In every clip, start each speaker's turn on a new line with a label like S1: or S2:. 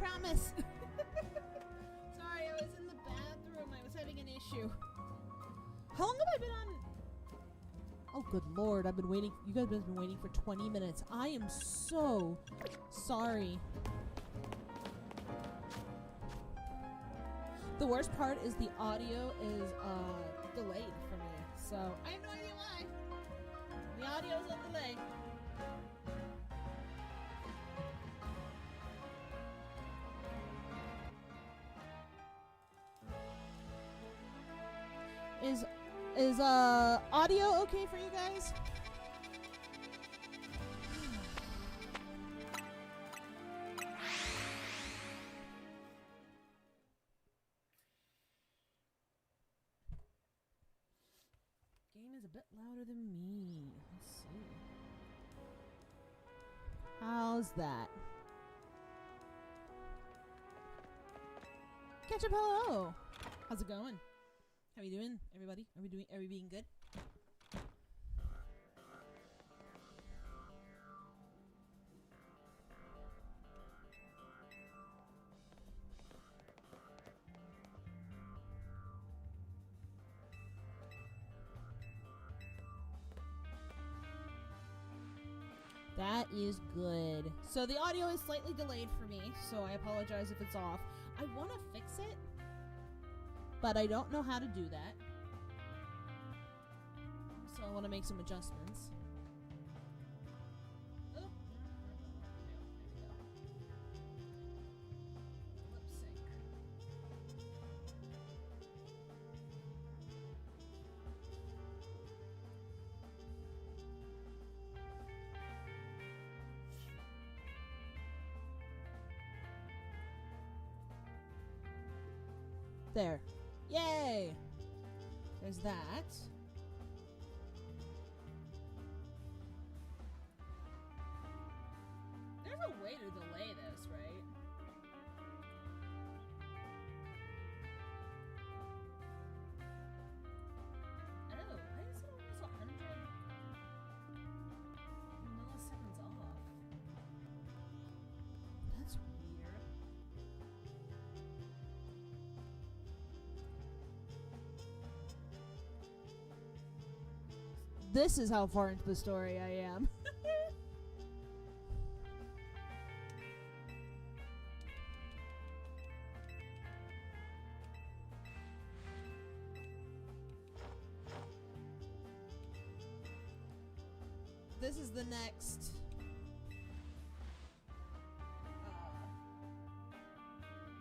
S1: promise. Sorry, I was in the bathroom. I was having an issue. How long have I been on? Oh, good lord. I've been waiting. You guys have been waiting for 20 minutes. I am so sorry. The worst part is the audio is delayed for me. So, I have no idea why. The audio's on delay. Is audio okay for you guys? Game is a bit louder than me. Let's see. How's that? Ketchup, hello. How's it going? How you doing, everybody? Are we being good? That is good. So the audio is slightly delayed for me, so I apologize if it's off. I want to fix it, but I don't know how to do that. So I want to make some adjustments. Oh. There we go. Lip sync. There. Yay! There's that. There's a way to delay this, right? Oh, why is it almost 100 milliseconds off? That's weird. This is how far into the story I am. This is the next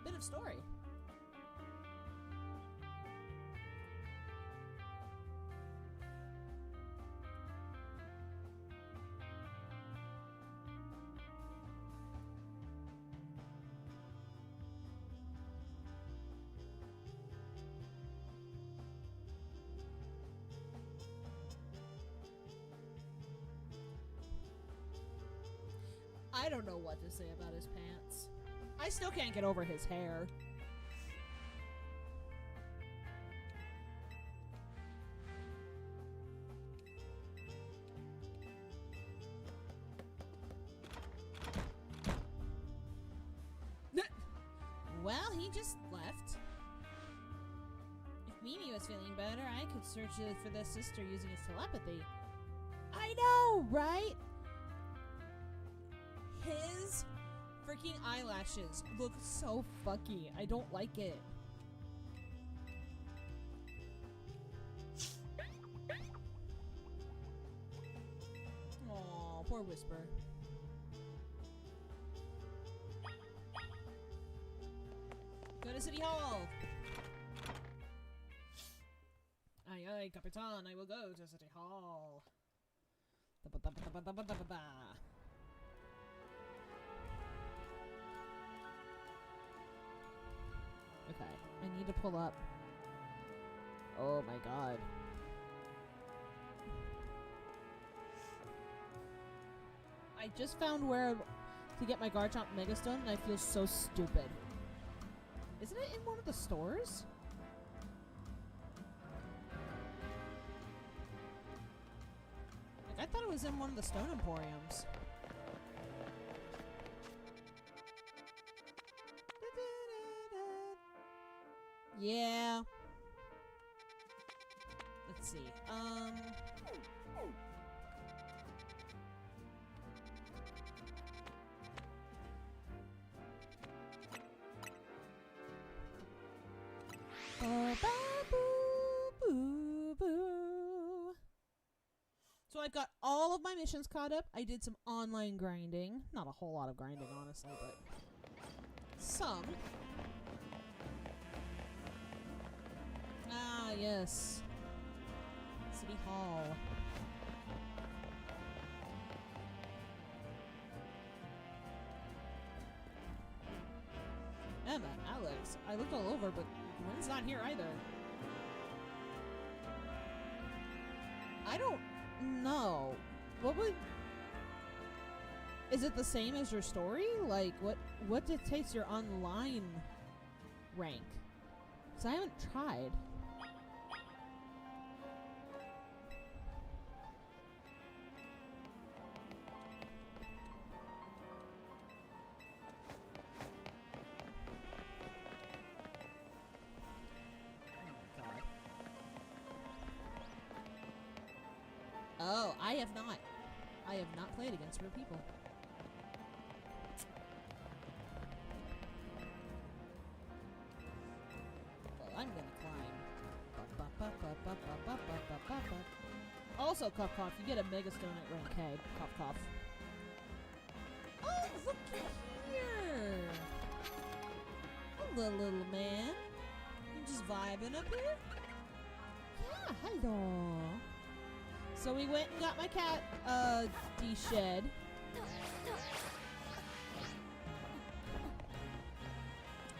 S1: bit of story. I don't know what to say about his pants. I still can't get over his hair. Well, he just left. If Mimi was feeling better, I could search for their sister using his telepathy. I know, right? His freaking eyelashes look so fucky. I don't like it. Aw, poor Whisper. Go to City Hall! Aye aye, Capitan, I will go to City Hall. Okay, I need to pull up. Oh my god. I just found where to get my Garchomp Megastone and I feel so stupid. Isn't it in one of the stores? Like, I thought it was in one of the Stone Emporiums. Yeah. Let's see. So I've got all of my missions caught up. I did some online grinding. Not a whole lot of grinding, honestly, but some. Ah, yes. City Hall. Emma, Alex, I looked all over, but Gwen's not here either. I don't know. What would... Is it the same as your story? Like, what dictates your online rank? Because I haven't tried. Oh, I have not. I have not played against real people. Well, I'm gonna climb. Also, cough cough, you get a mega stone at rank K. Cough cough. Oh, look at here! Hello, little man. You just vibing up here? Yeah, hello. So we went and got my cat, de-shed.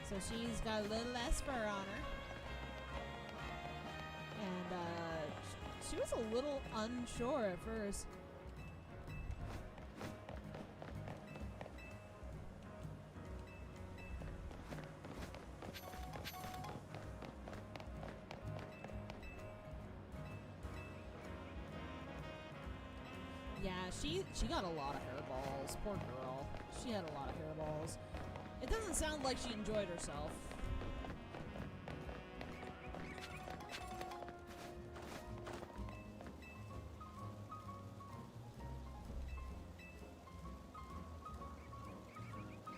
S1: So she's got a little less fur on her. And, she was a little unsure at first. Yeah, she got a lot of hairballs. Poor girl. She had a lot of hairballs. It doesn't sound like she enjoyed herself.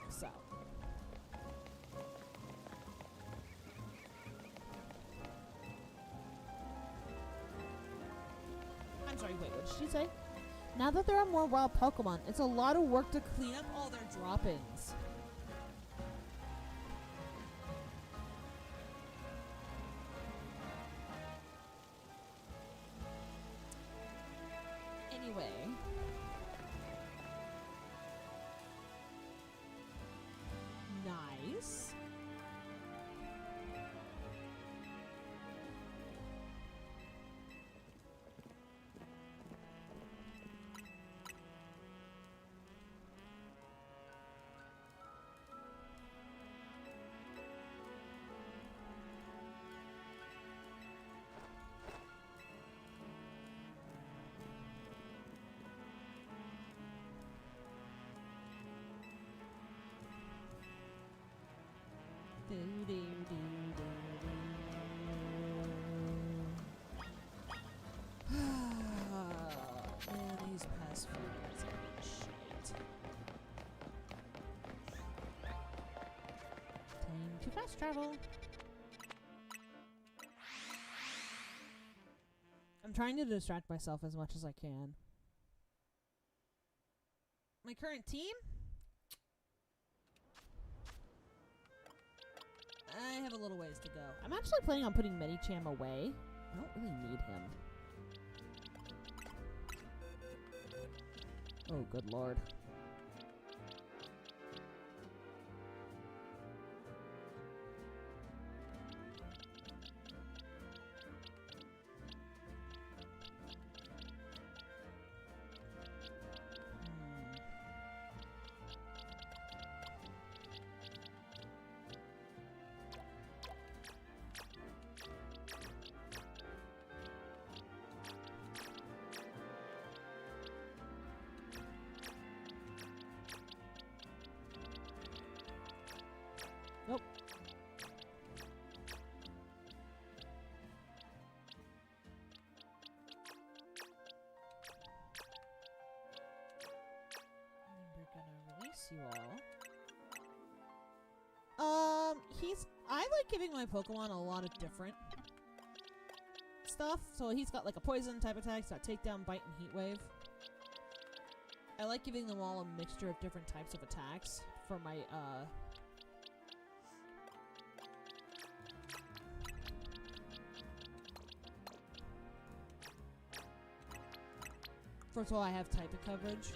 S1: So. I'm sorry, wait, what did she say? Now that there are more wild Pokemon, it's a lot of work to clean up all their droppings. Anyway. Nice. Man, these past few minutes have been shit. Time to fast travel. I'm trying to distract myself as much as I can. My current team? I have a little ways to go. I'm actually planning on putting Medicham away. I don't really need him. Oh, good lord. you all. I like giving my Pokemon a lot of different stuff. So he's got like a poison type attack, he's got takedown, bite, and heat wave. I like giving them all a mixture of different types of attacks for my, First of all, I have type of coverage.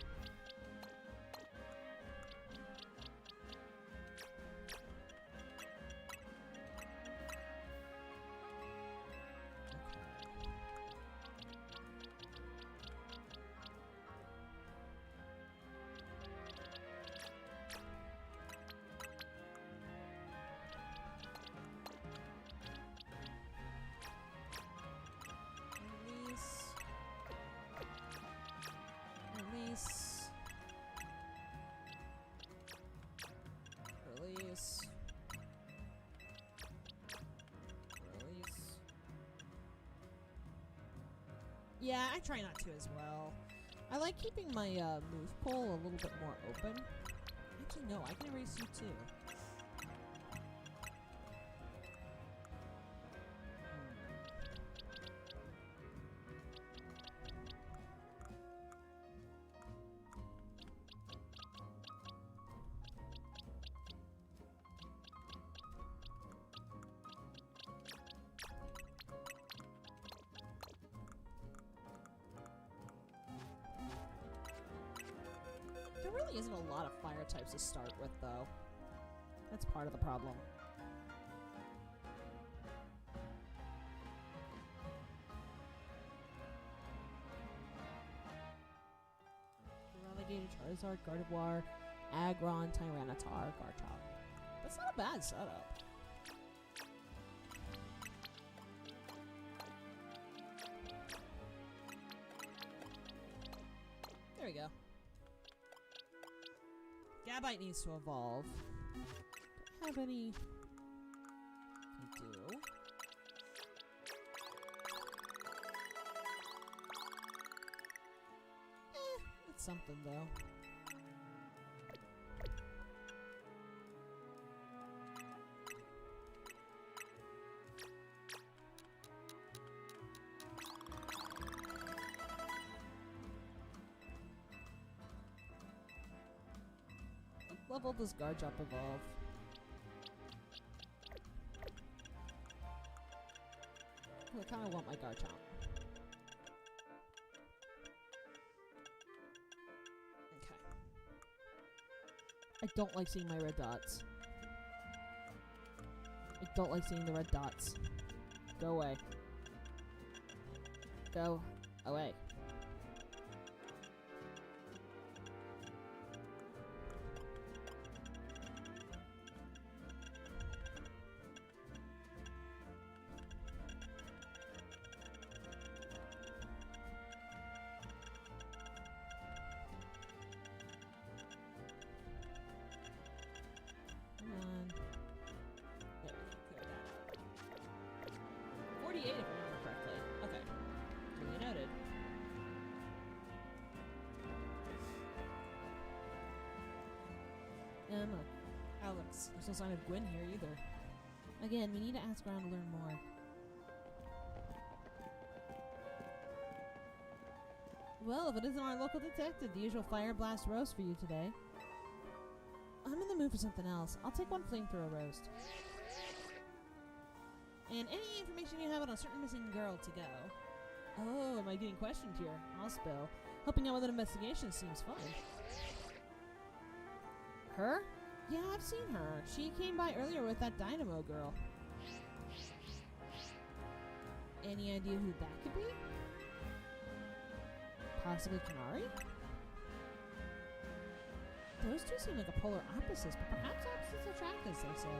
S1: Release. Yeah, I try not to as well. I like keeping my move pool a little bit more open. Actually, no, I can erase you too. There really isn't a lot of fire types to start with, though. That's part of the problem. Relegated Charizard, Gardevoir, Aggron, Tyranitar, Garchomp. That's not a bad setup. There we go. Gabite needs to evolve. Don't have any... I do. It's something, though. What level does Garchomp evolve? I kind of want my Garchomp. Okay. I don't like seeing my red dots. I don't like seeing the red dots. Go away. Go away. Come on. There, clear that out. 48 if I remember correctly. Okay. Duly noted. Alex, there's no sign of Gwen here either. Again, we need to ask around to learn more. Well, if it isn't our local detective, the usual fire blast roast for you today. I'm in the mood for something else. I'll take one flamethrower roast. And any information you have on a certain missing girl to go. Oh, am I getting questioned here? I'll spill. Helping out with an investigation seems fun. Her? Yeah, I've seen her. She came by earlier with that Dynamo girl. Any idea who that could be? Possibly Kanari? Those two seem like a polar opposites, but perhaps opposites attract, as they say.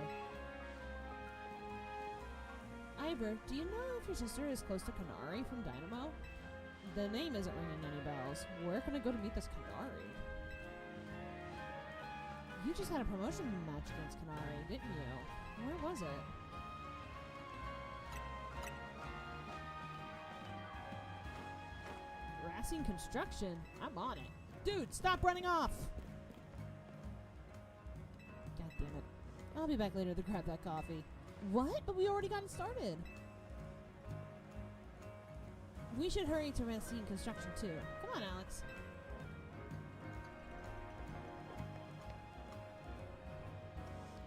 S1: Ivor, do you know if your sister is close to Kanari from Dynamo? The name isn't ringing any bells. Where can I go to meet this Kanari? You just had a promotion match against Kanari, didn't you? Where was it? Racing Construction? I'm on it. Dude, stop running off! I'll be back later to grab that coffee. What? But we already got it started. We should hurry to Backseating construction too. Come on, Alex.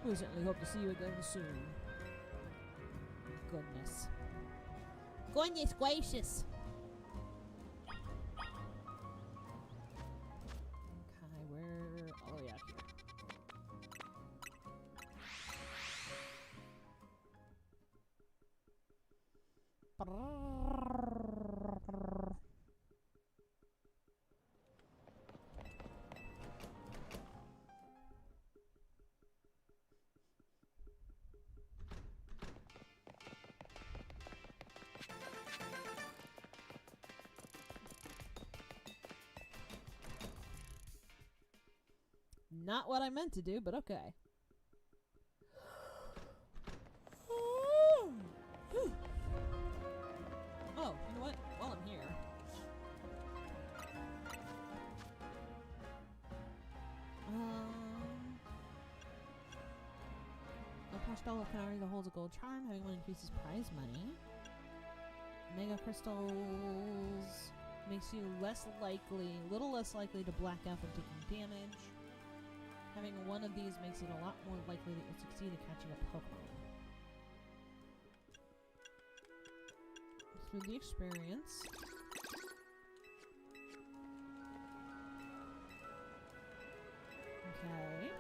S1: We certainly hope to see you again soon. Goodness. Goodness gracious. Okay, where? Oh yeah, here. Not what I meant to do, but okay. Oh, you know what? While I'm here. A plush doll of Canary that holds a gold charm. Having one increases prize money. Mega crystals makes you little less likely to black out from taking damage. Having one of these makes it a lot more likely that you'll succeed at catching a Pokemon. Through the experience. Okay.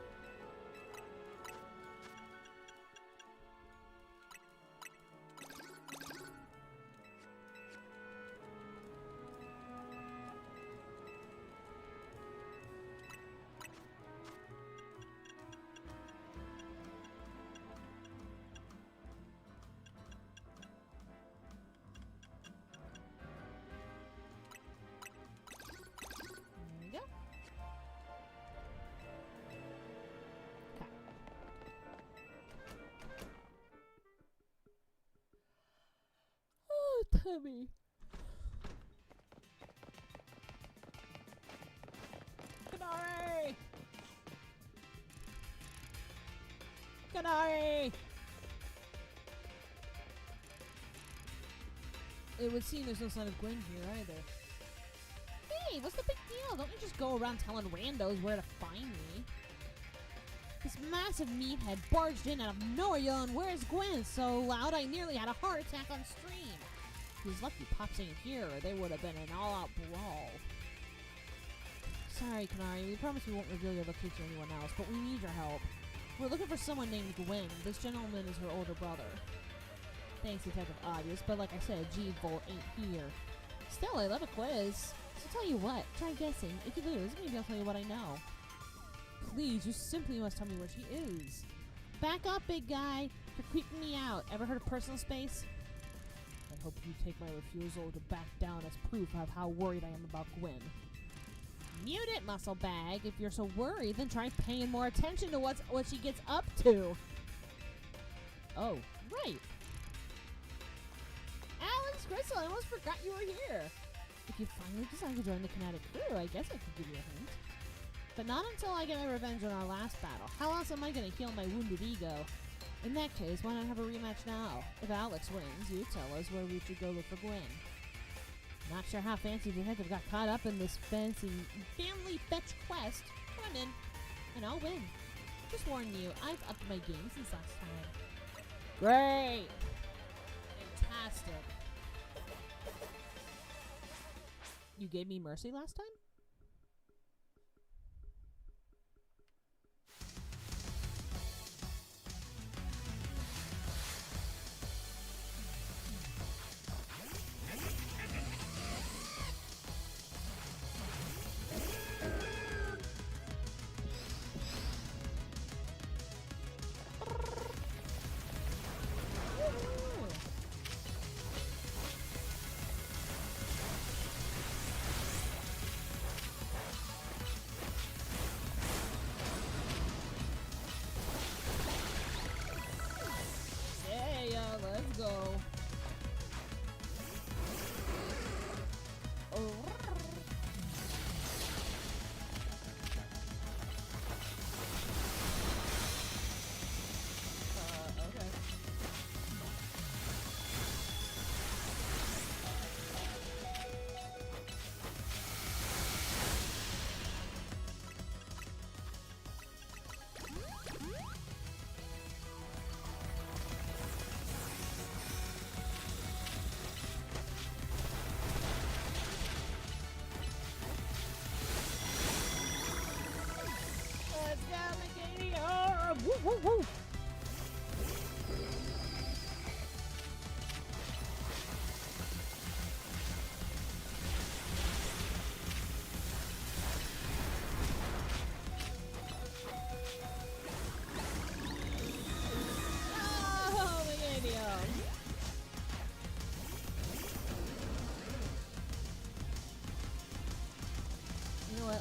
S1: Tummy. Canary! Canary! It would seem there's no sign of Gwen here either. Hey, what's the big deal? Don't you just go around telling randos where to find me? This massive meathead barged in out of nowhere yelling, "Where's Gwen?" so loud I nearly had a heart attack on stream. He's lucky Pops ain't here, or there would have been an all-out brawl. Sorry, Canary. We promise we won't reveal your location to anyone else, but we need your help. We're looking for someone named Gwen. This gentleman is her older brother. Thanks, Detective Obvious, but like I said, G-Volt ain't here. Still, I love a quiz. So tell you what, try guessing. If you lose, maybe I'll tell you what I know. Please, you simply must tell me where she is. Back up, big guy. You're creeping me out. Ever heard of personal space? I hope you take my refusal to back down as proof of how worried I am about Gwen. Mute it, muscle bag. If you're so worried, then try paying more attention to what she gets up to. Oh, right. Alex, Crystal, I almost forgot you were here. If you finally decide to join the Kinetic crew, I guess I could give you a hint. But not until I get my revenge on our last battle. How else am I going to heal my wounded ego? In that case, why not have a rematch now? If Alex wins, you tell us where we should go look for Gwen. Not sure how Fancy Detective got caught up in this fancy family fetch quest. Come on in, and I'll win. Just warn you, I've upped my game since last time. Great! Fantastic. You gave me mercy last time?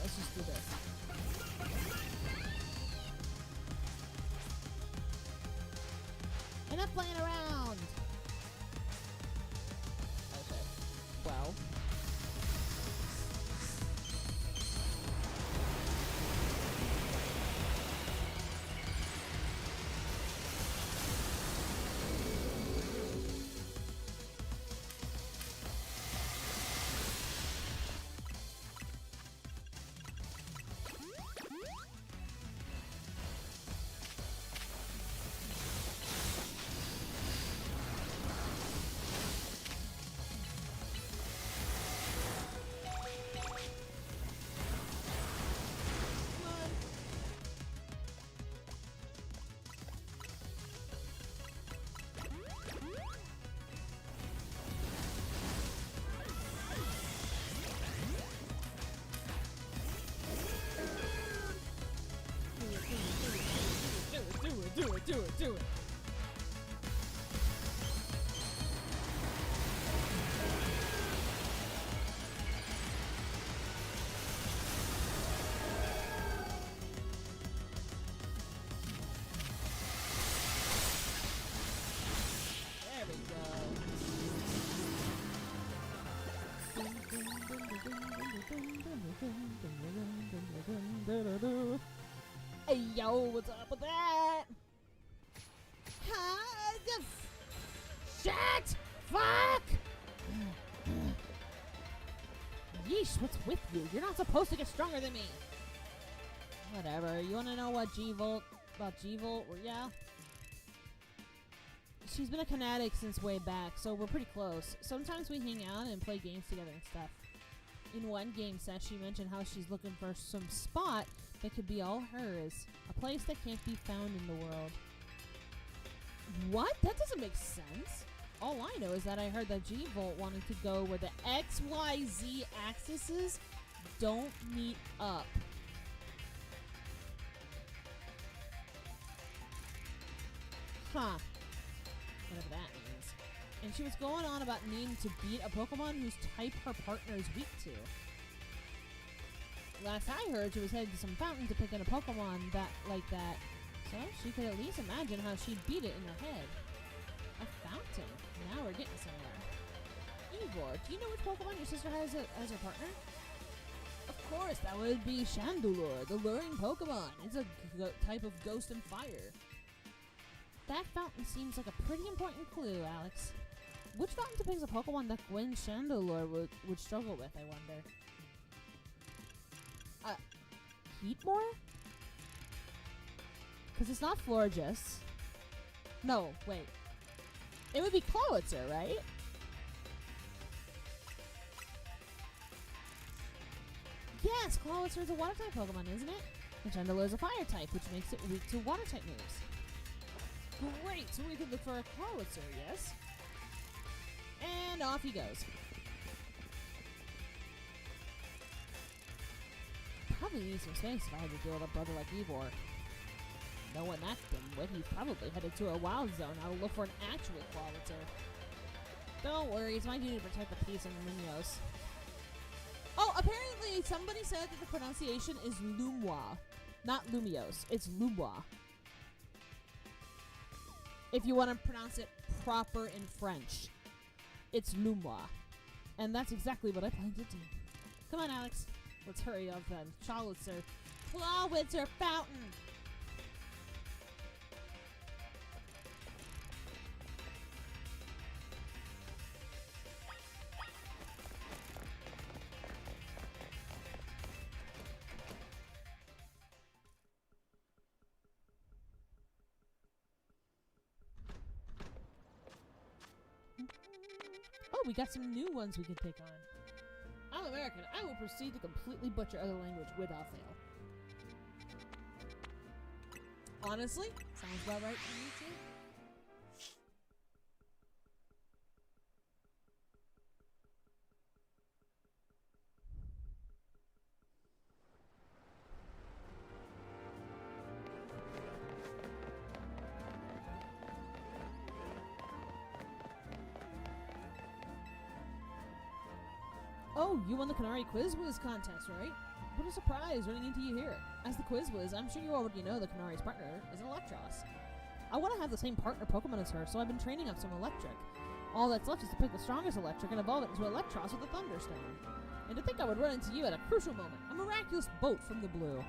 S1: Let's just do this. Enough playing around! Okay. Well. Do it. There we go. Hey, yo, what's up with that? Shit! Fuck! Yeesh, what's with you? You're not supposed to get stronger than me. Whatever. You wanna know what about G-Volt? Yeah. She's been a Kinetic since way back, so we're pretty close. Sometimes we hang out and play games together and stuff. In one game set, she mentioned how she's looking for some spot that could be all hers. A place that can't be found in the world. What? That doesn't make sense. All I know is that I heard that G-Volt wanted to go where the XYZ axes don't meet up. Huh. Whatever that means. And she was going on about needing to beat a Pokemon whose type her partner is weak to. Last I heard, she was headed to some fountain to pick in a Pokemon like that. So she could at least imagine how she'd beat it in her head. A fountain. Now we're getting somewhere. Ivor, do you know which Pokemon your sister has as her partner? Of course, that would be Chandelure, the luring Pokemon. It's a type of ghost and fire. That fountain seems like a pretty important clue, Alex. Which fountain depicts a Pokemon that Gwen Chandelure would struggle with, I wonder? Heatmore? Because it's not Florges. No, wait. It would be Clawitzer, right? Yes, Clawitzer is a water type Pokemon, isn't it? And Chandelure is a fire type, which makes it weak to water type moves. Great, so we could look for a Clawitzer, yes? And off he goes. Probably need some space if I had to deal with a brother like Ivor. Knowing that dimwit, he's probably headed to a wild zone. I'll look for an actual Clawitzer. Don't worry, it's my duty to protect the peace in the Lumiose. Oh, apparently somebody said that the pronunciation is Lumois, not Lumiose. It's Lumois. If you want to pronounce it proper in French, it's Lumois. And that's exactly what I plan to do. Come on, Alex. Let's hurry up then. Clawitzer Fountain! Oh, we got some new ones we can pick on. I'm American. I will proceed to completely butcher other language without fail. Honestly, sounds about right to me too. Oh, you won the Canary Quiz Whiz contest, right? What a surprise running into you here. As the Quiz Whiz, I'm sure you already know the Canary's partner is an Electros. I want to have the same partner Pokemon as her, so I've been training up some Electric. All that's left is to pick the strongest Electric and evolve it into Electros with a Thunderstone. And to think I would run into you at a crucial moment, a miraculous bolt from the blue.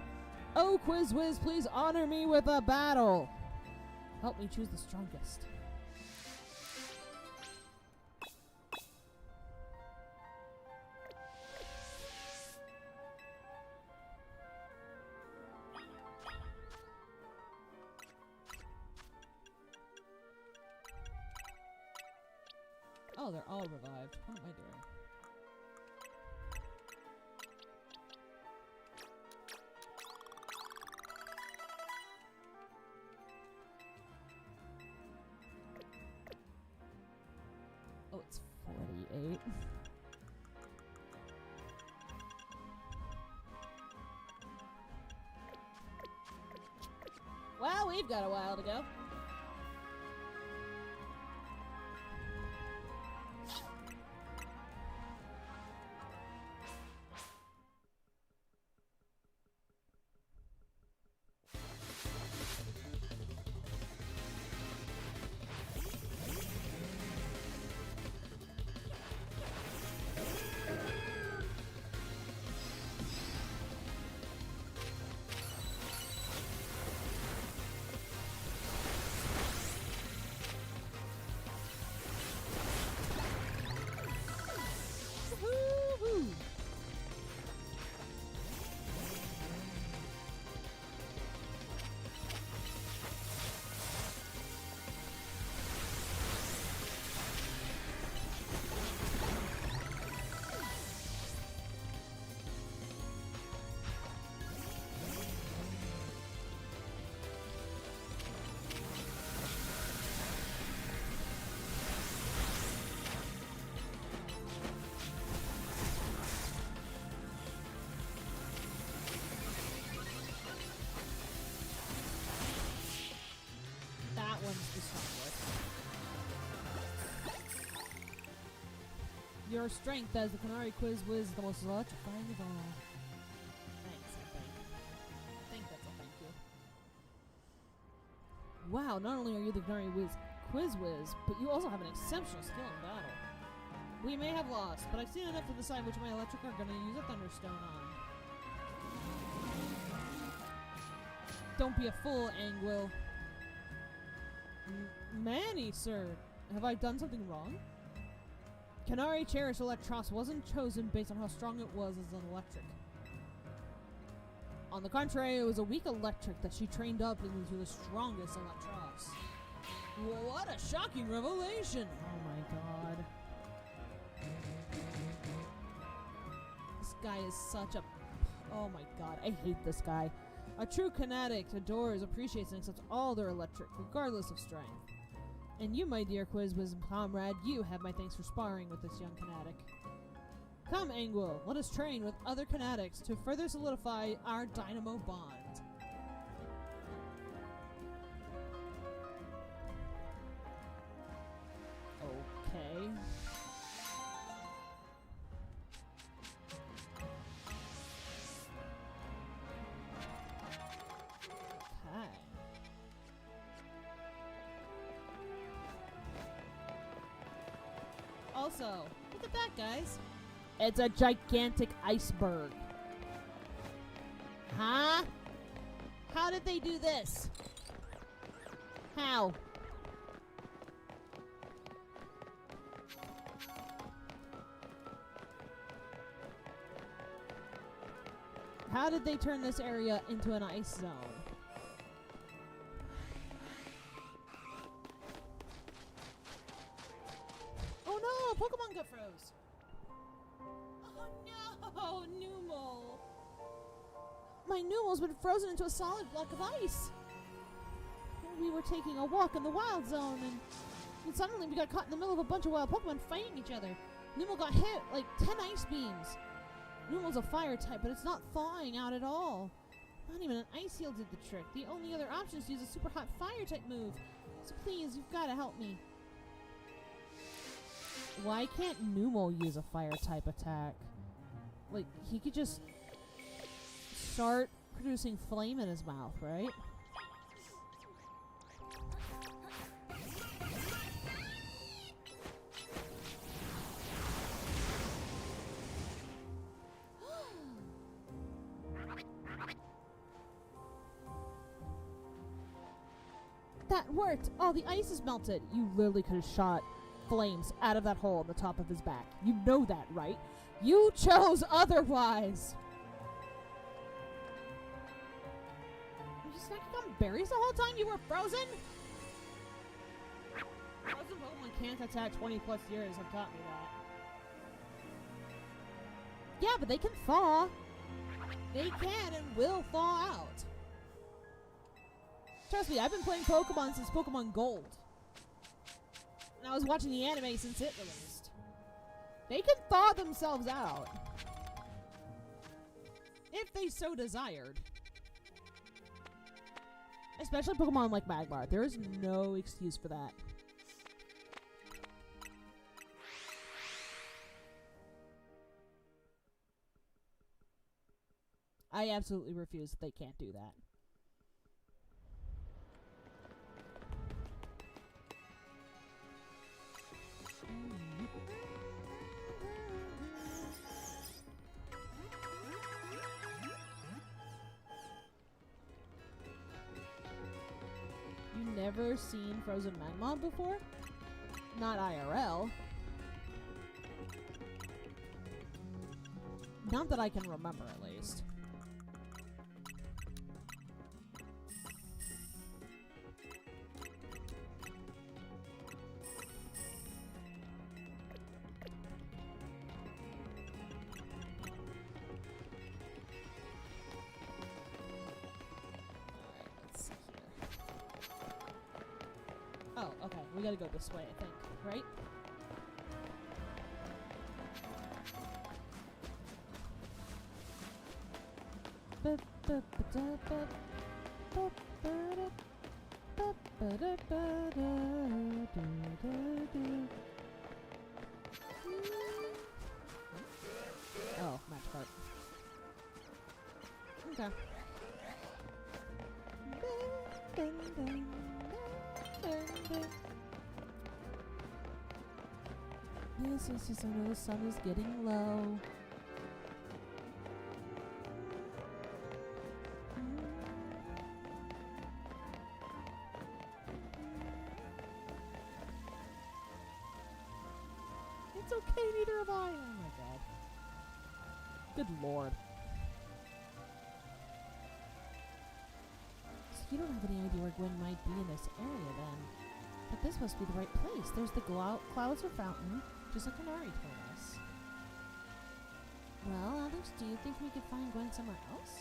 S1: Oh, Quiz Whiz, please honor me with a battle. Help me choose the strongest. Oh, they're all revived. What am I doing? Oh, it's 48. Well, we've got a while to go. The strongest. Your strength as the Canary Quiz Whiz is the most electrifying of all. Thanks, I think. I think that's a thank you. Wow, not only are you the Canary Quiz Whiz, but you also have an exceptional skill in battle. We may have lost, but I've seen enough to decide which of my electric are going to use a Thunderstone on. Don't be a fool, Angwil. Manny, sir, have I done something wrong? Canary Cherish Electros wasn't chosen based on how strong it was as an electric. On the contrary, it was a weak electric that she trained up into the strongest Electros. What a shocking revelation! Oh my god. This guy is such a... Oh my god, I hate this guy. A true Kinetic adores, appreciates, and accepts all their electric, regardless of strength. And you, my dear Quiz Whiz comrade, you have my thanks for sparring with this young Kinetic. Come, Angwil, let us train with other Kinetics to further solidify our dynamo bond. Okay. Also, look at that, guys. It's a gigantic iceberg. Huh? How did they do this? How? How did they turn this area into an ice zone? Pokemon got froze. Oh no, Numel. My Numel's been frozen into a solid block of ice. We were taking a walk in the wild zone and suddenly we got caught in the middle of a bunch of wild Pokemon fighting each other. Numel got hit like 10 ice beams. Numel's a fire type, but it's not thawing out at all. Not even an ice heal did the trick. The only other option is to use a super hot fire type move. So please, you've got to help me. Why can't Numel use a fire type attack? Like, he could just start producing flame in his mouth, right? That worked! Oh, the ice is melted! You literally could have shot flames out of that hole in the top of his back. You know that, right? You chose otherwise! You just snacking on berries the whole time you were frozen? Frozen Pokemon can't attack 20 plus years have taught me that. Yeah, but they can thaw. They can and will thaw out. Trust me, I've been playing Pokemon since Pokemon Gold. And I was watching the anime since it released. They can thaw themselves out. If they so desired. Especially Pokemon like Magmar. There is no excuse for that. I absolutely refuse that they can't do that. You never seen Frozen Magma before? Not IRL. Not that I can remember, at least. Oh, okay. We gotta go this way, I think. Right? Oh, match part. Okay. This is just when the sun is getting low. It's okay, neither have I. Oh my god. Good lord. So you don't have any idea where Gwen might be in this area then. But this must be the right place. There's the clouds or fountain, just like Inari told us. Well, Alex, do you think we could find Gwen somewhere else?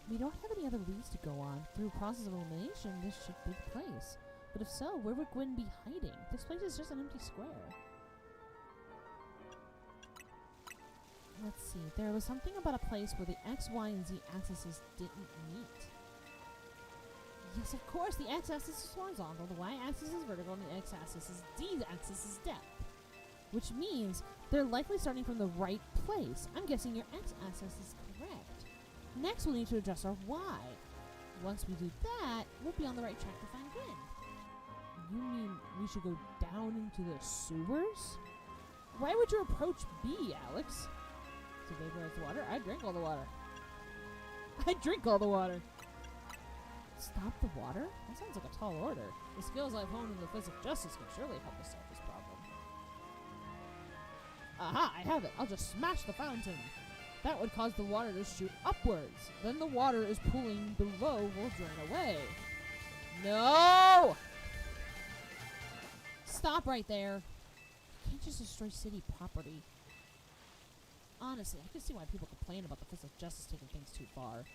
S1: We don't have any other leads to go on. Through process of elimination, this should be the place. But if so, where would Gwen be hiding? This place is just an empty square. Let's see. There was something about a place where the X, Y, and Z axes didn't meet. Yes, of course, the X-axis is horizontal, the Y-axis is vertical, and the X-axis is Z-axis is depth. Which means they're likely starting from the right place. I'm guessing your X-axis is correct. Next, we'll need to adjust our Y. Once we do that, we'll be on the right track to find Gwen. You mean we should go down into the sewers? Why would your approach be, Alex? To vaporize the water? I drink all the water. I drink all the water. Stop the water? That sounds like a tall order. The skills I've honed in the Fist of Justice can surely help us solve this problem. Aha! I have it! I'll just smash the fountain! That would cause the water to shoot upwards. Then the water is pooling below will drain away. No! Stop right there. You can't just destroy city property. Honestly, I can see why people complain about the Fist of Justice taking things too far.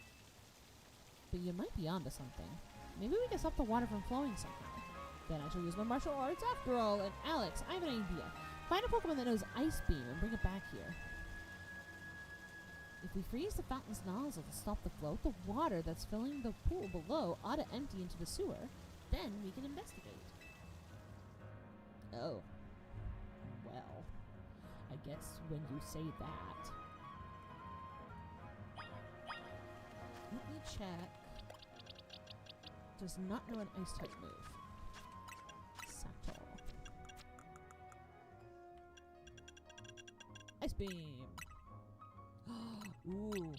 S1: But you might be onto something. Maybe we can stop the water from flowing somehow. Then I shall use my martial arts after all. And Alex, I have an idea. Find a Pokemon that knows Ice Beam and bring it back here. If we freeze the fountain's nozzle to stop the flow, the water that's filling the pool below ought to empty into the sewer. Then we can investigate. Oh. Well, I guess when you say that. Let me check. Does not know an ice type move. Satchel. Ice beam. Ooh.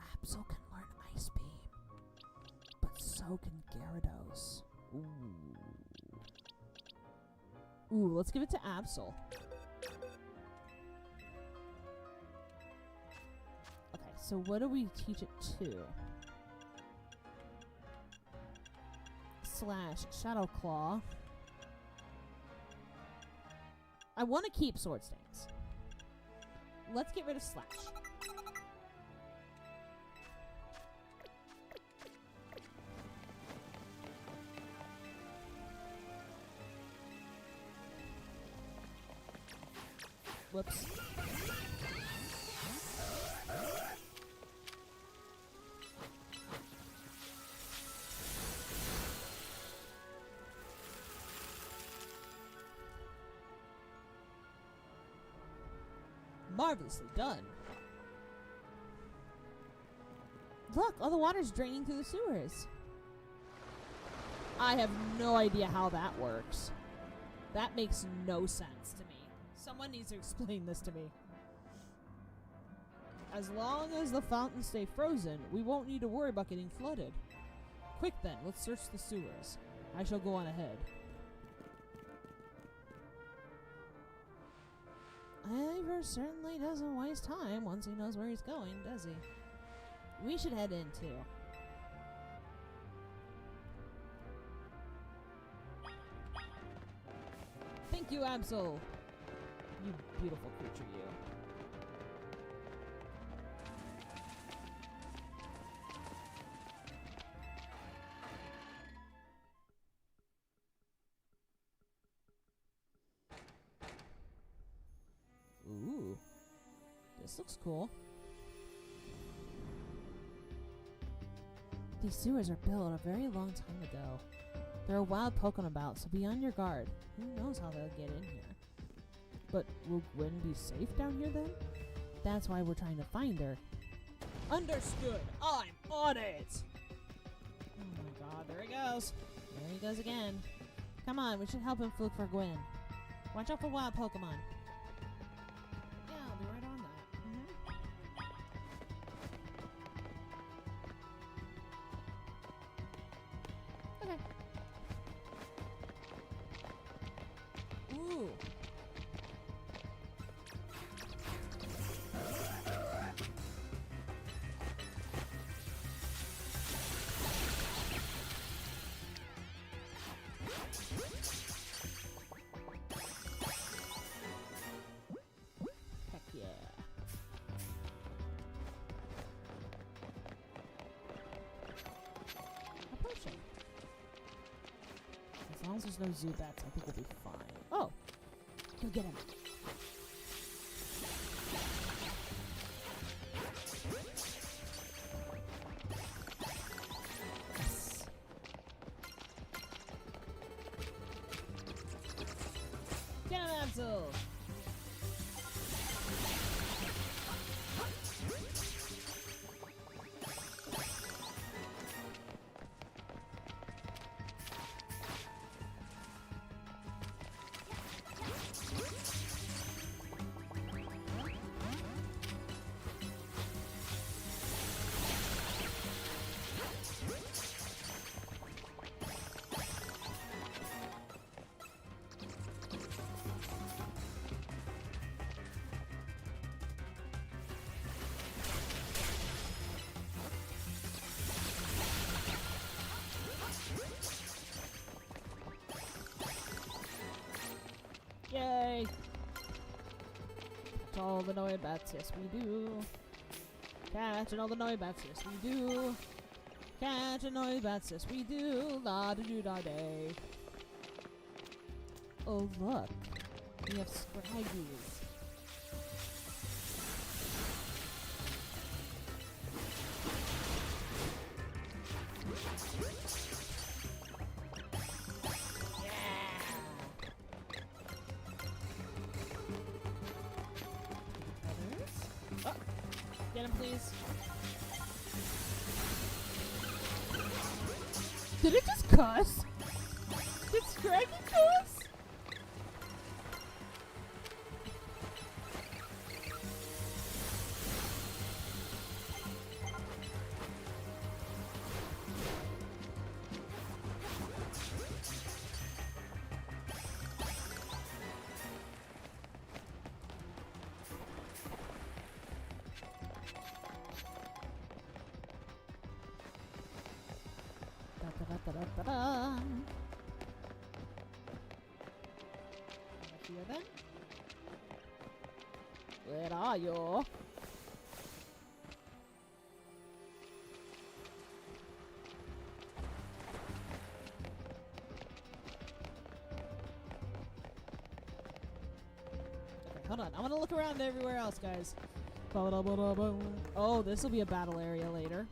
S1: Absol can learn ice beam. But so can Gyarados. Ooh, let's give it to Absol. Okay, so what do we teach it to? Slash Shadow Claw. I want to keep Sword Stance. Let's get rid of Slash. Whoops. Marvelously done. Look, all the water's draining through the sewers. I have no idea how that works. That makes no sense to me. Someone needs to explain this to me. As long as the fountains stay frozen, we won't need to worry about getting flooded. Quick then, let's search the sewers. I shall go on ahead. Ivor certainly doesn't waste time once he knows where he's going, does he? We should head in too. Thank you, Absol. You beautiful creature, you. Ooh. This looks cool. These sewers are built a very long time ago. There are wild Pokemon about, so be on your guard. Who knows how they'll get in here? But will Gwen be safe down here then? That's why we're trying to find her. Understood. I'm on it. Oh my god, there he goes. There he goes again. Come on, we should help him look for Gwen. Watch out for wild Pokemon. Yeah, I'll be right on that. Okay. Ooh. Heck yeah. A potion. As long as there's no Zubats, I think we'll be fine. Oh! Go get him. Yes. Get him, Absol! Yay! Catch all the Noibats, yes we do. Catching all the Noibats, yes we do. Catching Noibats, yes we do. La da do da day. Oh look, we have Scraggies. Get him, please. Did it just cuss? Did Scraggy cuss? Da-da-da-da-da-da. Here then. Where are you? Okay, hold on. I want to look around everywhere else, guys. Oh, this will be a battle area later.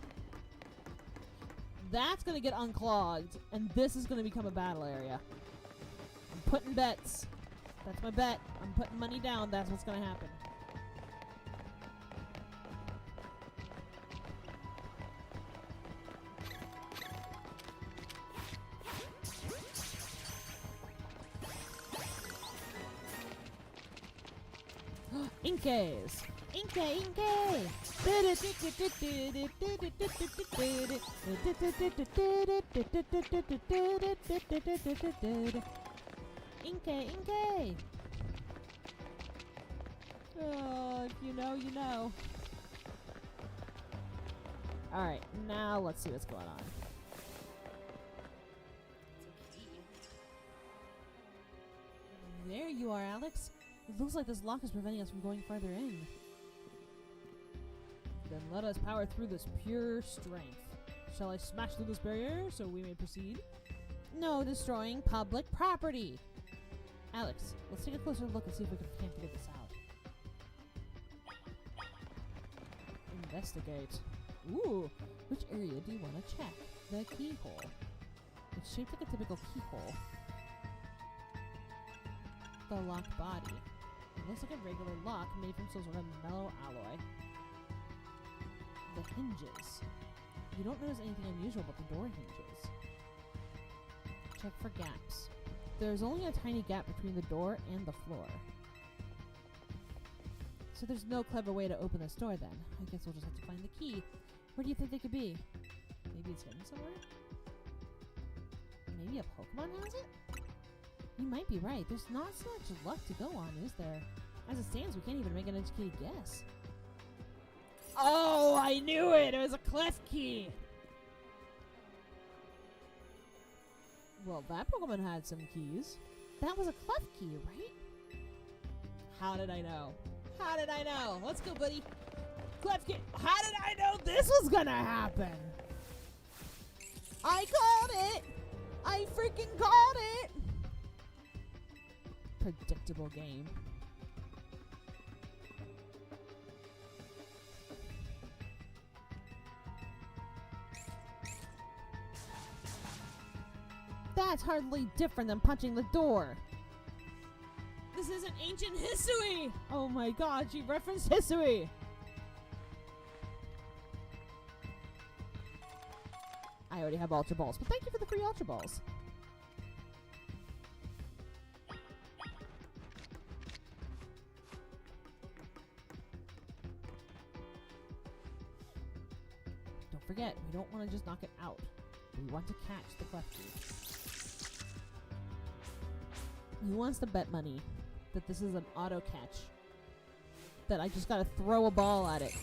S1: That's gonna get unclogged, and this is gonna become a battle area. I'm putting bets. That's my bet. I'm putting money down. That's what's gonna happen. Inkays! Inkay! Inkay! Inkay! Inkay! Oh, if you know, you know. Alright, now let's see what's going on. There you are, Alex. It looks like this lock is preventing us from going further in. Then let us power through this pure strength. Shall I smash through this barrier so we may proceed? No destroying public property! Alex, let's take a closer look and see if we can't figure this out. Investigate. Ooh, which area do you want to check? The keyhole. It's shaped like a typical keyhole. The lock body. It looks like a regular lock made from some sort of mellow alloy. The hinges. You don't notice anything unusual about the door hinges. Check for gaps. There's only a tiny gap between the door and the floor. So there's no clever way to open this door then. I guess we'll just have to find the key. Where do you think they could be? Maybe it's hidden somewhere? Maybe a Pokemon has it? You might be right. There's not so much luck to go on, is there? As it stands, we can't even make an educated guess. Oh, I knew it! It was a clef key! Well, that Pokemon had some keys. That was a clef key, right? How did I know? How did I know? Let's go, buddy. Clef key. How did I know this was gonna happen? I called it! I freaking called it! Predictable game. That's hardly different than punching the door. This is an ancient Hisui! Oh my god, she referenced Hisui! I already have Ultra Balls, but thank you for the free Ultra Balls. Don't forget, we don't want to just knock it out. We want to catch the clef key. He wants to bet money that this is an auto catch. That I just gotta throw a ball at it.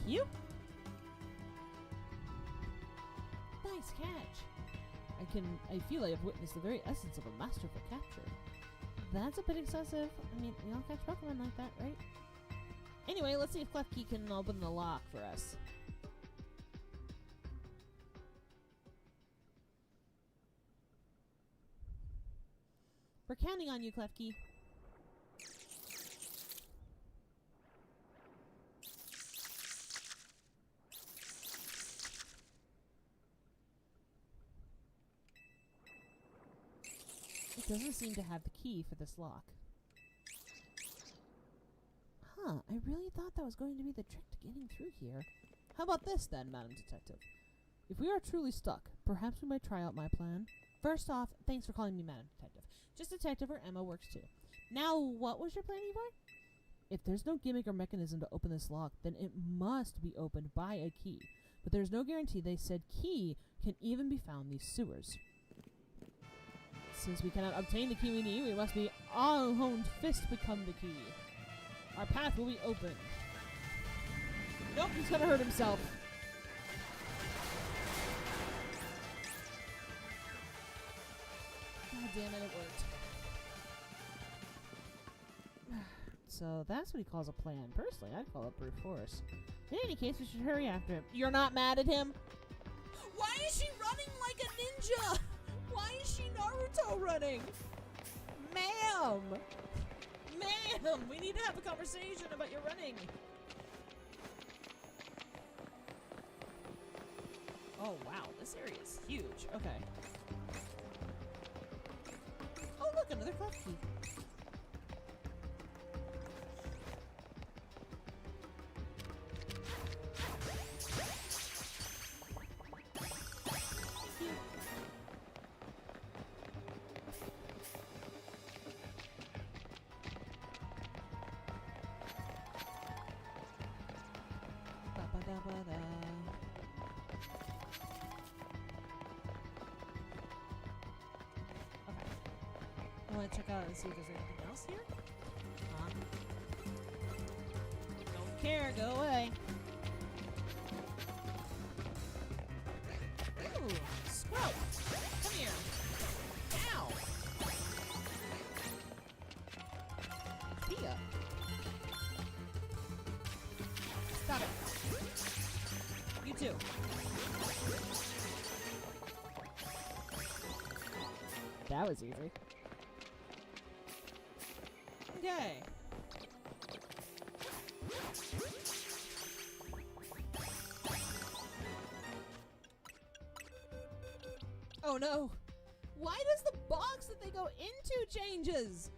S1: You? Nice catch. I feel I have witnessed the very essence of a masterful capture. That's a bit excessive. I mean, we don't catch Pokemon like that, right? Anyway, let's see if Klefki can open the lock for us. We're counting on you, Klefki. It doesn't seem to have the key for this lock. Huh, I really thought that was going to be the trick to getting through here. How about this then, Madam Detective? If we are truly stuck, perhaps we might try out my plan. First off, thanks for calling me Madam Detective. Just Detective or Emma works too. Now, what was your plan, Ivor? If there's no gimmick or mechanism to open this lock, then it must be opened by a key. But there's no guarantee they said key can even be found in these sewers. Since we cannot obtain the key we need, we must be our honed fist become the key. Our path will be open. Nope, he's gonna hurt himself. God damn it, it worked. So that's what he calls a plan. Personally, I'd call it brute force. In any case, we should hurry after him. You're not mad at him? Why is she running like a ninja? Why is she Naruto running? Ma'am! Ma'am! We need to have a conversation about your running. Oh, wow. This area is huge. Okay. Oh, look, another Klefki. I want to check out and see if there's anything else here. Don't care, go away. Ooh, Squirrel! Come here! Ow! Pia! Stop it! You too. That was easy. Okay. Oh no! Why does the box that they go into changes?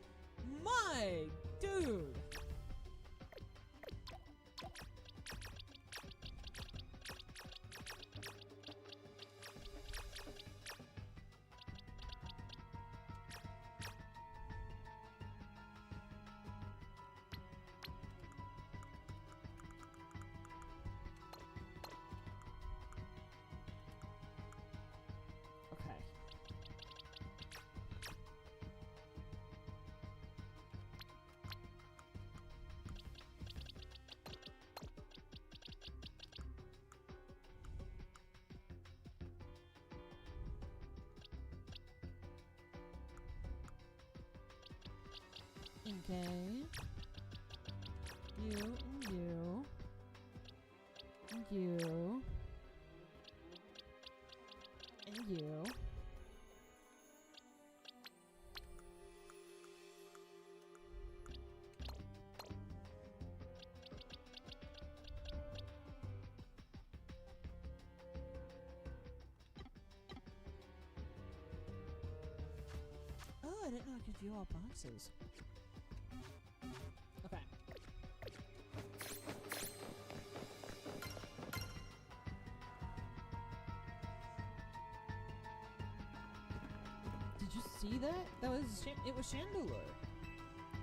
S1: My dude! Okay. You and you. And you. And you. Oh, I didn't know I could view all boxes. Okay. Did you see that? That was it was Chandelure.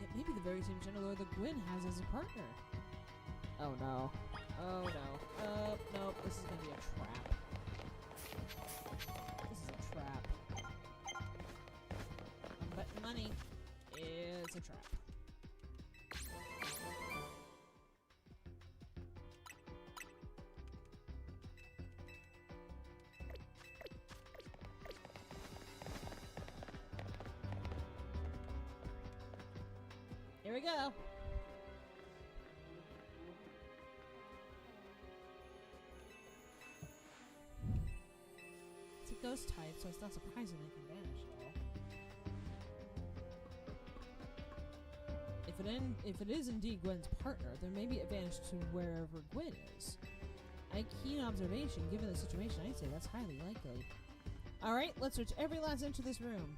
S1: It may be the very same Chandelure that Gwyn has as a partner. Oh no. Oh no. Nope. This is gonna be a trap. This is a trap. I'm betting money. It's a trap. Here we go. It's a ghost type, so it's not surprising they can vanish at all. If it is indeed Gwen's partner, then maybe it vanished to wherever Gwen is. A keen observation, given the situation, I'd say that's highly likely. Alright, let's search every last inch of this room.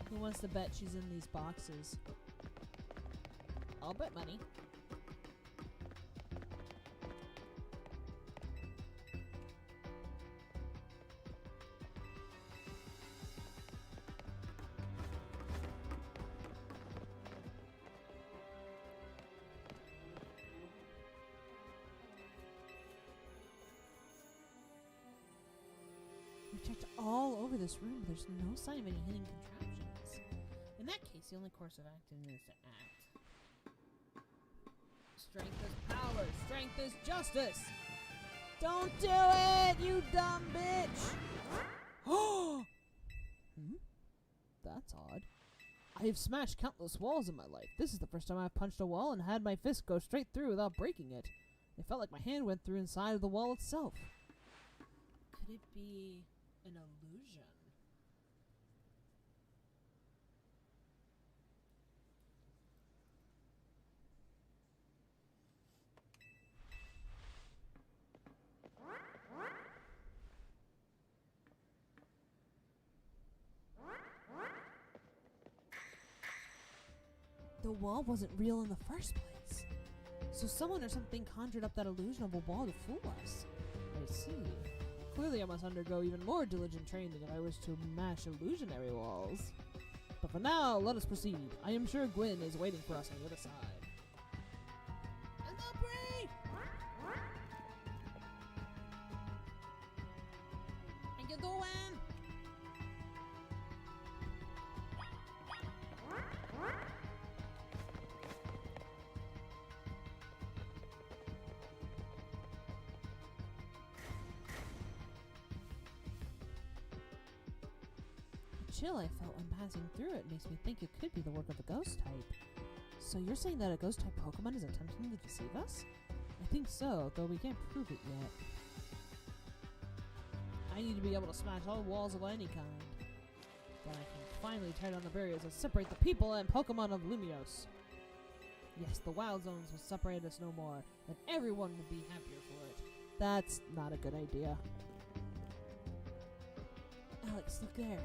S1: Who wants to bet she's in these boxes? I'll bet money. We've checked all over this room, but there's no sign of any hidden contraptions. In that case, the only course of action is to act. Strength is power. Strength is justice. Don't do it, you dumb bitch! Oh! That's odd. I have smashed countless walls in my life. This is the first time I've punched a wall and had my fist go straight through without breaking it. It felt like my hand went through inside of the wall itself. Could it be an illusion? The wall wasn't real in the first place. So someone or something conjured up that illusion of a wall to fool us. I see. Clearly I must undergo even more diligent training if I wish to mash illusionary walls. But for now, let us proceed. I am sure Gwen is waiting for us on the other side. Hello, Bree! How you doing? Chill I felt when passing through it makes me think it could be the work of a ghost type. So you're saying that a ghost type Pokemon is attempting to deceive us? I think so, though we can't prove it yet. I need to be able to smash all walls of any kind. Then I can finally tear down the barriers that separate the people and Pokemon of Lumiose. Yes, the wild zones will separate us no more, and everyone will be happier for it. That's not a good idea. Alex, look there.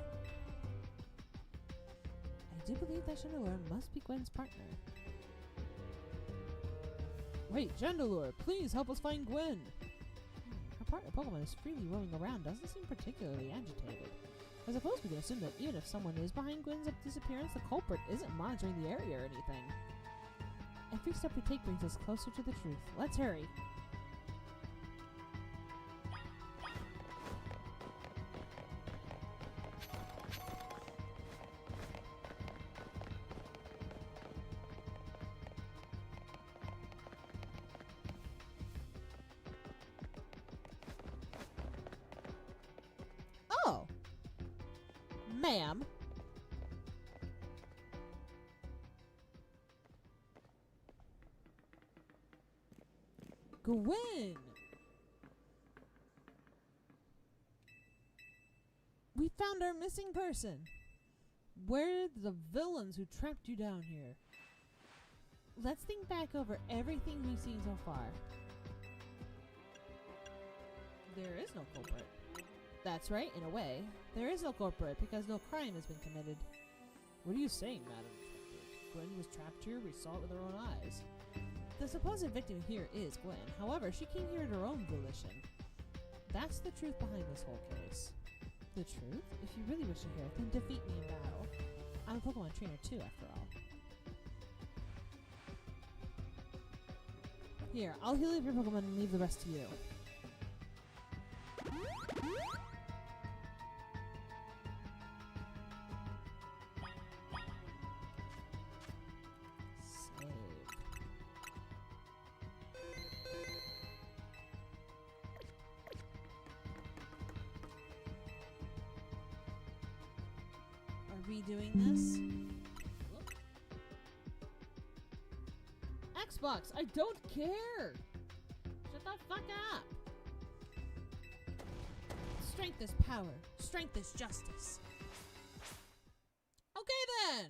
S1: I do believe that Chandelure must be Gwen's partner. Wait, Chandelure, please help us find Gwen! Her partner Pokemon is freely roaming around, doesn't seem particularly agitated. I suppose we can assume that even if someone is behind Gwen's disappearance, the culprit isn't monitoring the area or anything. Every step we take brings us closer to the truth. Let's hurry! Oh! Ma'am? Gwen! We found our missing person! Where are the villains who trapped you down here? Let's think back over everything we've seen so far. There is no culprit. That's right, in a way. There is no culprit because no crime has been committed. What are you saying, Madam Detective? Gwen was trapped here, we saw it with our own eyes. The supposed victim here is Gwen, however, she came here at her own volition. That's the truth behind this whole case. The truth? If you really wish to hear it, then defeat me in battle. I'm a Pokemon trainer too, after all. Here, I'll heal your Pokemon and leave the rest to you. Save. Are we doing this? Xbox, I don't care! Shut the fuck up! Strength is power. Strength is justice. Okay then!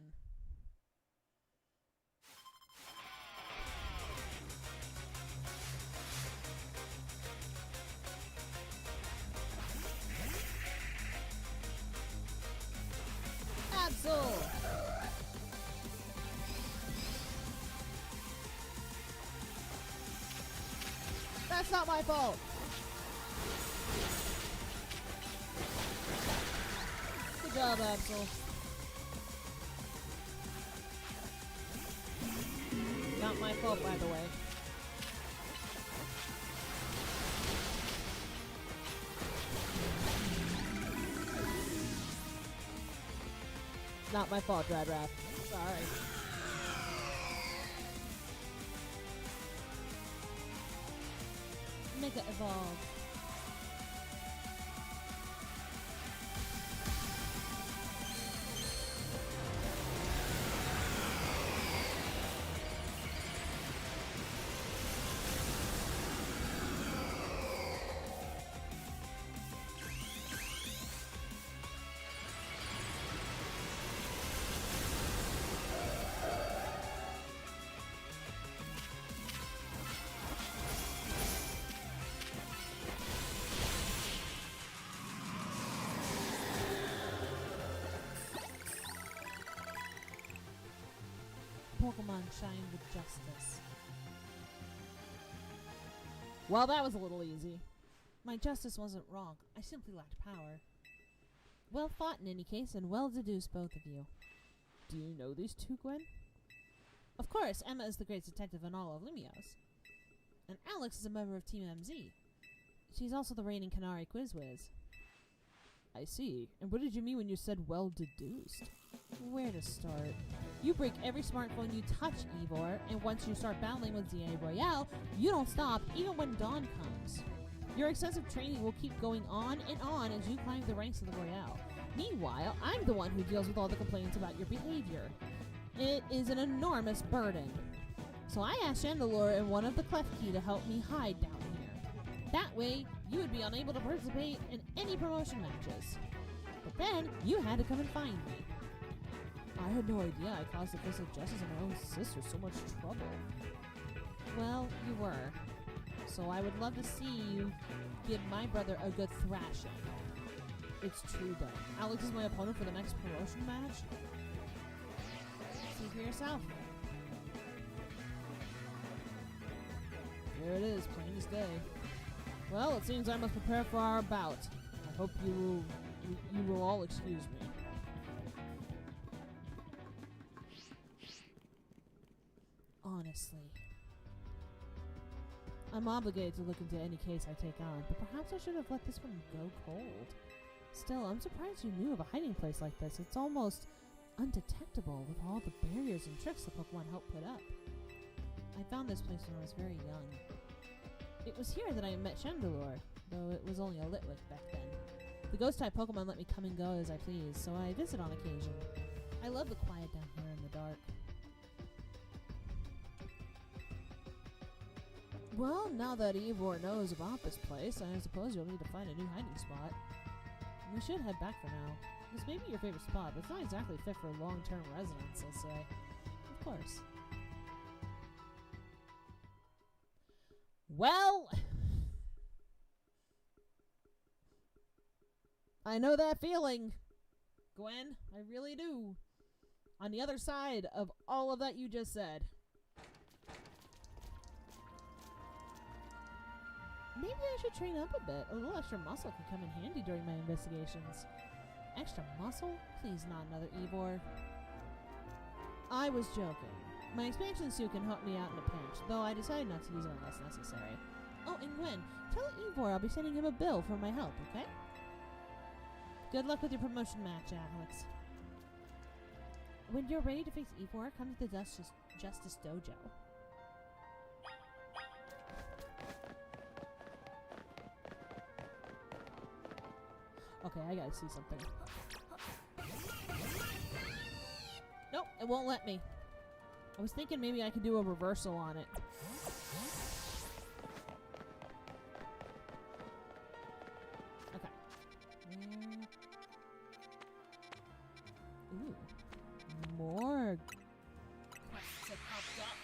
S1: Absol! That's not my fault! Good job, Absol. Not my fault, by the way. Not my fault, Dradrath. Sorry. Mega Evolve. Pokemon shine with justice. Well, that was a little easy. My justice wasn't wrong. I simply lacked power. Well fought in any case, and well deduced, both of you. Do you know these two, Gwen? Of course, Emma is the great detective in all of Lumios. And Alex is a member of Team MZ. She's also the reigning Canary Quiz Whiz. I see. And what did you mean when you said well deduced? Where to start? You break every smartphone you touch, Ivor, and once you start battling with ZA Royale, you don't stop even when dawn comes. Your excessive training will keep going on and on as you climb the ranks of the Royale. Meanwhile, I'm the one who deals with all the complaints about your behavior. It is an enormous burden. So I asked Chandelure and one of the Klefki to help me hide down here. That way, you would be unable to participate in any promotion matches. But then, you had to come and find me. I had no idea I caused the Fist of Justice and my own sister so much trouble. Well, you were. So I would love to see you give my brother a good thrashing. It's true then. Alex is my opponent for the next promotion match? See for yourself. There it is, plain as day. Well, it seems I must prepare for our bout. I hope you will all excuse me. Honestly, I'm obligated to look into any case I take on, but perhaps I should have let this one go cold. Still, I'm surprised you knew of a hiding place like this. It's almost undetectable with all the barriers and tricks the Pokemon helped put up. I found this place when I was very young. It was here that I met Chandelure, though it was only a Litwick back then. The ghost-type Pokemon let me come and go as I please, so I visit on occasion. I love the quiet down here in the dark. Well, now that Ivor knows about this place, I suppose you'll need to find a new hiding spot. We should head back for now. This may be your favorite spot, but it's not exactly fit for long-term residence, I'll say. Of course. Well, I know that feeling, Gwen. I really do. On the other side of all of that you just said. Maybe I should train up a bit. A little extra muscle could come in handy during my investigations. Extra muscle? Please not another Ivor. I was joking. My expansion suit can help me out in a pinch, though I decided not to use it unless necessary. Oh, and Gwen, tell Ivor I'll be sending him a bill for my help, okay? Good luck with your promotion match, Alex. When you're ready to face Ivor, come to the Justice Dojo. Okay, I gotta see something. Nope, it won't let me. I was thinking maybe I could do a reversal on it. Okay. Ooh. More quests have popped up.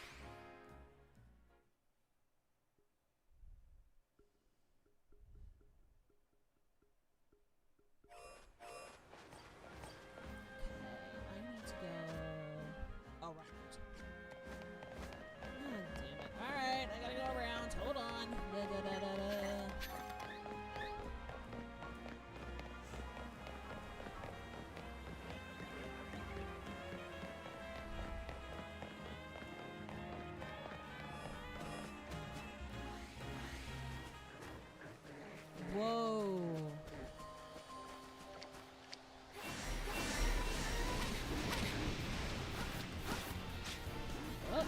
S1: Whoa. Oh.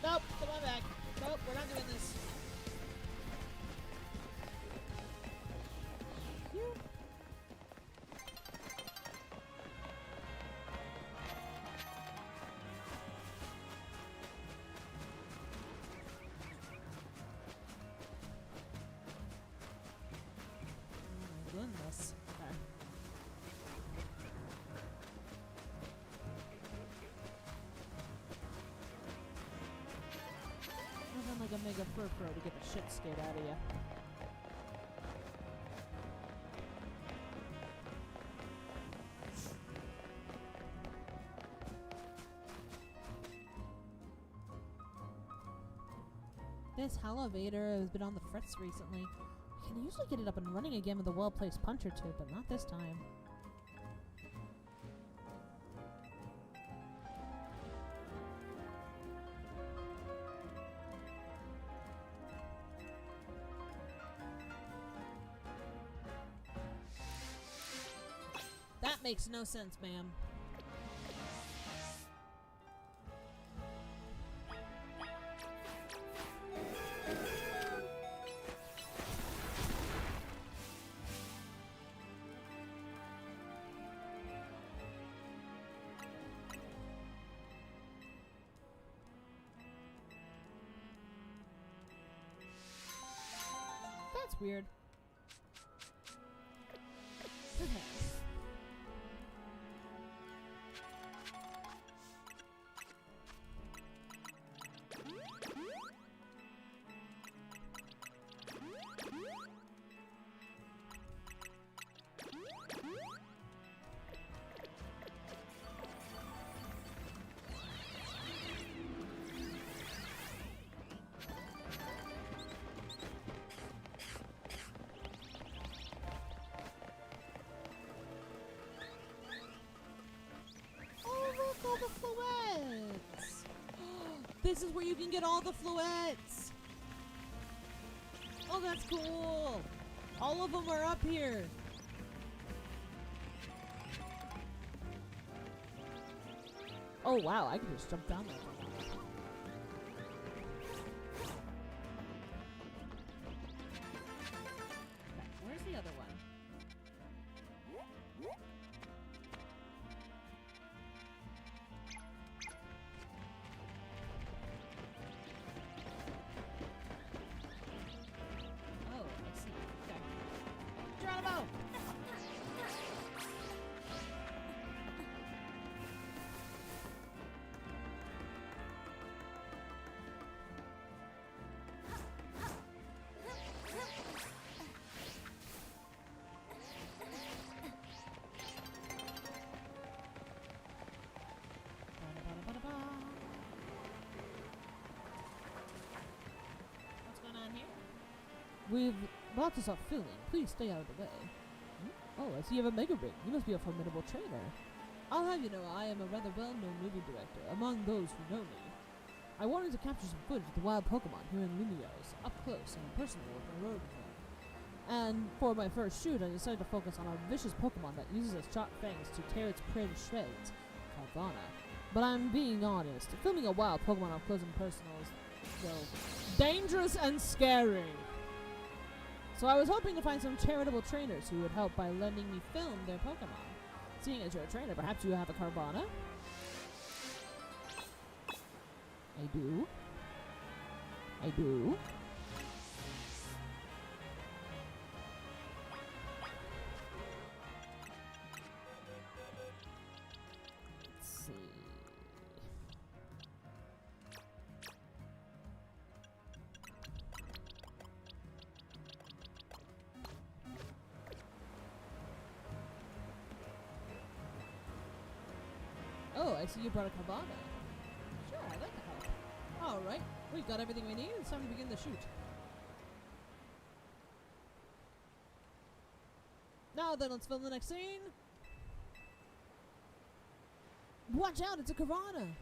S1: Nope, come on back. Nope, we're not doing this. Oh my goodness. Okay. Nothing like a mega fur to get the shit scared out of you. This elevator has been on the fritz recently. I can usually get it up and running again with a well-placed punch or two, but not this time. That makes no sense, ma'am. That's weird. Okay. All the fluets! This is where you can get all the fluets! Oh, that's cool! All of them are up here! Oh wow, I can just jump down there. Where's the other one? We've about to start filming. Please stay out of the way. Oh, I see you have a mega ring. You must be a formidable trainer. I'll have you know I am a rather well-known movie director among those who know me. I wanted to capture some footage of the wild Pokemon here in Lumiose, up close and personal with my road phone. And for my first shoot, I decided to focus on a vicious Pokemon that uses its sharp fangs to tear its prey to shreds, Carvana. But I'm being honest, filming a wild Pokemon up close and personal is, well, dangerous and scary. So I was hoping to find some charitable trainers who would help by lending me film their Pokemon. Seeing as you're a trainer, perhaps you have a Carvana? I do. I do. Let's see. Oh, I see you brought a Carvana. Sure, I'd like to help. Alright, we've got everything we need. It's time to begin the shoot. Now then, let's film the next scene. Watch out, it's a Carvana.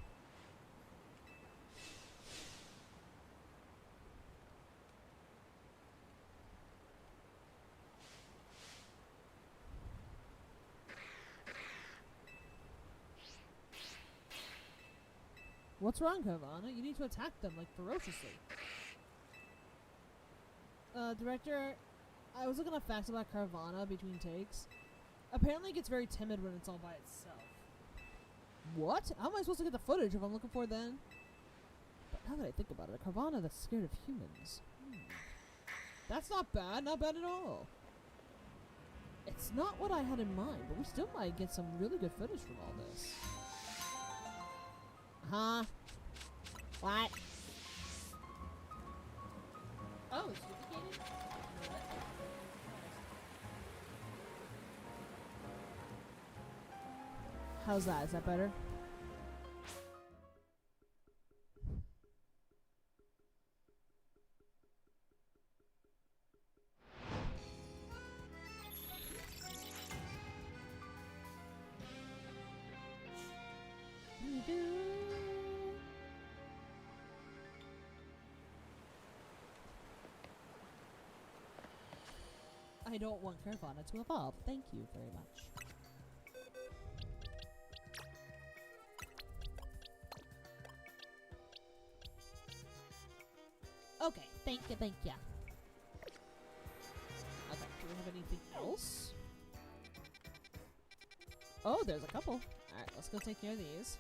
S1: What's wrong, Carvana? You need to attack them, like, ferociously. Director, I was looking at facts about Carvana between takes. Apparently it gets very timid when it's all by itself. What? How am I supposed to get the footage if I'm looking for it then? But now that I think about it, a Carvana that's scared of humans. That's not bad at all. It's not what I had in mind, but we still might get some really good footage from all this. Huh? What? Oh, it's duplicated? How's that? Is that better? I don't want Carvana to evolve. Thank you very much. Okay, thank you, thank you. Okay, do we have anything else? Oh, there's a couple. Alright, let's go take care of these.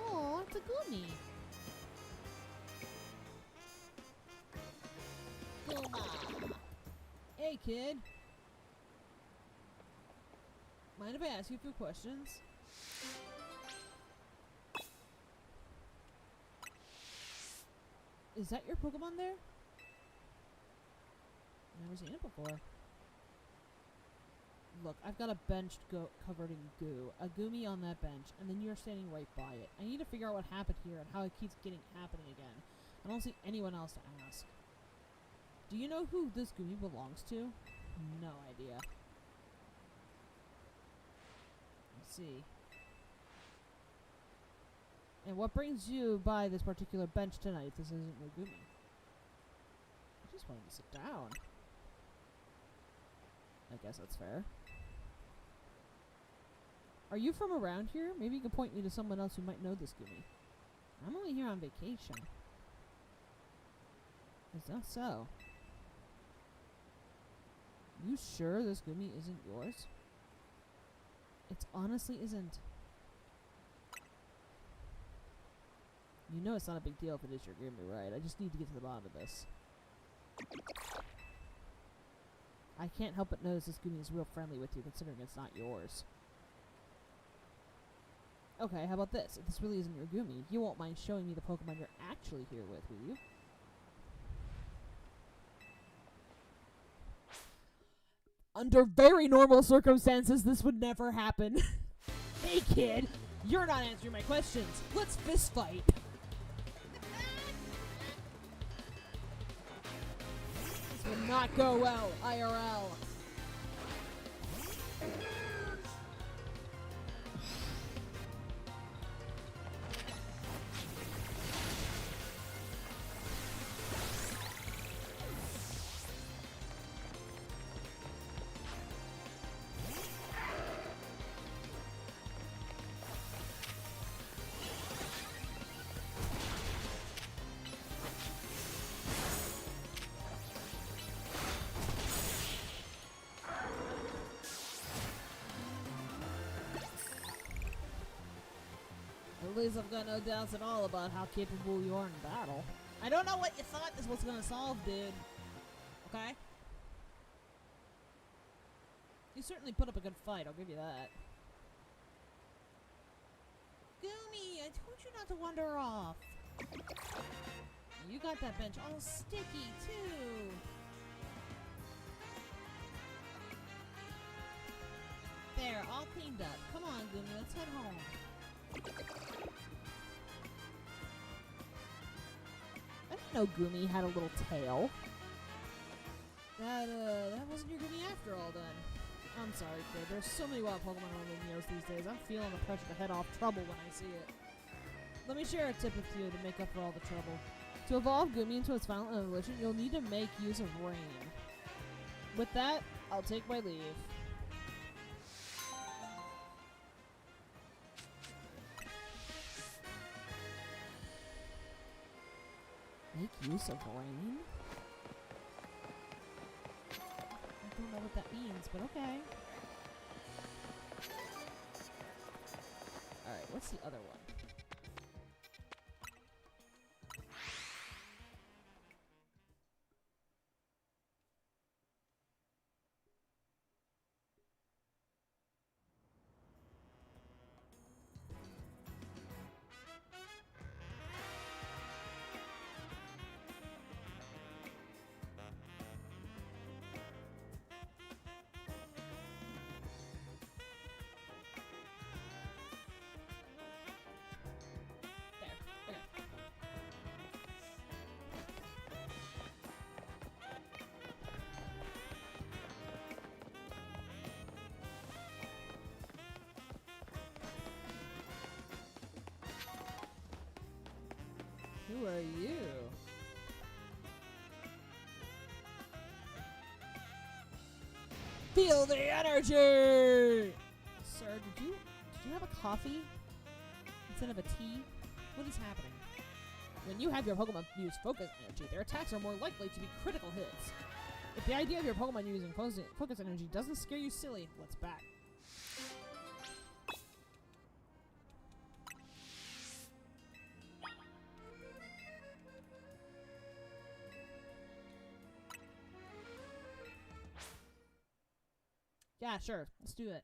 S1: Oh, it's a Goomy. Gooma. Hey, kid. Mind if I ask you a few questions? Is that your Pokemon there? Never seen it before. Look, I've got a bench covered in goo. A Goomy on that bench, and then you're standing right by it. I need to figure out what happened here and how it keeps happening again. I don't see anyone else to ask. Do you know who this Goomy belongs to? No idea. Let's see. And what brings you by this particular bench tonight if this isn't your Goomy? I just wanted to sit down. I guess that's fair. Are you from around here? Maybe you can point me to someone else who might know this Goomy. I'm only here on vacation. Is that so? You sure this Goomy isn't yours? It honestly isn't. You know it's not a big deal if it is your Goomy, right? I just need to get to the bottom of this. I can't help but notice this Goomy is real friendly with you, considering it's not yours. Okay, how about this? If this really isn't your Goomy, you won't mind showing me the Pokemon you're actually here with, will you? Under very normal circumstances, this would never happen. Hey, kid! You're not answering my questions. Let's fist fight. This will not go well, IRL. At least I've got no doubts at all about how capable you are in battle. I don't know what you thought this was gonna solve, dude. Okay? You certainly put up a good fight, I'll give you that. Goomy, I told you not to wander off. You got that bench all sticky, too. There, all cleaned up. Come on, Goomy, let's head home. I didn't know Goomy had a little tail. That wasn't your Goomy after all, then. I'm sorry, kid. There's so many wild Pokemon on Lumiose these days. I'm feeling the pressure to head off trouble when I see it. Let me share a tip with you to make up for all the trouble. To evolve Goomy into its final evolution, you'll need to make use of rain. With that, I'll take my leave. Make use of rain? I don't know what that means, but okay. Alright, what's the other one? Who are you? Feel the energy! Sir, did you have a coffee instead of a tea? What is happening? When you have your Pokemon use focus energy, their attacks are more likely to be critical hits. If the idea of your Pokemon using focus energy doesn't scare you silly, let's back. Yeah, sure. Let's do it.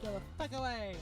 S1: Go the fuck away!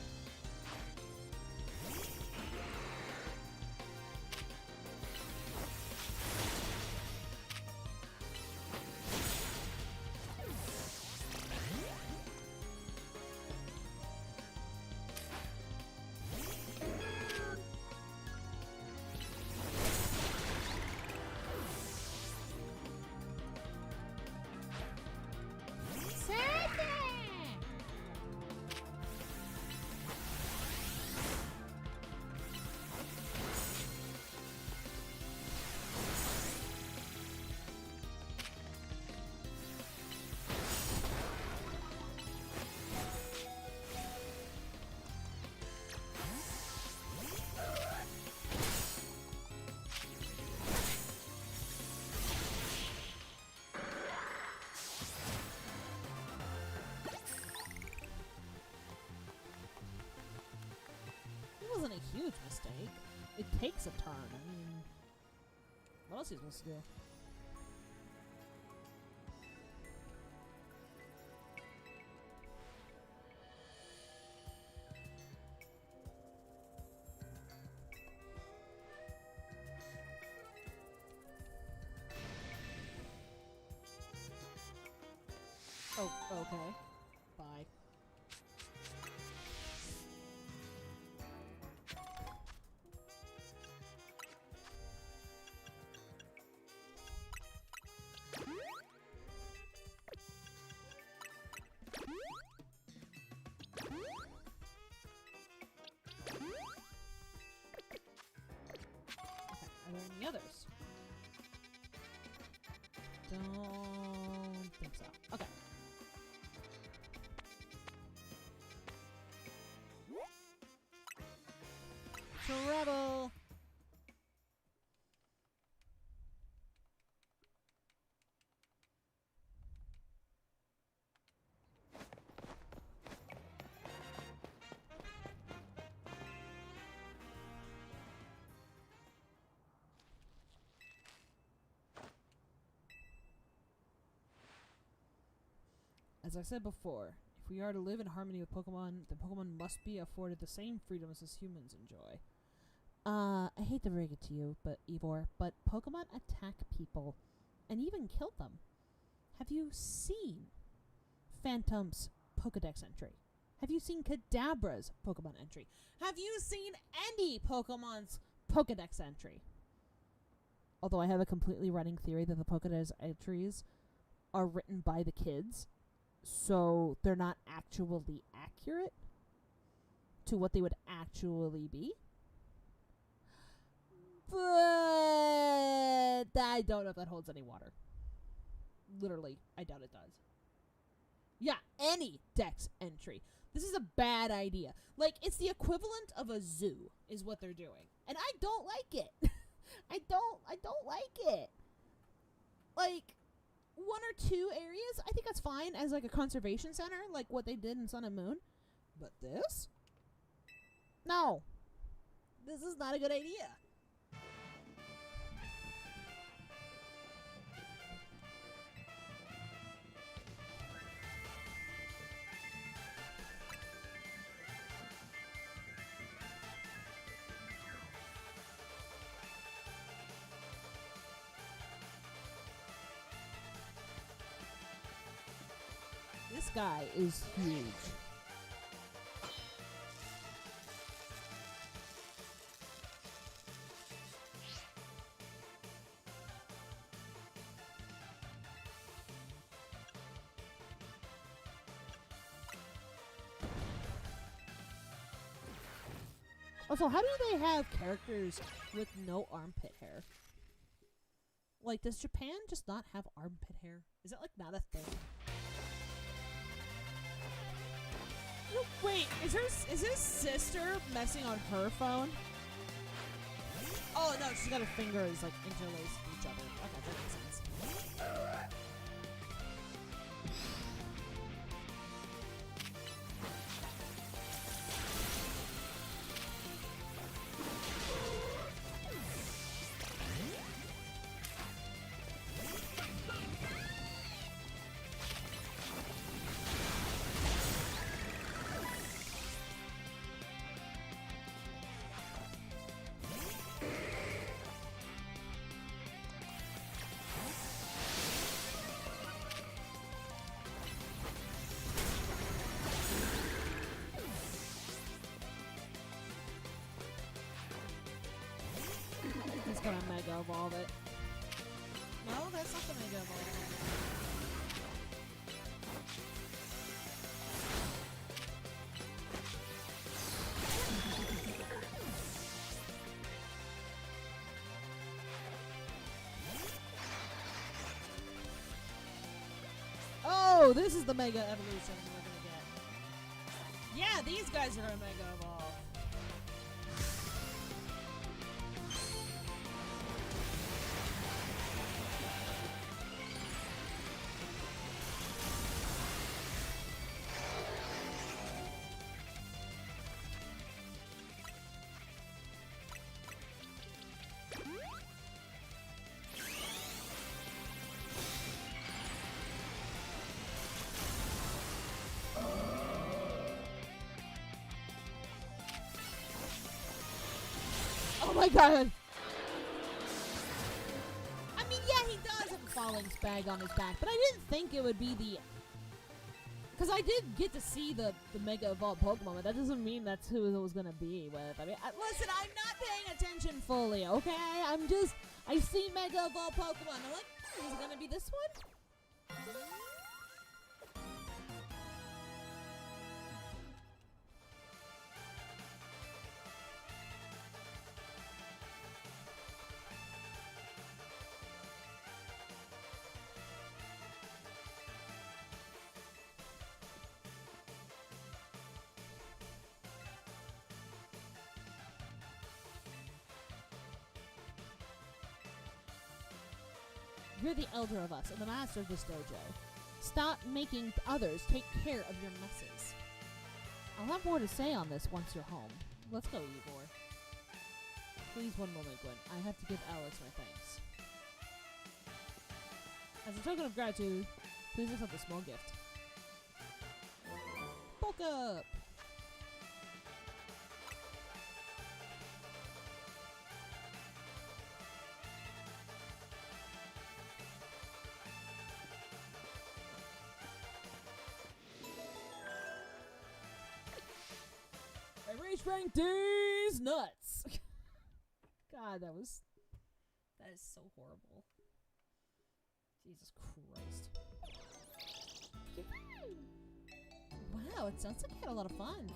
S1: huge mistake. It takes a turn. I mean, what else are you supposed to do? Oh, okay. Bye. Are there any others? Don't think so. Okay. Trouble! As I said before, if we are to live in harmony with Pokemon, then Pokemon must be afforded the same freedoms as humans enjoy. I hate to break it to you, Ivor, but Pokemon attack people and even kill them. Have you seen Phantom's Pokedex entry? Have you seen Kadabra's Pokemon entry? Have you seen any Pokemon's Pokedex entry? Although I have a completely running theory that the Pokedex entries are written by the kids, so they're not actually accurate to what they would actually be. But I don't know if that holds any water. Literally, I doubt it does. Yeah, any Dex entry. This is a bad idea. Like, it's the equivalent of a zoo, is what they're doing. And I don't like it. I don't like it. Like, 1 or 2 areas, I think that's fine as like a conservation center, like what they did in Sun and Moon. But this? No. This is not a good idea. This guy is huge. Also, how do they have characters with no armpit hair? Like, does Japan just not have armpit hair? Is that, like, not a thing? No, wait, is his sister messing on her phone? Oh, no, she's got her fingers, like, interlaced with each other. Okay, that makes sense. He's gonna Mega Evolve it. No, that's not the Mega Evolve. Oh, this is the Mega Evolution we're gonna get. Yeah, these guys are gonna Mega Evolve. my god! I mean, yeah, he does have a falling bag on his back, but I didn't think it would be the... Because I did get to see the Mega Evolved Pokemon, but that doesn't mean that's who it was going to be with. I mean, listen, I'm not paying attention fully, okay? I see Mega Evolved Pokemon. I'm like, is it going to be this one? You're the elder of us and the master of this dojo. Stop making others take care of your messes. I'll have more to say on this once you're home. Let's go, Igor. Please, one moment, Gwen. I have to give Alex my thanks. As a token of gratitude, please accept a small gift. Bulk up! Rank D's nuts. God, that is so horrible. Jesus Christ. Wow, it sounds like you had a lot of fun.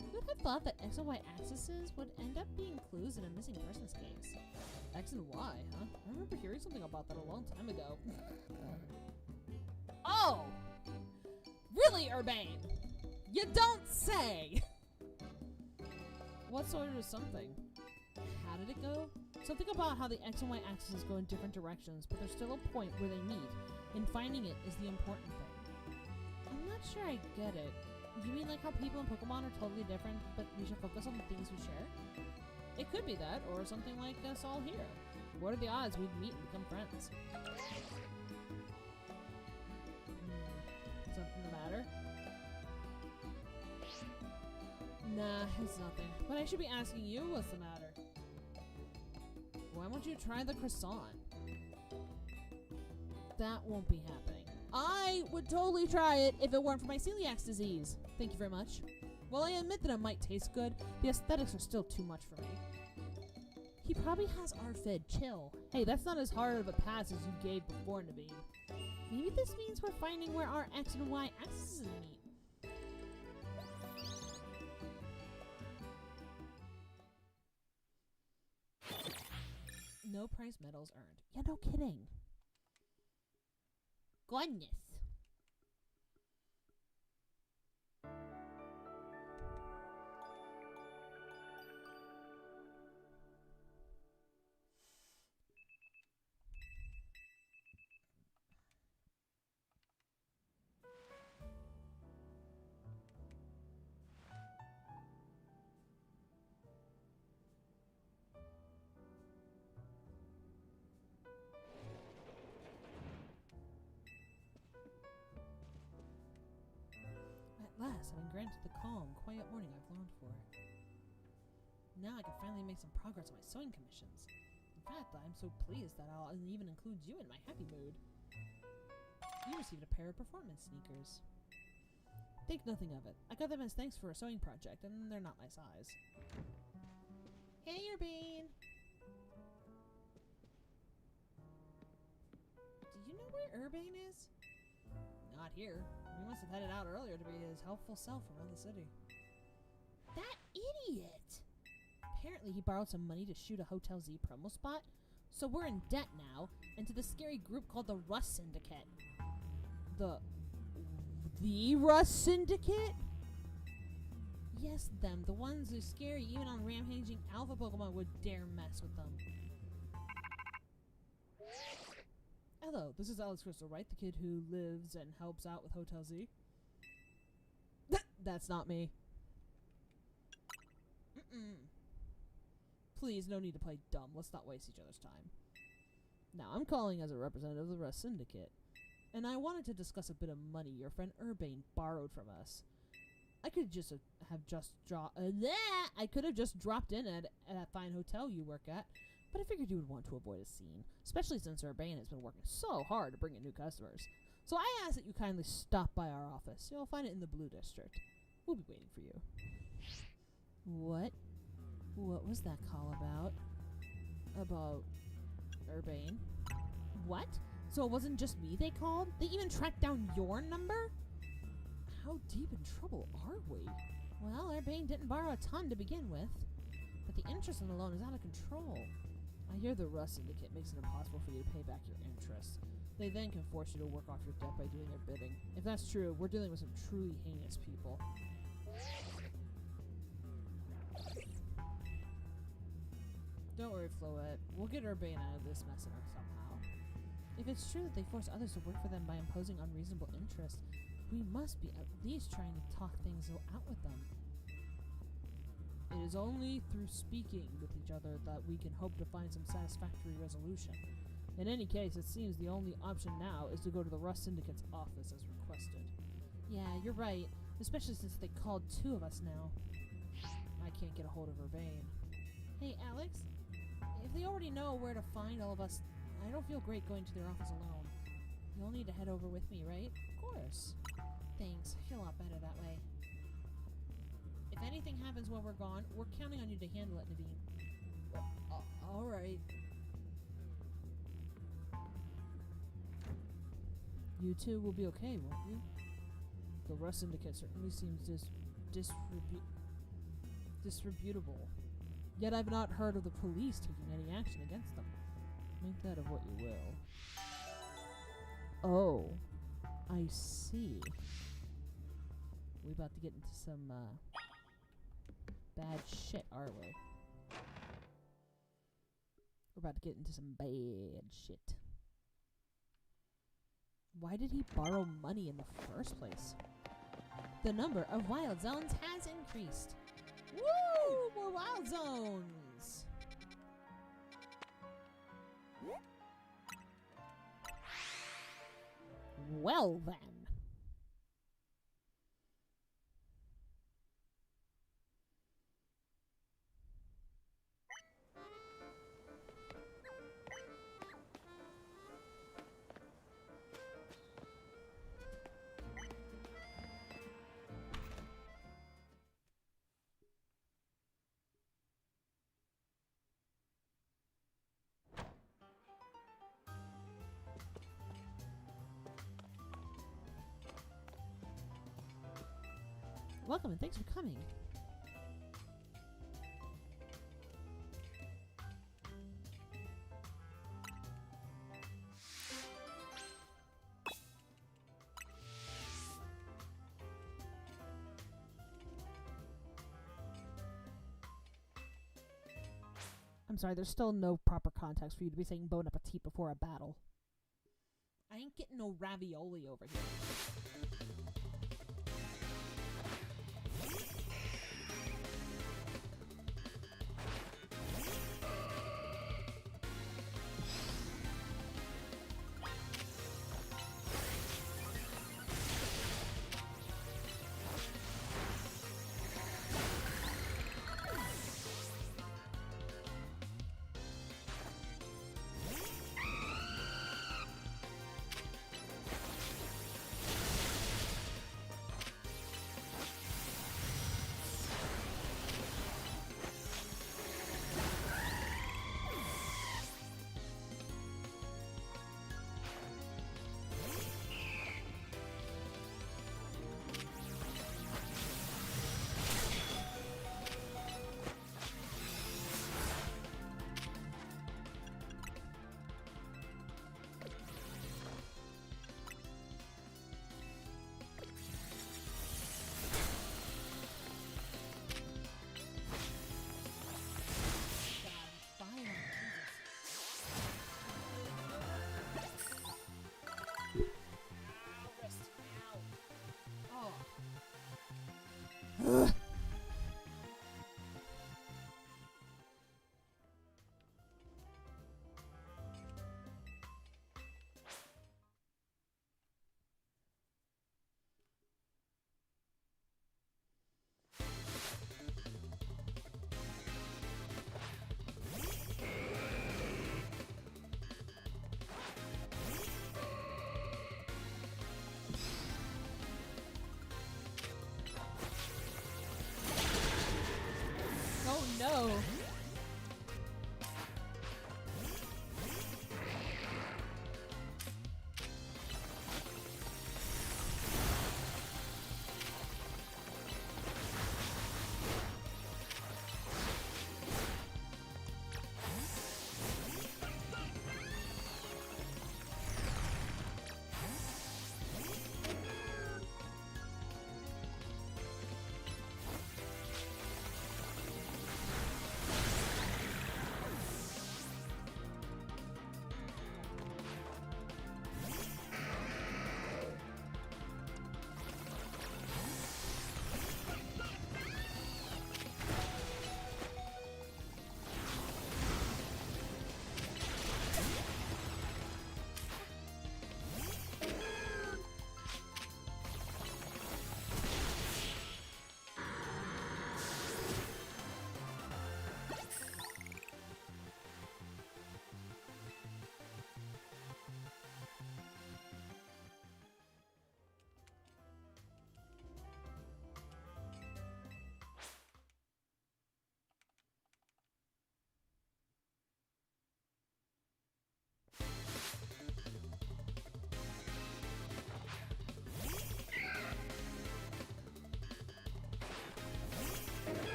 S1: Who would have thought that X and Y axes would end up being clues in a missing persons case? X and Y, huh? I remember hearing something about that a long time ago. Oh! Really, Urbane? You don't say! What sort of something? How did it go? Something about how the X and Y axes go in different directions, but there's still a point where they meet, and finding it is the important thing. I'm not sure I get it. You mean like how people in Pokemon are totally different, but we should focus on the things we share? It could be that, or something like us all here. What are the odds we'd meet and become friends? Something the matter? Nah, it's nothing. But I should be asking you what's the matter. Why won't you try the croissant? That won't be happening. I would totally try it if it weren't for my celiac disease. Thank you very much. While I admit that it might taste good, the aesthetics are still too much for me. He probably has ARFID. Chill. Hey, that's not as hard of a pass as you gave before, Naveen. Maybe this means we're finding where our X and Y axes meet. No prize medals earned. Yeah, no kidding. Goodness. At last, I've been granted the calm, quiet morning I've longed for. Now I can finally make some progress on my sewing commissions. In fact, I'm so pleased that I'll even include you in my happy mood. You received a pair of performance sneakers. Think nothing of it. I got them as thanks for a sewing project, and they're not my size. Hey, Urbane! Do you know where Urbane is? Not here. He must have headed out earlier to be his helpful self around the city. That idiot! Apparently he borrowed some money to shoot a Hotel Z promo spot, so we're in debt now, and to the scary group called the Rust Syndicate. The Rust Syndicate? Yes, them. The ones who scare you even on rampaging alpha Pokemon would dare mess with them. Hello, this is Alex Crystal, right? The kid who lives and helps out with Hotel Z? That's not me. Please, no need to play dumb. Let's not waste each other's time. Now, I'm calling as a representative of the Rust Syndicate, and I wanted to discuss a bit of money your friend Urbane borrowed from us. I could just have just I could have just dropped in at that fine hotel you work at, but I figured you would want to avoid a scene, especially since Urbane has been working so hard to bring in new customers. So I ask that you kindly stop by our office. You'll find it in the Blue District. We'll be waiting for you. What? What was that call about? About Urbane? What? So it wasn't just me they called? They even tracked down your number? How deep in trouble are we? Well, Urbane didn't borrow a ton to begin with, but the interest on the loan is out of control. I hear the Rust Syndicate makes it impossible for you to pay back your interest. They then can force you to work off your debt by doing their bidding. If that's true, we're dealing with some truly heinous people. Don't worry, Floette. We'll get Urbane out of this mess somehow. If it's true that they force others to work for them by imposing unreasonable interest, we must be at least trying to talk things out with them. It is only through speaking with each other that we can hope to find some satisfactory resolution. In any case, it seems the only option now is to go to the Rust Syndicate's office as requested. Yeah, you're right, especially since they called 2 of us now. I can't get a hold of Urbane. Hey, Alex? If they already know where to find all of us, I don't feel great going to their office alone. You'll need to head over with me, right? Of course. Thanks. I feel a lot better that way. If anything happens while we're gone, we're counting on you to handle it, Naveen. Alright. You two will be okay, won't you? The Rust Syndicate certainly seems disreputable. Yet I've not heard of the police taking any action against them. Make that of what you will. Oh, I see. We about to get into some bad shit, are we? We're about to get into some bad shit. Why did he borrow money in the first place? The number of wild zones has increased. Woo! More wild zones! Well then. Welcome and thanks for coming. I'm sorry, there's still no proper context for you to be saying bon appetit before a battle. I ain't getting no ravioli over here.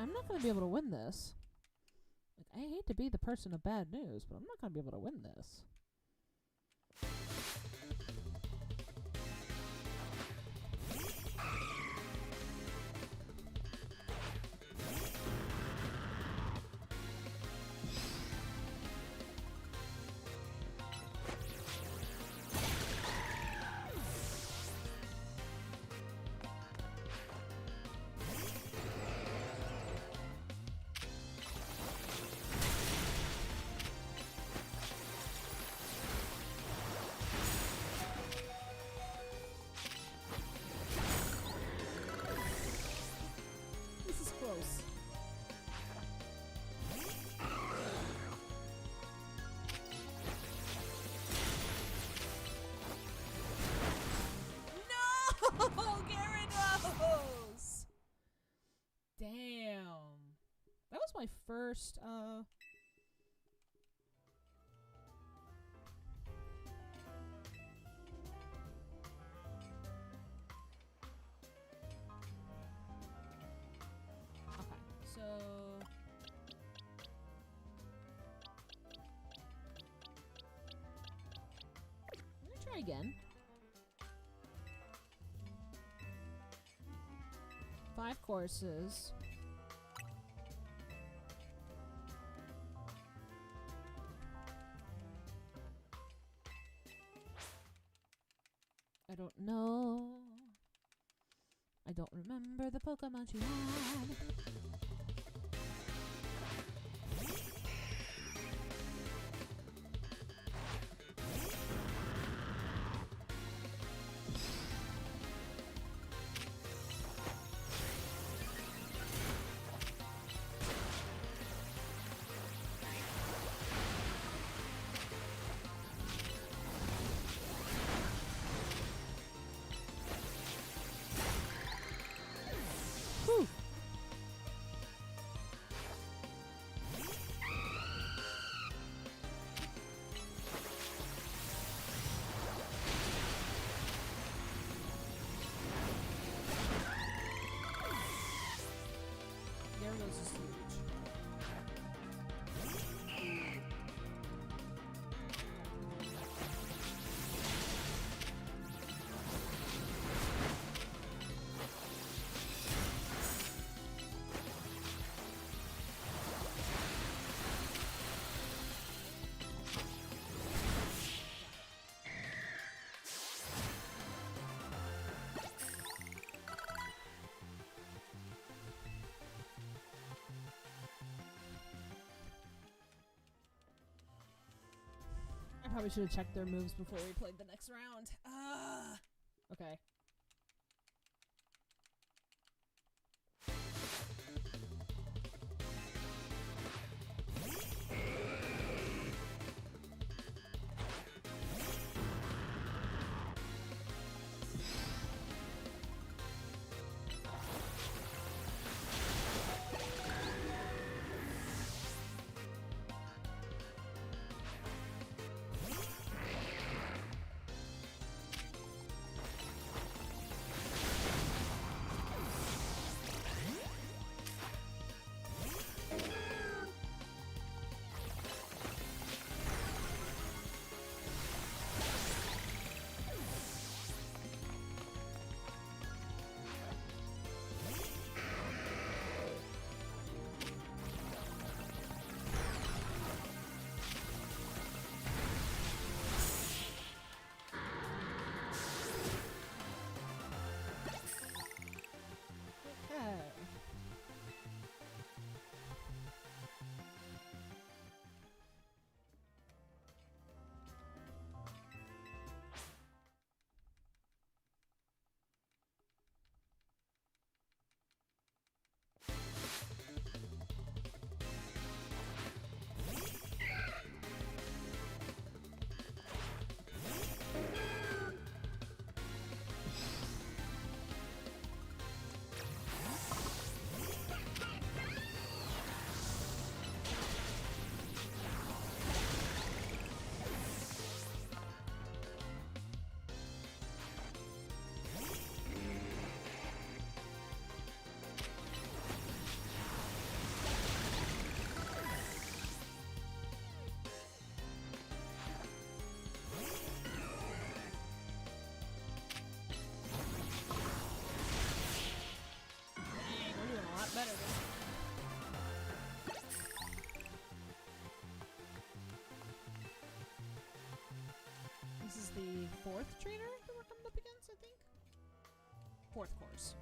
S1: I'm not going to be able to win this. Like, I hate to be the person of bad news, but I'm not going to be able to win this. This is close. No! Gyarados! Damn. That was my first, Okay, so... I'm gonna try again. 5 courses. I don't know. I don't remember the Pokemon she had. Whew. There goes the sewage. I probably should have checked their moves before we played the next round. Okay. the 4th trainer that we're coming up against, I think? 4th course.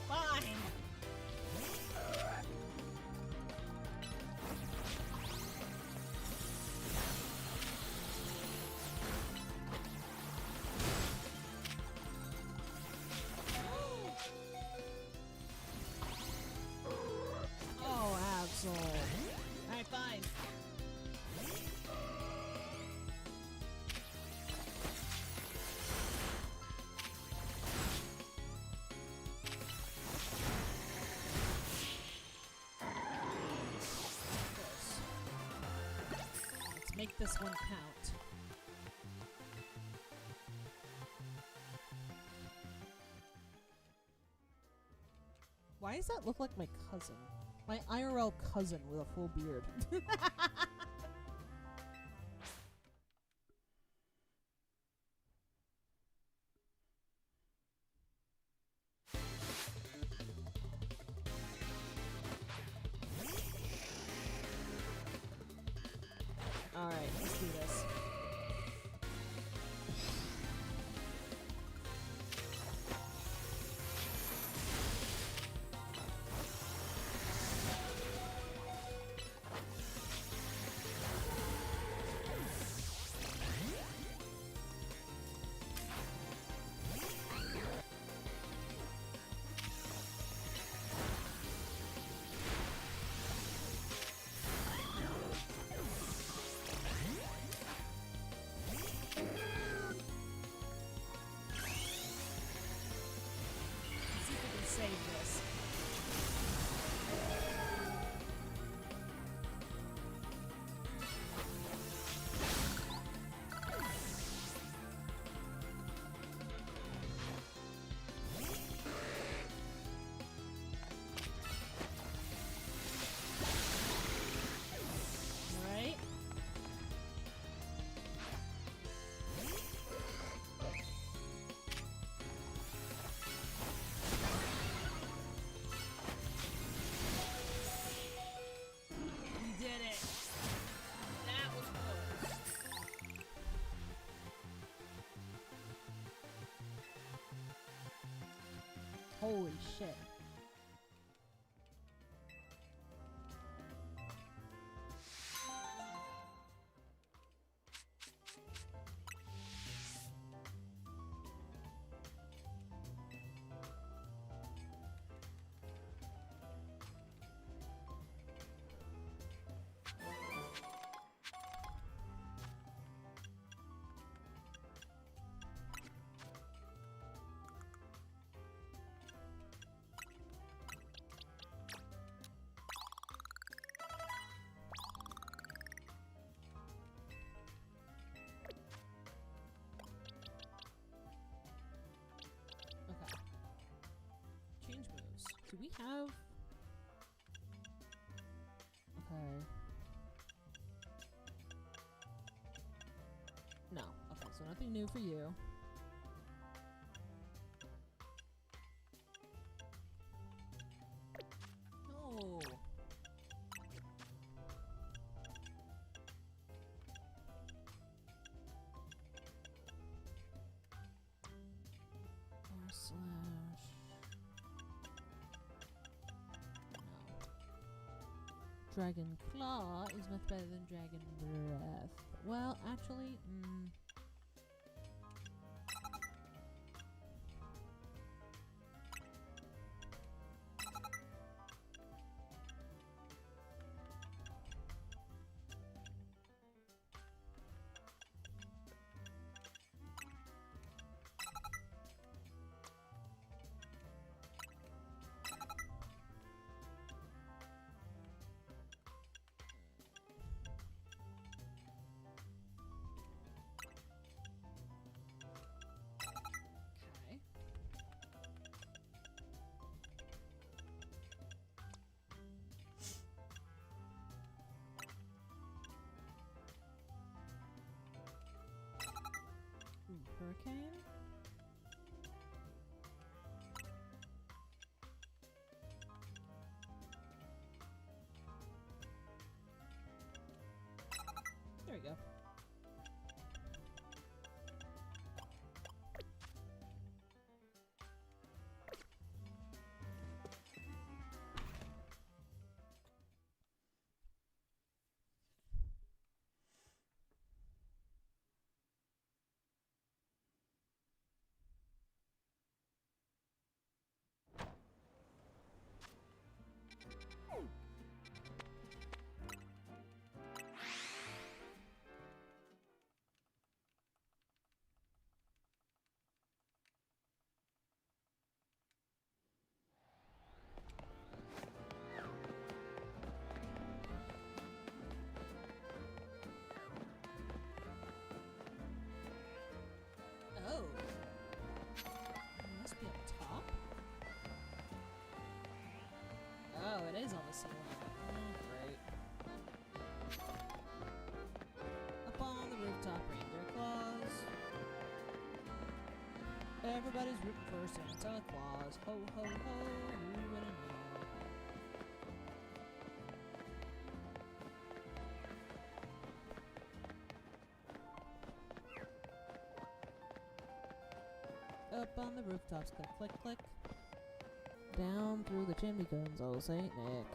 S1: Fine. Oh, Absol. Alright, fine. Make this one count. Why does that look like my cousin? My IRL cousin with a full beard. Alright, let's do this. Save this. Right? Holy shit. Do we have... Okay. No. Okay, so nothing new for you. No. // Dragon Claw is much better than Dragon Breath. Well, actually, sugarcane. There we go. Oh. It must be up top? Oh, it is on the ceiling. Great. Up on the rooftop, reindeer claws. Everybody's rooting for Santa Claus. Ho, ho, ho, who wouldn't know? Up on the rooftops, click, click, click. Down through the chimney guns, oh Saint Nick.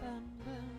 S1: Bum, bum.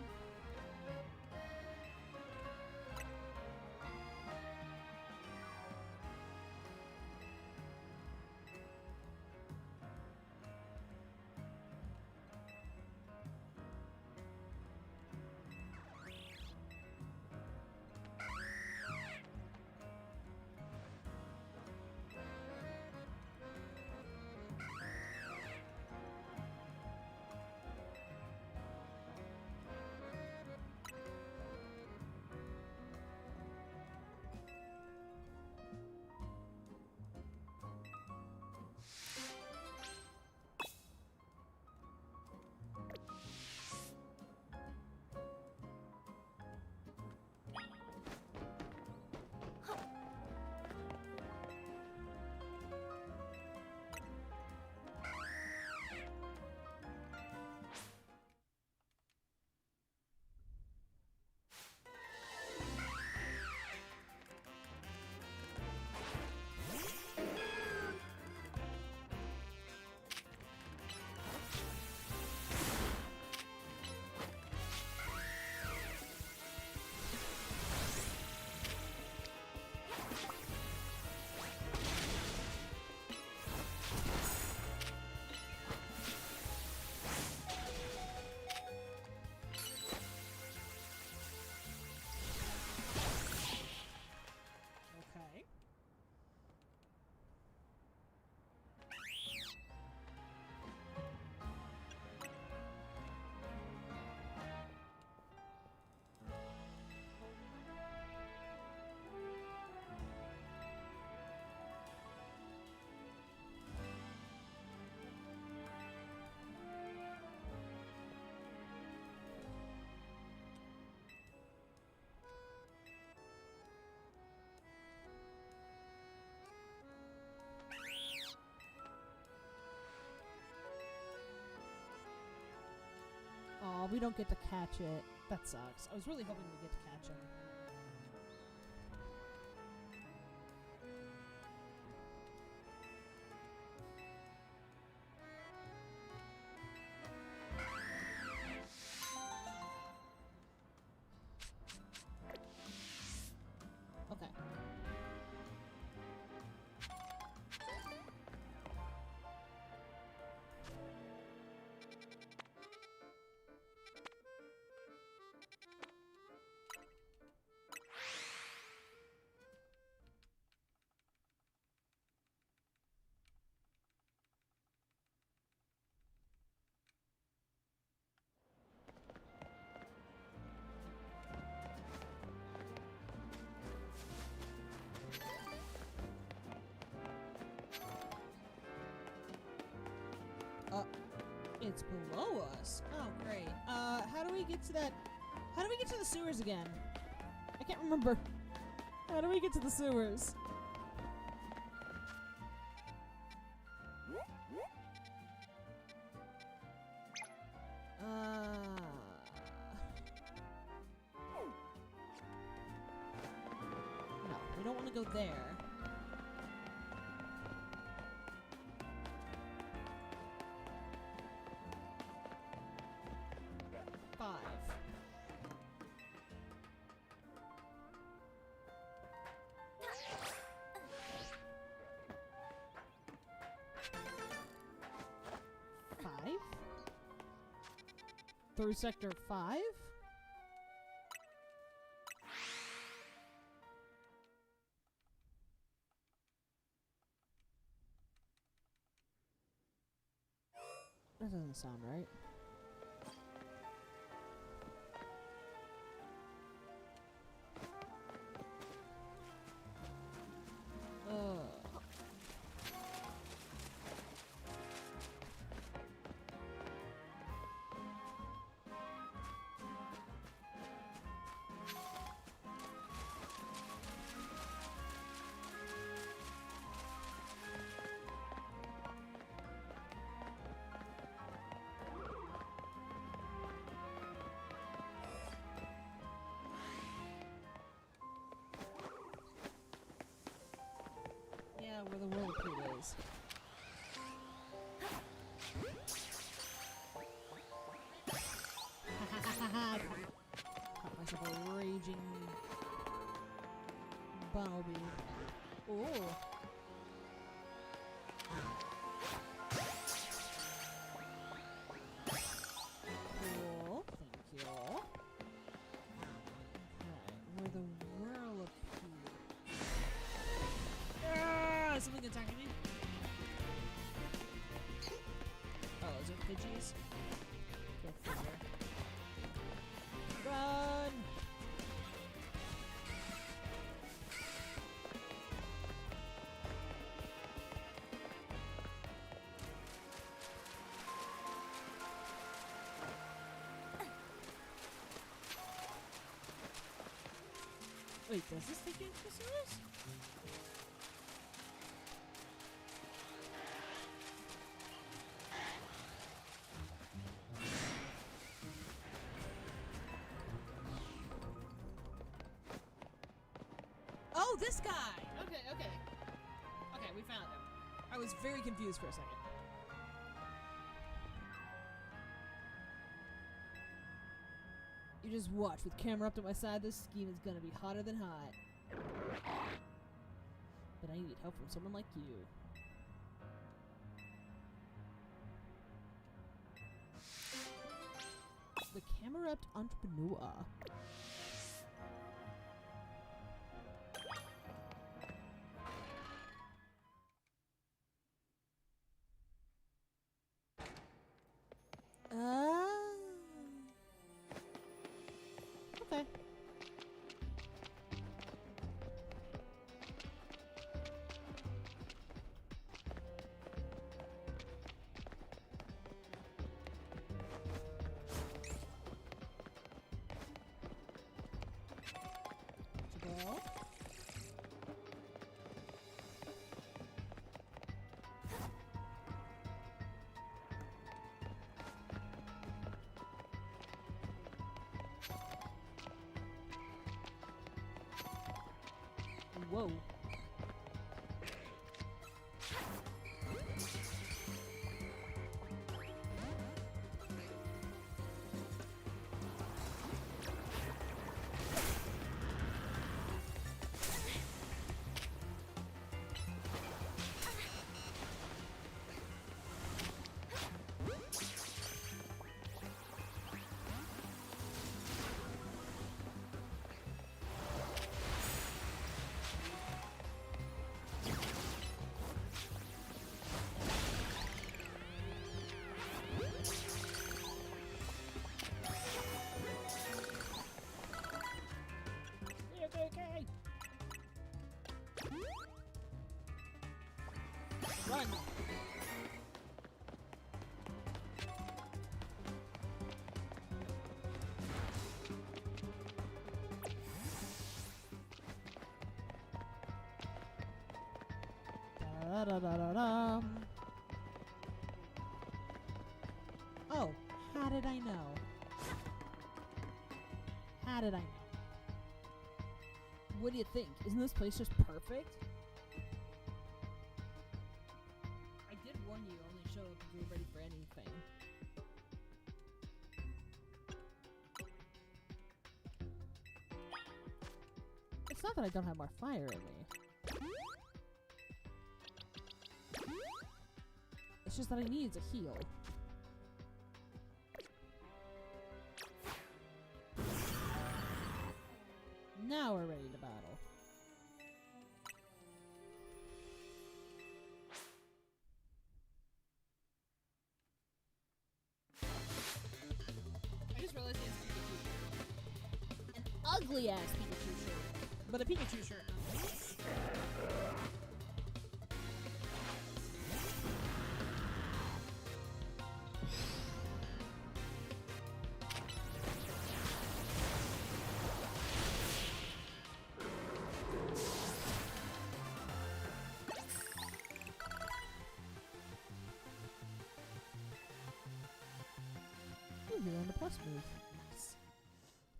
S1: Okay. Aw, we don't get to catch it. That sucks. I was really hoping we'd get to catch him. Okay. It's below us. Oh, great. How do we get to that? How do we get to the sewers again? I can't remember. How do we get to the sewers? No, we don't want to go there. Through sector 5? That doesn't sound right. Yeah, where the whirlpool is. Caught myself a raging bumblebee. Ooh. Cool, thank you. Okay, where the whirlpool. Is something attacking me? Oh, is it Pidgeys? Go figure. Run! Wait, does this take you into the sewers? Oh, this guy! Okay, okay. Okay, we found him. I was very confused for a second. You just watch. With camera up to my side, this scheme is gonna be hotter than hot. But I need help from someone like you. The camera-apt entrepreneur. Okay. To go. Whoa. Da-da-da-da-da. Oh, how did I know? How did I know? What do you think? Isn't this place just perfect? I did warn you, only show up if you're ready for anything. It's not that I don't have more fire in me. It's just that I need to heal. Now we're ready to battle. I just realized it's Pikachu shirt. An ugly ass Pikachu shirt. But a Pikachu shirt. You're on the plus move.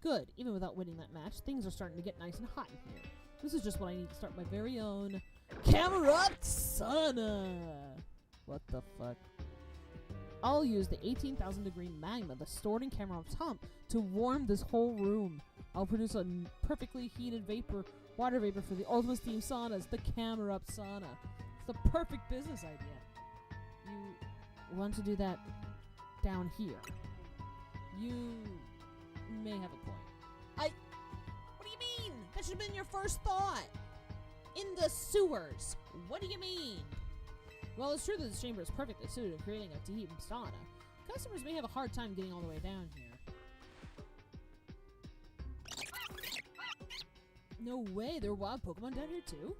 S1: Good. Even without winning that match, things are starting to get nice and hot in here. This is just what I need to start my very own camera up sauna. What the fuck? I'll use the 18,000 degree magma that's stored in Cameron's hump to warm this whole room. I'll produce a perfectly heated water vapor for the ultimate steam saunas, the camera up sauna. It's the perfect business idea. You want to do that down here? You may have a point. What do you mean? That should have been your first thought. In the sewers. What do you mean? Well, it's true that this chamber is perfectly suited for creating a deep sauna. Customers may have a hard time getting all the way down here. No way, there are wild Pokemon down here too?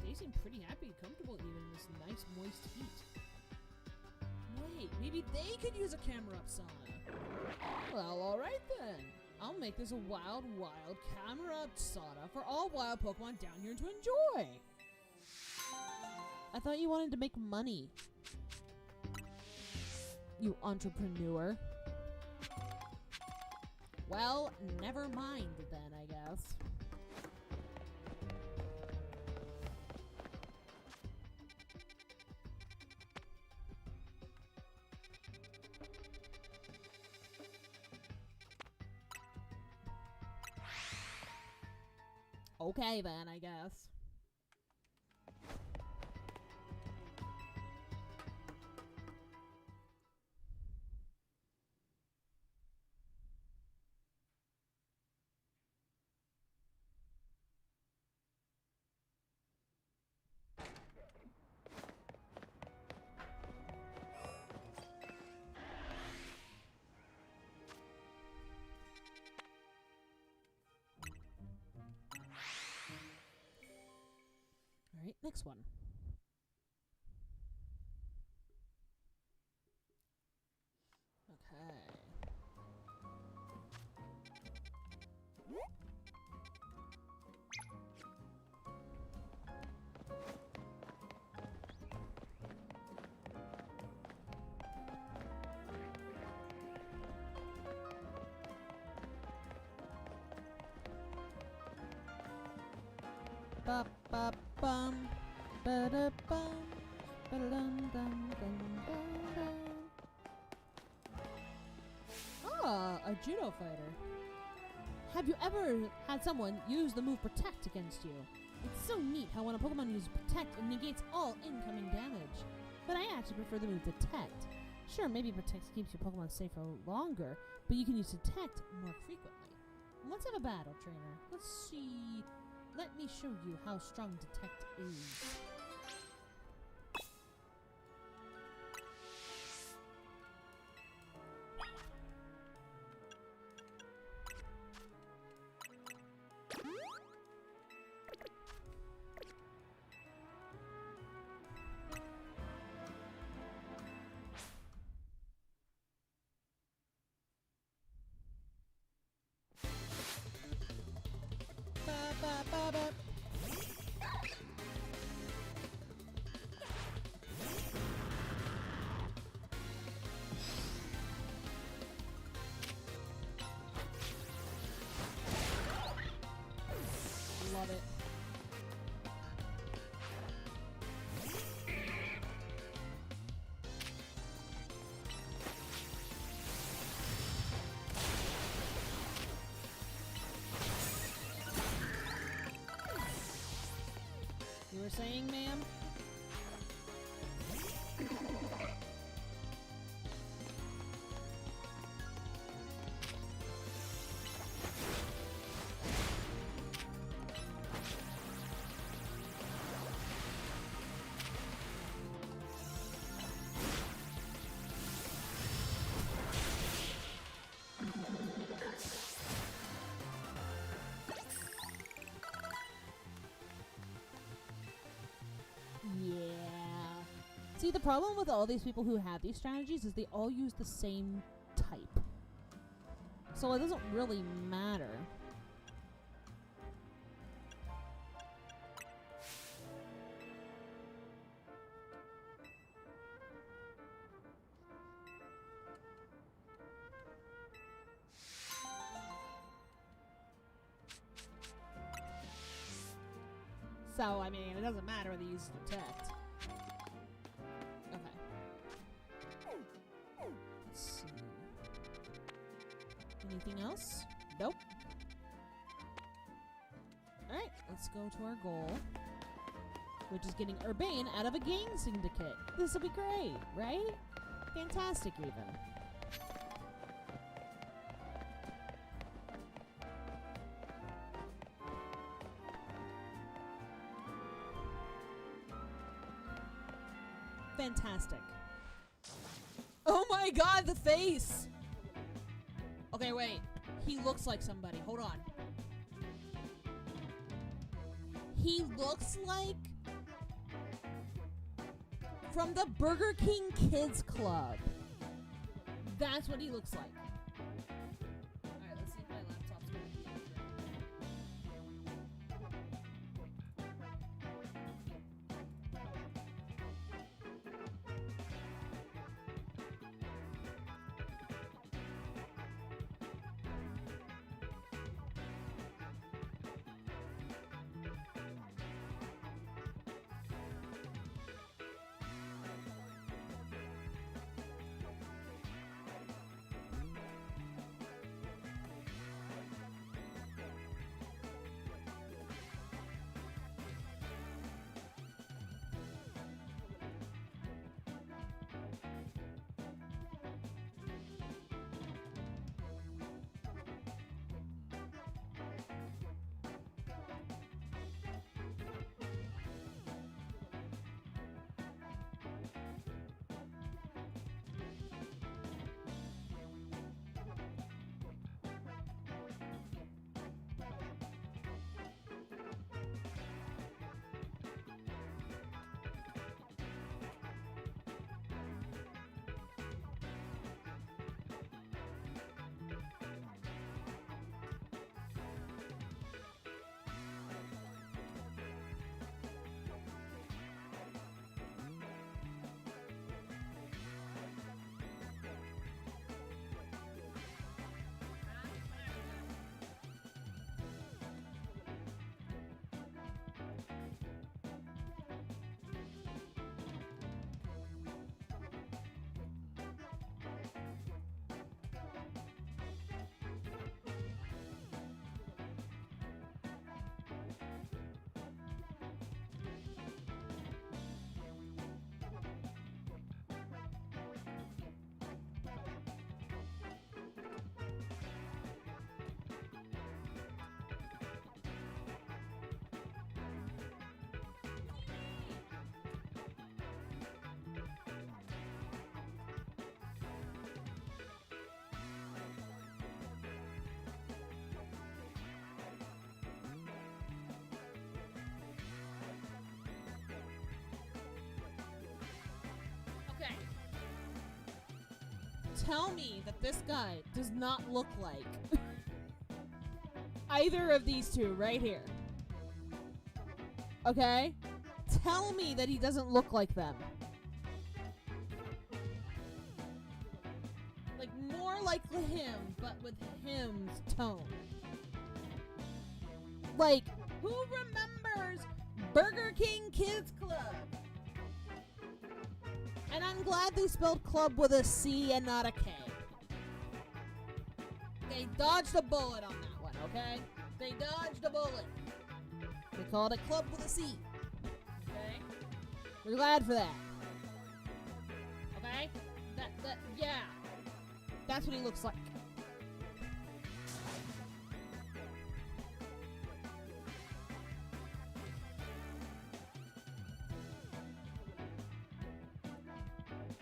S1: They seem pretty happy and comfortable even in this nice moist heat. Wait, maybe they could use a camera up sauna. Well, alright then. I'll make this a wild camera up sauna for all wild Pokemon down here to enjoy. I thought you wanted to make money. You entrepreneur. Well, never mind then, I guess. Okay then, I guess. Alright, next one. Okay. Ba ba bum, ba da bum, ba da dum dum dum dum dum. Ah, a judo fighter. Have you ever had someone use the move Protect against you? It's so neat how when a Pokemon uses Protect, it negates all incoming damage. But I actually prefer the move Detect. Sure, maybe Protect keeps your Pokemon safe for longer, but you can use Detect more frequently. Let's have a battle, trainer. Let's see. Let me show you how strong Detect is. Ba, ba, ba, ba. were saying, ma'am? See, the problem with all these people who have these strategies is they all use the same type. So it doesn't really matter. So, I mean, it doesn't matter whether you use detect. Anything else? Nope. Alright, let's go to our goal, which is getting Urbane out of a gang syndicate. This will be great, right? Fantastic, even. Fantastic. Oh my god, the face! Okay, wait. He looks like somebody. Hold on. He looks like from the Burger King Kids Club. That's what he looks like. Alright, let's see if my laptop's going to be accurate. Okay. Tell me that this guy does not look like either of these two right here. Okay? Tell me that he doesn't look like them. Like, more like him, but with him's tone. Like, who remembers Burger King Kids Club? And I'm glad they spelled club with a C and not a K. They dodged a bullet on that one, okay? They dodged a bullet. They called it club with a C. We're glad for that. Okay? Yeah. That's what he looks like.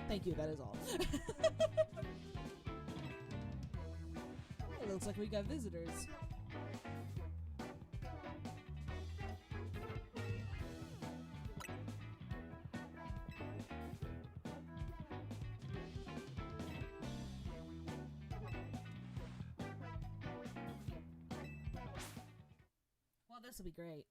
S1: Thank you, that is all. It looks like we got visitors. Well, this will be great.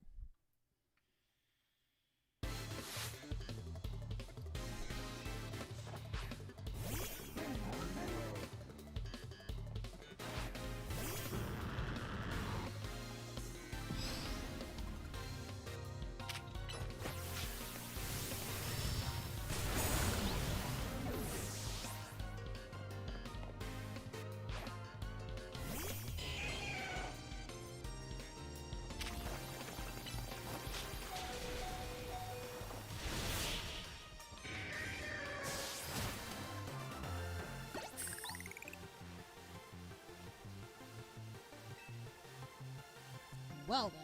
S1: Well then.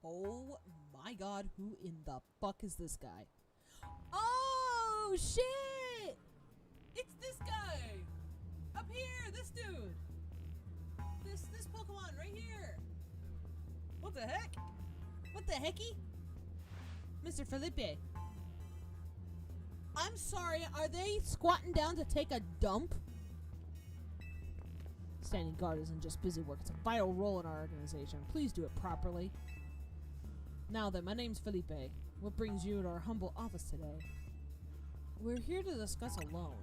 S1: Oh my god, who in the fuck is this guy? Oh shit! It's this guy! Up here, this dude! This Pokemon right here! What the heck? What the hecky? Mr. Felipe. I'm sorry, are they squatting down to take a dump? Standing guard isn't just busy work, it's a vital role in our organization. Please do it properly. Now then, my name's Felipe. What brings you to our humble office today? We're here to discuss a loan.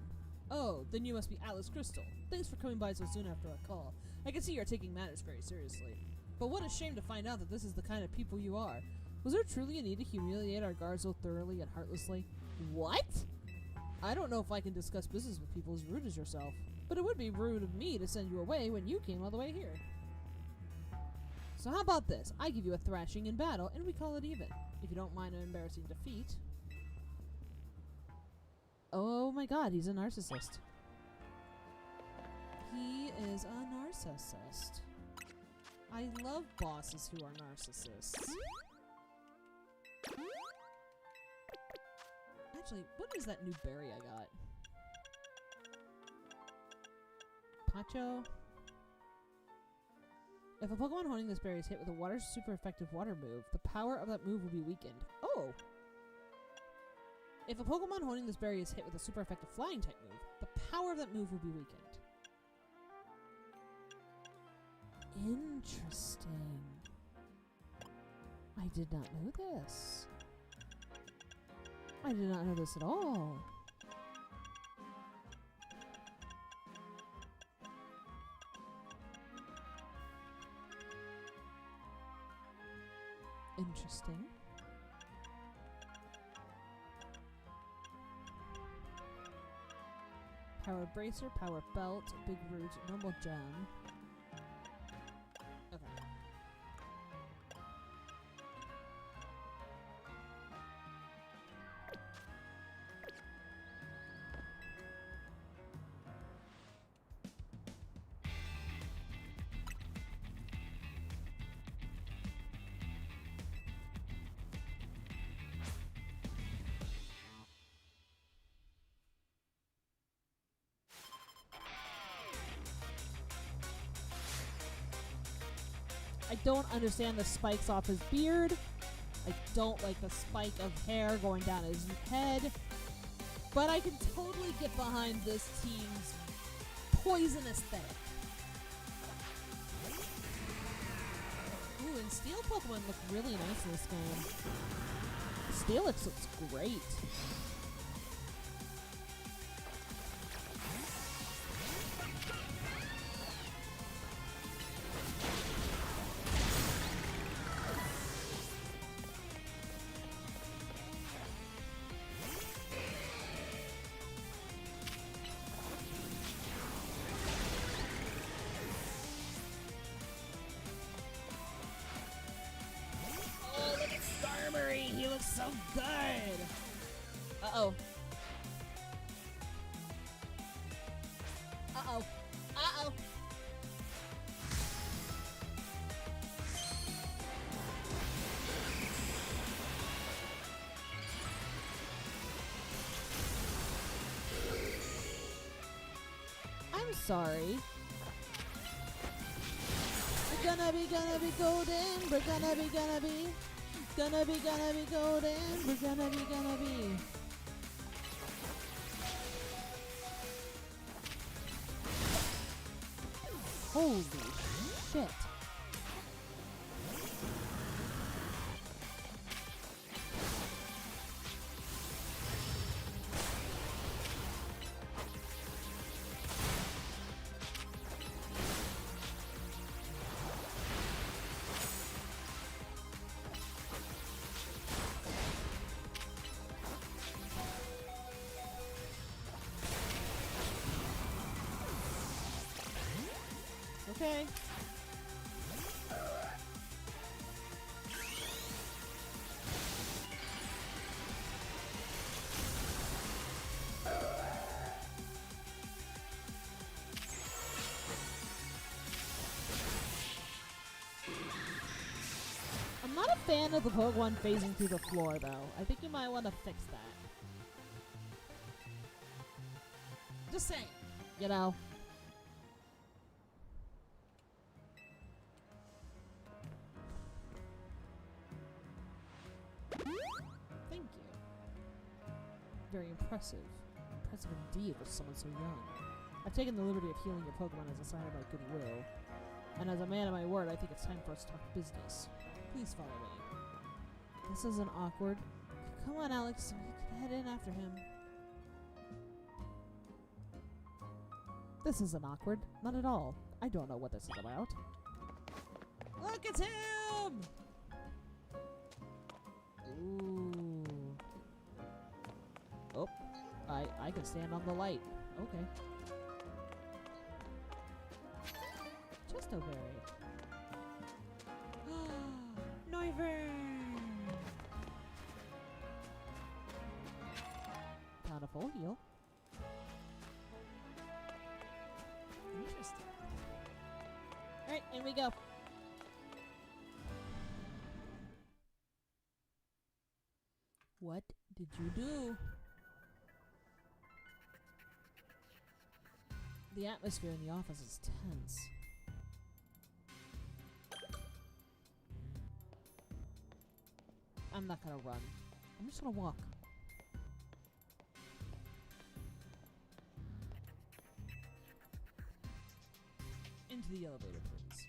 S1: Oh, then you must be Atlas Crystal. Thanks for coming by so soon after our call. I can see you're taking matters very seriously. But what a shame to find out that this is the kind of people you are. Was there truly a need to humiliate our guards so thoroughly and heartlessly? What? I don't know if I can discuss business with people as rude as yourself, but it would be rude of me to send you away when you came all the way here. So how about this? I give you a thrashing in battle, and we call it even. If you don't mind an embarrassing defeat. Oh my god, he's a narcissist. He is a narcissist. I love bosses who are narcissists. Actually, what is that new berry I got? Pacho? If a Pokemon holding this berry is hit with a water super effective water move, the power of that move will be weakened. Oh! If a Pokemon holding this berry is hit with a super effective flying type move, the power of that move will be weakened. Interesting. I did not know this. I did not know this at all. Interesting. Power Bracer, Power Belt, Big Root, Normal Gem. Okay. I don't understand the spikes off his beard. I don't like the spike of hair going down his head. But I can totally get behind this team's poison aesthetic. Ooh, and Steel Pokemon look really nice in this game. Steelix looks great. so good. Uh-oh. Uh-oh. Uh-oh. I'm sorry. We're gonna be golden. We're gonna be golden. We're gonna be. Holy shit. Okay. I'm not a fan of the Pokemon phasing through the floor, though. I think you might want to fix that. Just saying. You know. Thank you. Very impressive. Impressive indeed for someone so young. I've taken the liberty of healing your Pokemon as a sign of my goodwill. And as a man of my word, I think it's time for us to talk business. Please follow me. This isn't awkward. Come on, Alex. We can head in after him. This isn't awkward. Not at all. I don't know what this is about. Look, it's him! Ooh. Oh. I can stand on the light. Okay. Chestoberry. Noivern! Found a full heal. Interesting. Alright, in we go. What did you do? The atmosphere in the office is tense. I'm not gonna run. I'm just gonna walk. Into the elevator, please.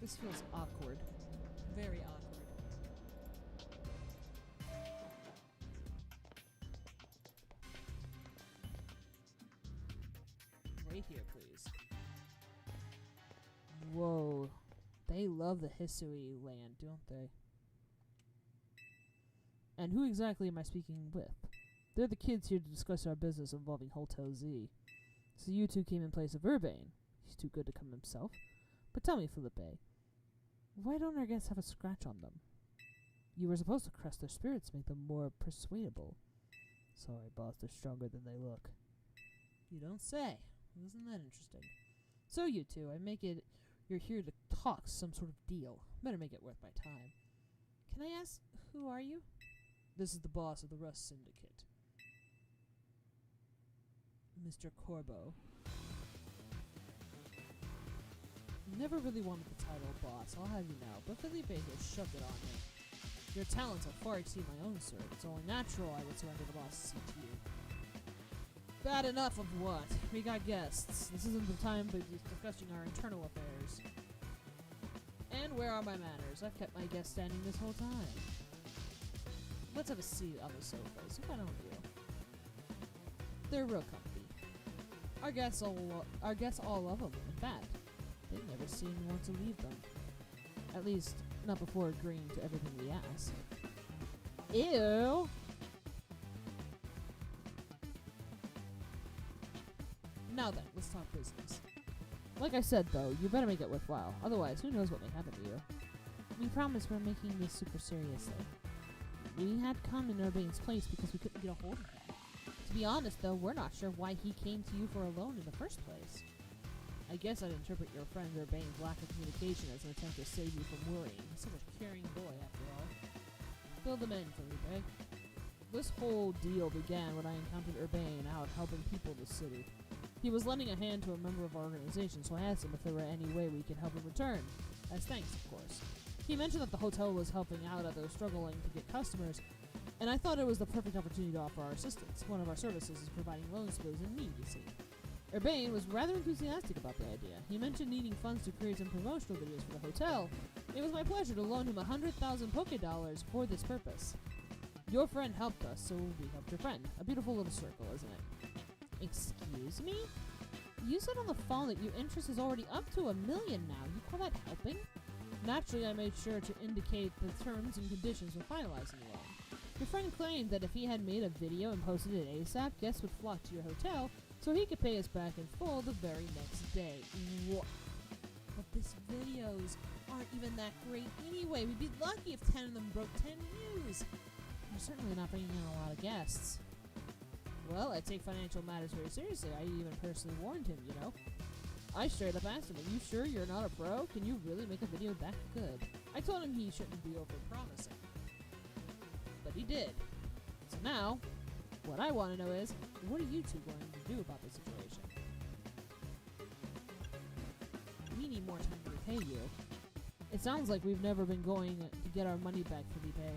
S1: This feels awkward. Very awkward. Wait here, please. Whoa. They love the Hisui land, don't they? And who exactly am I speaking with? They're the kids here to discuss our business involving Hotel Z. So you two came in place of Urbane. He's too good to come himself. But tell me, Felipe, why don't our guests have a scratch on them? You were supposed to crest their spirits, make them more persuadable. Sorry, boss, they're stronger than they look. You don't say. Isn't that interesting? So you two, I make it you're here to talk some sort of deal. Better make it worth my time. Can I ask, who are you? This is the boss of the Rust Syndicate. Mr. Corbo. Never really wanted the title boss, I'll have you know, but Felipe here shoved it on me. Your talents have far exceed my own, sir. It's only natural I would surrender the boss seat to you. Bad enough of what? We got guests. This isn't the time to be discussing our internal affairs. And where are my manners? I've kept my guests standing this whole time. Let's have a seat on the sofas. Why don't you? They're real comfy. Our guests all love them. In fact, they've never seen me want to leave them. At least, not before agreeing to everything we ask. Ew! Now then, let's talk business. Like I said, though, you better make it worthwhile. Otherwise, who knows what may happen to you. We promise we're making this super seriously. We had come in Urbane's place because we couldn't get a hold of him. To be honest, though, we're not sure why he came to you for a loan in the first place. I guess I'd interpret your friend Urbane's lack of communication as an attempt to save you from worrying. He's such a caring boy, after all. Fill them in for me, Beg. This whole deal began when I encountered Urbane out helping people in the city. He was lending a hand to a member of our organization, so I asked him if there were any way we could help in return. As thanks, of course. He mentioned that the hotel was helping out others struggling to get customers, and I thought it was the perfect opportunity to offer our assistance. One of our services is providing loans to those in need, you see. Urbane was rather enthusiastic about the idea. He mentioned needing funds to create some promotional videos for the hotel. It was my pleasure to loan him 100,000 Poké-Dollars for this purpose. Your friend helped us, so we helped your friend. A beautiful little circle, isn't it? Excuse me? You said on the phone that your interest is already up to $1 million now. You call that helping? Naturally, I made sure to indicate the terms and conditions when finalizing the loan. Your friend claimed that if he had made a video and posted it ASAP, guests would flock to your hotel so he could pay us back in full the very next day. What? But these videos aren't even that great anyway. We'd be lucky if 10 of them broke 10 views. We're certainly not bringing in a lot of guests. Well, I take financial matters very seriously. I even personally warned him, you know. I straight up asked him, are you sure you're not a pro? Can you really make a video that good? I told him he shouldn't be over-promising. But he did. So now, what I want to know is, what are you two going to do about the situation? We need more time to repay you. It sounds like we've never been going to get our money back for repay.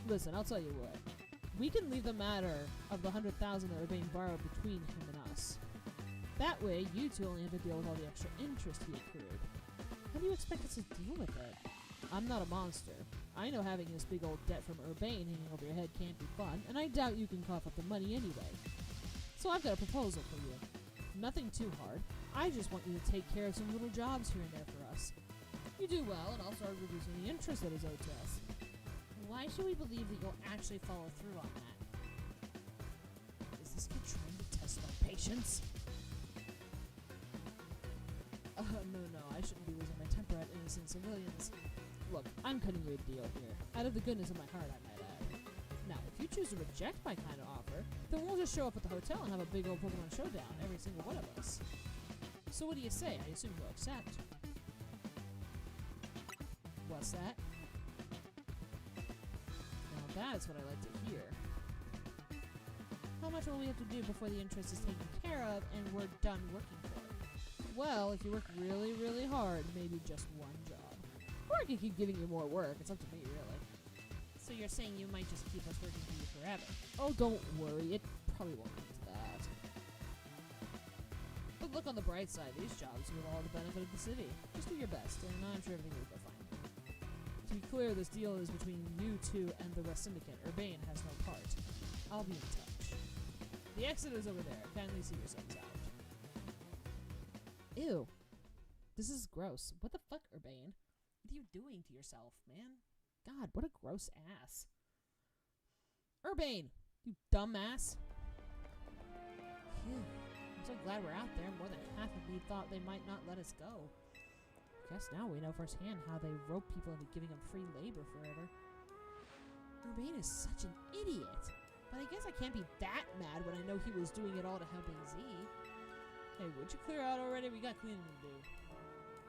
S1: Listen, I'll tell you what. We can leave the matter of the 100,000 that are being borrowed between him and us. That way, you two only have to deal with all the extra interest he accrued. How do you expect us to deal with it? I'm not a monster. I know having this big old debt from Urbane hanging over your head can't be fun, and I doubt you can cough up the money anyway. So I've got a proposal for you. Nothing too hard. I just want you to take care of some little jobs here and there for us. You do well, and I'll start reducing the interest that is owed to us. Why should we believe that you'll actually follow through on that? Is this kid trying to test our patience? No, I shouldn't be losing my temper at innocent civilians. Look, I'm cutting you a deal here. Out of the goodness of my heart, I might add. Now, if you choose to reject my kind of offer, then we'll just show up at the hotel and have a big old Pokemon showdown, every single one of us. So what do you say? I assume you'll accept. What's that? Now that's what I like to hear. How much will we have to do before the interest is taken care of and we're done working for it? Well, if you work really, really hard, maybe just one job. Or I can keep giving you more work. It's up to me, really. So you're saying you might just keep us working for you forever? Oh, don't worry. It probably won't come to that. But look on the bright side. These jobs will all the benefit of the city. Just do your best, and I'm sure everything will go fine. To be clear, this deal is between you two and the West Syndicate. Urbane has no part. I'll be in touch. The exit is over there. Kindly see yourselves out. Ew. This is gross. What the fuck, Urbane? What are you doing to yourself, man? God, what a gross ass. Urbane! You dumbass! Phew. I'm so glad we're out there. More than half of me thought they might not let us go. Guess now we know firsthand how they rope people into giving them free labor forever. Urbane is such an idiot. But I guess I can't be that mad when I know he was doing it all to helping Z. Hey, would you clear out already? We got cleaning to do.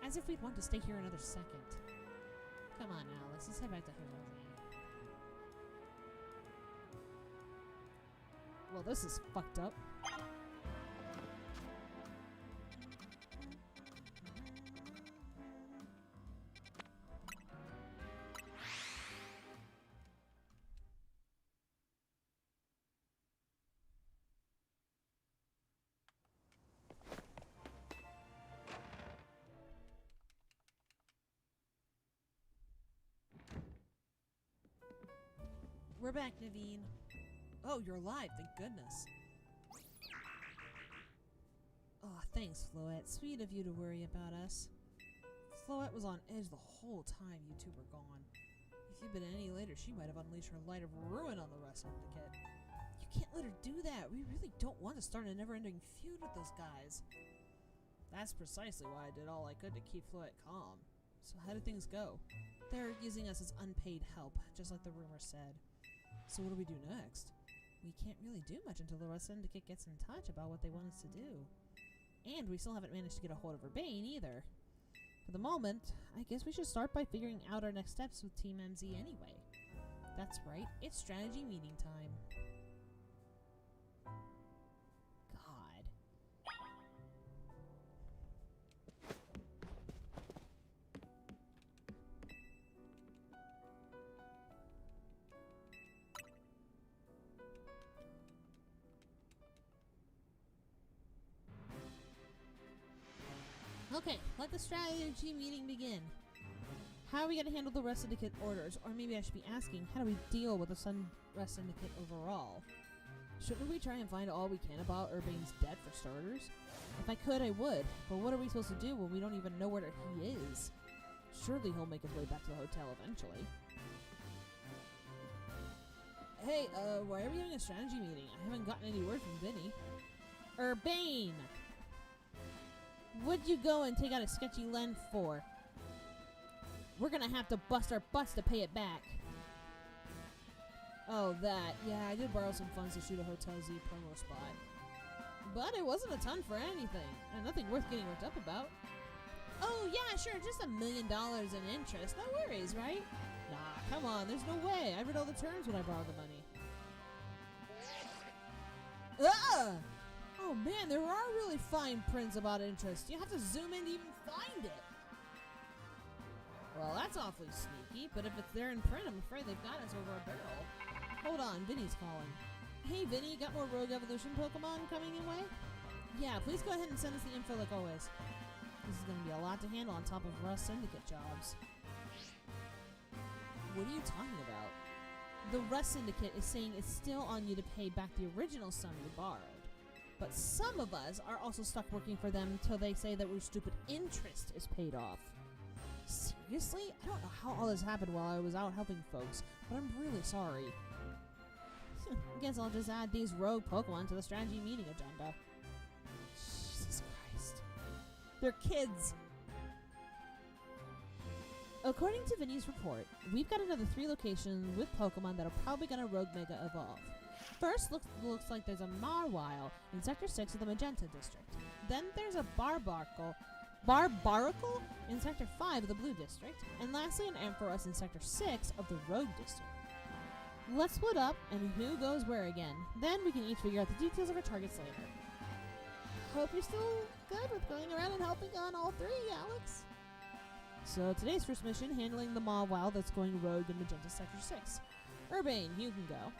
S1: As if we'd want to stay here another second. Come on, Alex. Let's head back to Hawaii. Well, this is fucked up. We're back, Naveen. Oh, you're alive, thank goodness. Oh, thanks, Floette. Sweet of you to worry about us. Floette was on edge the whole time you two were gone. If you'd been any later, she might have unleashed her light of ruin on the West Syndicate. You can't let her do that. We really don't want to start a never-ending feud with those guys. That's precisely why I did all I could to keep Floette calm. So how do things go? They're using us as unpaid help, just like the rumor said. So what do we do next? We can't really do much until the Rust Syndicate gets in touch about what they want us to do. And we still haven't managed to get a hold of Urbane either. For the moment, I guess we should start by figuring out our next steps with Team MZ anyway. That's right, it's strategy meeting time. God. Okay, let the strategy meeting begin. How are we going to handle the Rust Syndicate orders? Or maybe I should be asking, how do we deal with the Rust Syndicate overall? Shouldn't we try and find all we can about Urbane's debt for starters? If I could, I would. But what are we supposed to do when we don't even know where he is? Surely he'll make his way back to the hotel eventually. Hey, why are we having a strategy meeting? I haven't gotten any word from Vinny. Urbane! What'd you go and take out a sketchy lens for? We're gonna have to bust our butts to pay it back. Oh, that. Yeah, I did borrow some funds to shoot a Hotel Z promo spot. But it wasn't a ton for anything, and nothing worth getting worked up about. Oh, yeah, sure, just $1 million in interest. No worries, right? Nah, come on, there's no way. I read all the terms when I borrowed the money. Ah! Oh man, there are really fine prints about interest. You have to zoom in to even find it. Well, that's awfully sneaky, but if it's there in print, I'm afraid they've got us over a barrel. Hold on, Vinny's calling. Hey Vinny, got more Rogue Evolution Pokemon coming your way? Yeah, please go ahead and send us the info like always. This is going to be a lot to handle on top of Rust Syndicate jobs. What are you talking about? The Rust Syndicate is saying it's still on you to pay back the original sum you borrowed. But some of us are also stuck working for them till they say that our stupid interest is paid off. Seriously? I don't know how all this happened while I was out helping folks, but I'm really sorry. Guess I'll just add these rogue Pokemon to the strategy meeting agenda. Jesus Christ. They're kids! According to Vinny's report, we've got another 3 locations with Pokemon that are probably gonna Rogue Mega Evolve. First, looks like there's a Marwile in Sector 6 of the Magenta District. Then there's a Barbaracle in Sector 5 of the Blue District. And lastly, an Ampharos in Sector 6 of the Rogue District. Let's split up and who goes where again. Then we can each figure out the details of our targets later. Hope you're still good with going around and helping on all 3, Alex. So today's first mission, handling the Marwile that's going rogue in Magenta Sector 6. Urbane, you can go.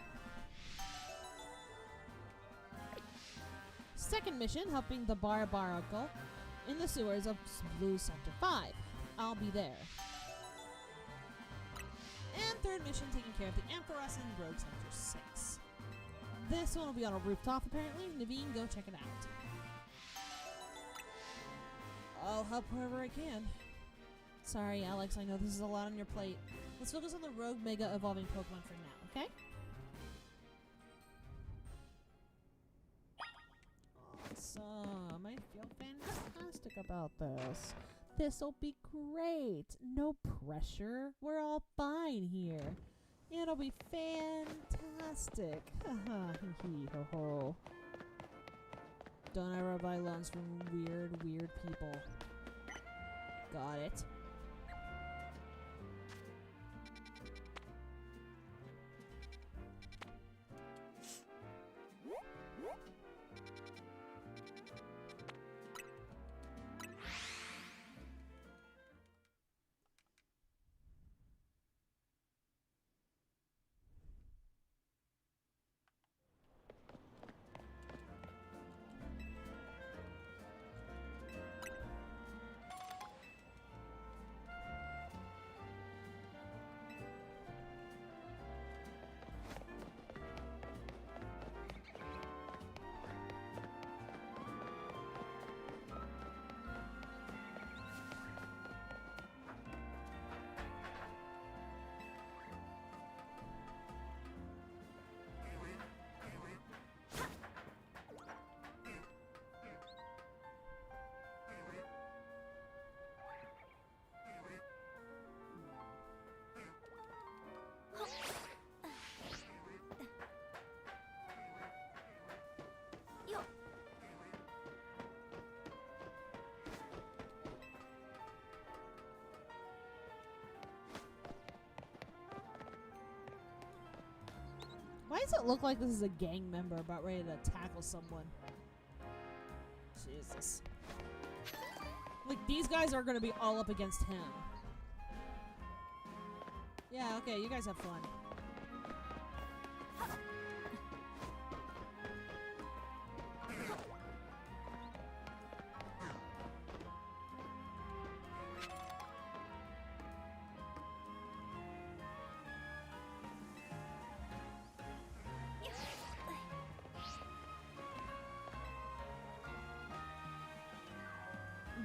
S1: Second mission, helping the Barbaracle in the sewers of Blue Sector 5. I'll be there. And third mission, taking care of the Ampharos in Rogue Sector 6. This one will be on a rooftop, apparently. Naveen, go check it out. I'll help wherever I can. Sorry, Alex, I know this is a lot on your plate. Let's focus on the Rogue Mega Evolving Pokemon for now, okay? Awesome. I feel fantastic about this. This'll be great. No pressure. We're all fine here. It'll be fantastic. Haha, hee ho ho. Don't ever buy loans from weird people. Got it. Why does it look like this is a gang member about ready to tackle someone? Jesus. Like, these guys are gonna be all up against him. Yeah, okay, you guys have fun.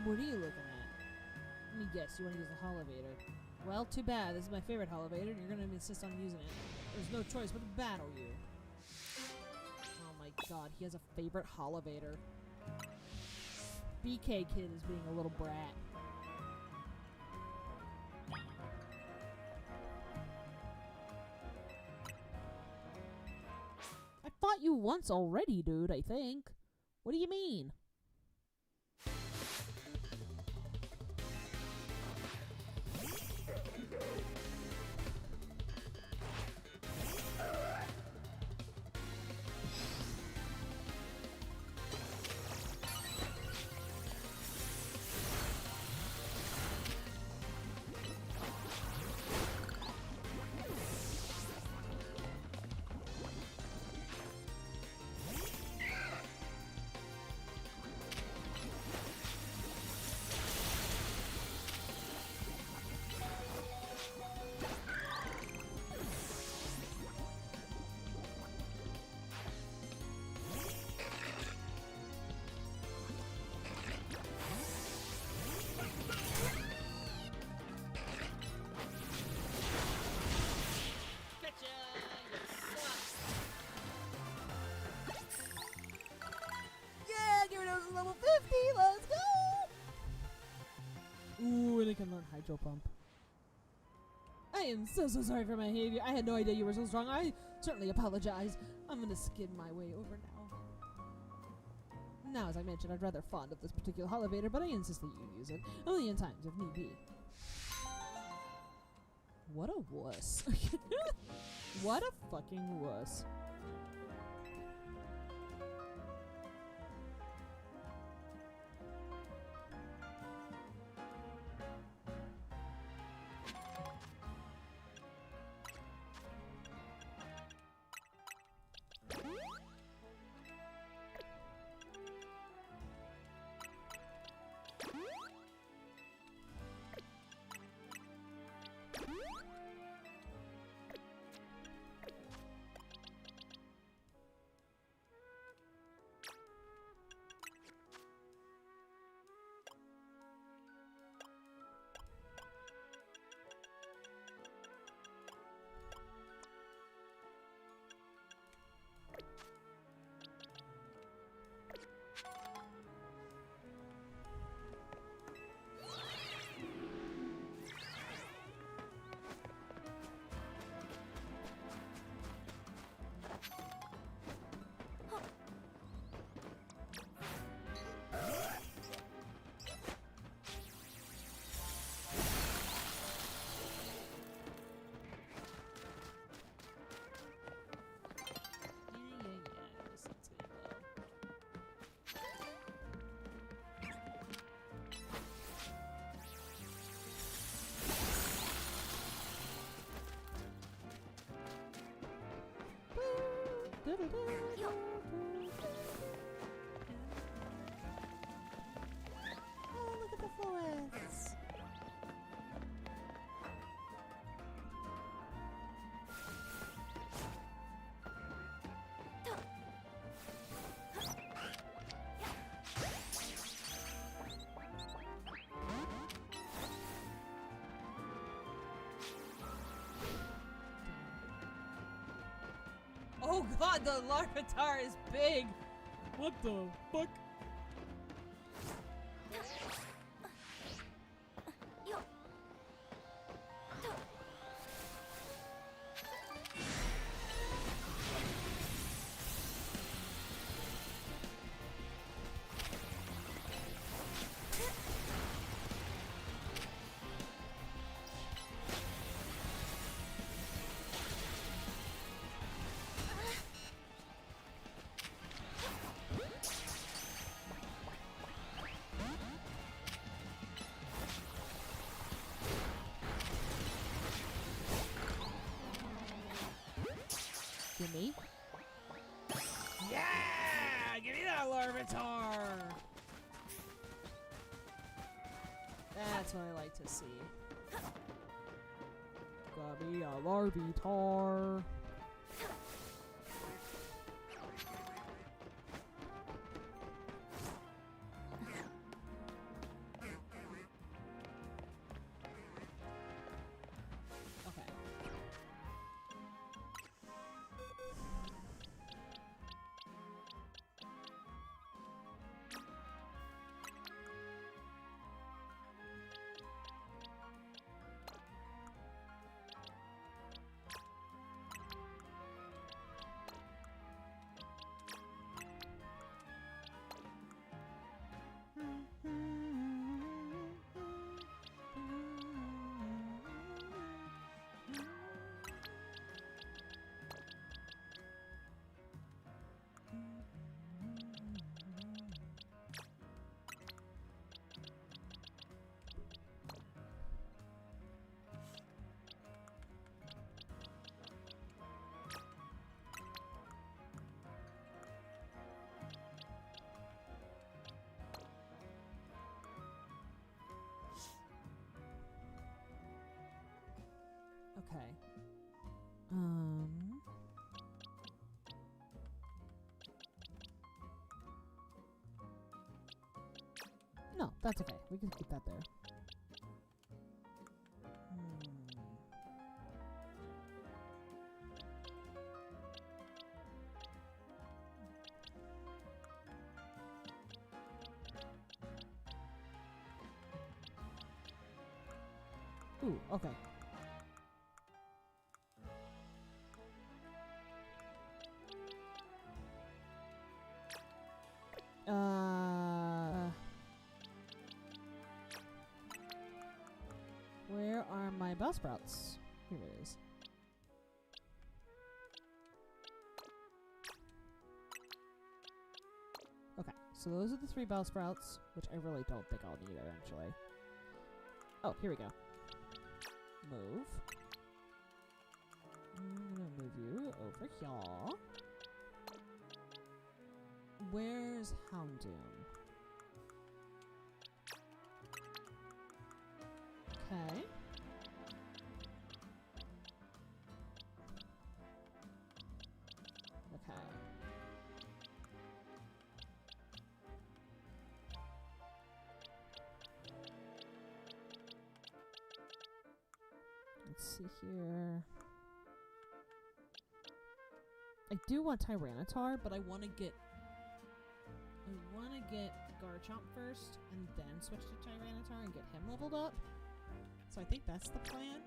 S1: What are you looking at? Let me guess, you want to use the holovator. Well, too bad. This is my favorite holovator, and you're going to insist on using it. There's no choice but to battle you. Oh my god, he has a favorite holovator. BK Kid is being a little brat. I fought you once already, dude, I think. What do you mean? Level 50, let's go! Ooh, and I can learn Hydro Pump. I am so sorry for my behavior. I had no idea you were so strong. I certainly apologize. I'm gonna skid my way over now. Now, as I mentioned, I'd rather fond of this particular holovator, but I insist that you use it, only in times if need be. What a wuss. What a fucking wuss. Oh, look at the forests. Oh god, the Larvitar is big! What the fuck? me. Yeah! Give me that Larvitar! That's what I like to see. Got me a Larvitar. Okay. No, that's okay. We can keep that there. Ooh, okay. Where are my Bellsprouts? Here it is. Okay, so those are the 3 Bellsprouts, which I really don't think I'll need eventually. Oh, here we go. Move. I'm gonna move you over here. Where's Houndoom? Okay. Okay. Let's see here. I do want Tyranitar, but I want to get Garchomp first, and then switch to Tyranitar and get him leveled up. So I think that's the plan.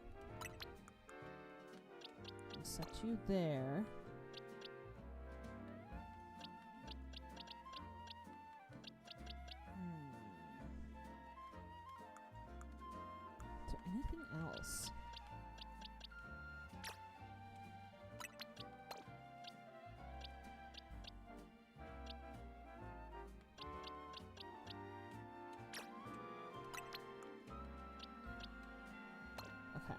S1: I'll set you there. Is there anything else? Okay.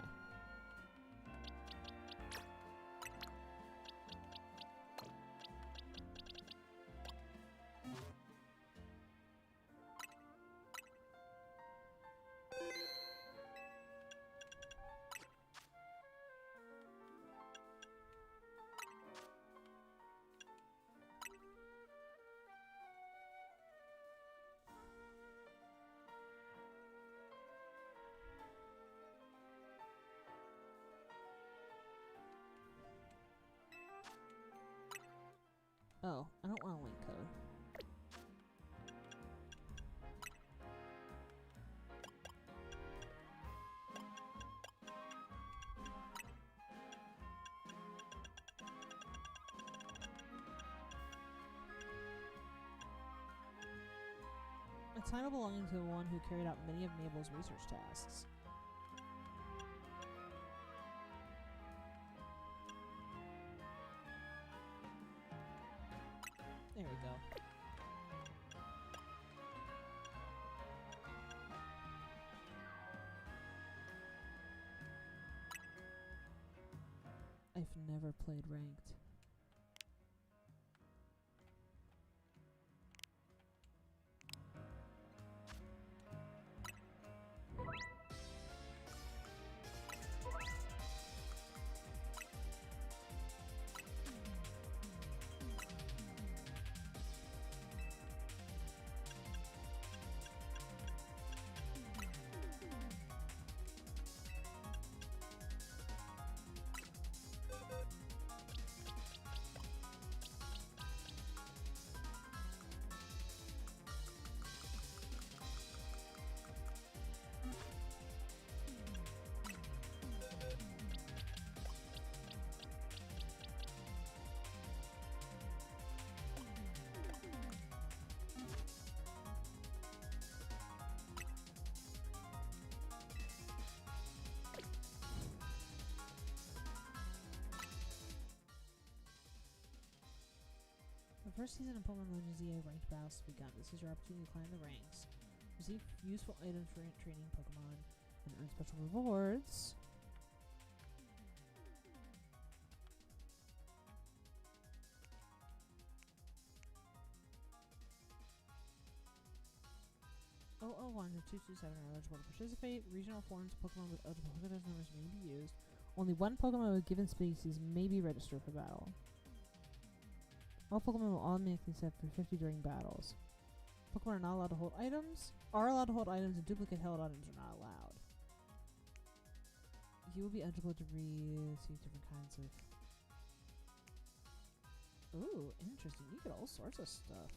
S1: Oh, I don't want a link code. A title belonging to the one who carried out many of Mabel's research tasks. There we go. I've never played ranked. The first season of Pokemon Legends EA ranked battles has begun. This is your opportunity to climb the ranks. Receive useful items for training Pokemon and earn special rewards. OO1 to 227 are eligible to participate. Regional forms of Pokemon with eligible Pokédex numbers may be used. Only one Pokemon with a given species may be registered for battle. All Pokemon will automatically set for 50 during battles. Pokemon are not allowed to hold items. Are allowed to hold items, and duplicate held items are not allowed. You will be eligible to receive different kinds of... Ooh, interesting. You get all sorts of stuff.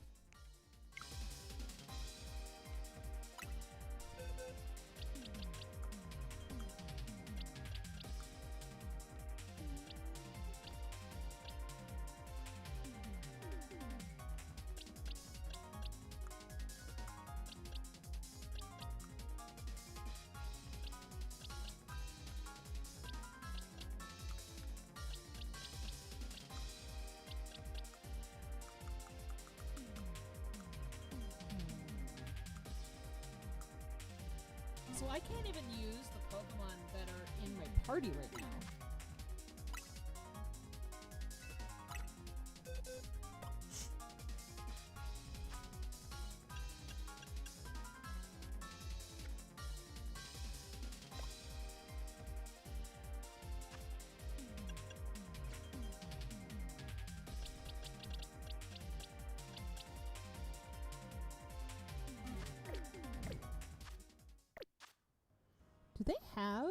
S1: So I can't even use the Pokemon that are in my party right now. Do they have...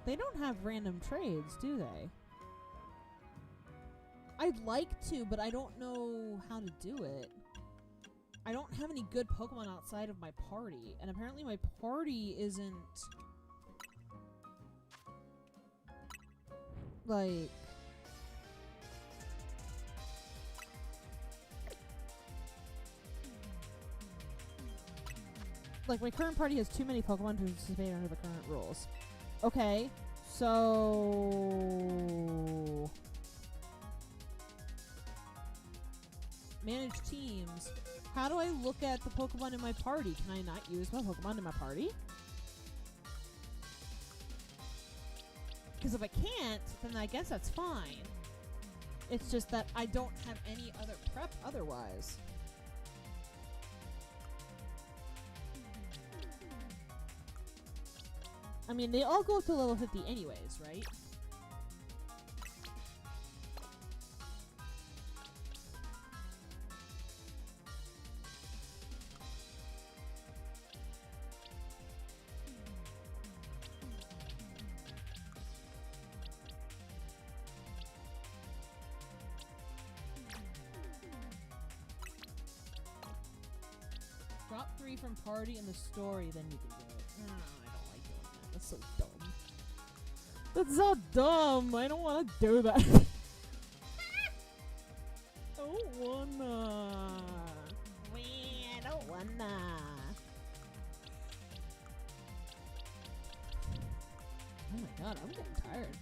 S1: They don't have random trades, do they? I'd like to, but I don't know how to do it. I don't have any good Pokemon outside of my party, and apparently my party isn't... like... Like, my current party has too many Pokemon to participate under the current rules. Okay, so... Manage teams. How do I look at the Pokemon in my party? Can I not use my Pokemon in my party? Because if I can't, then I guess that's fine. It's just that I don't have any other prep otherwise. I mean, they all go up to level 50 anyways, right? Drop 3 from party in the story, then you can do it. No, I don't like doing that. That's so dumb. That's so dumb! I don't want to do that. I don't wanna. I don't wanna. Oh my god, I'm getting tired.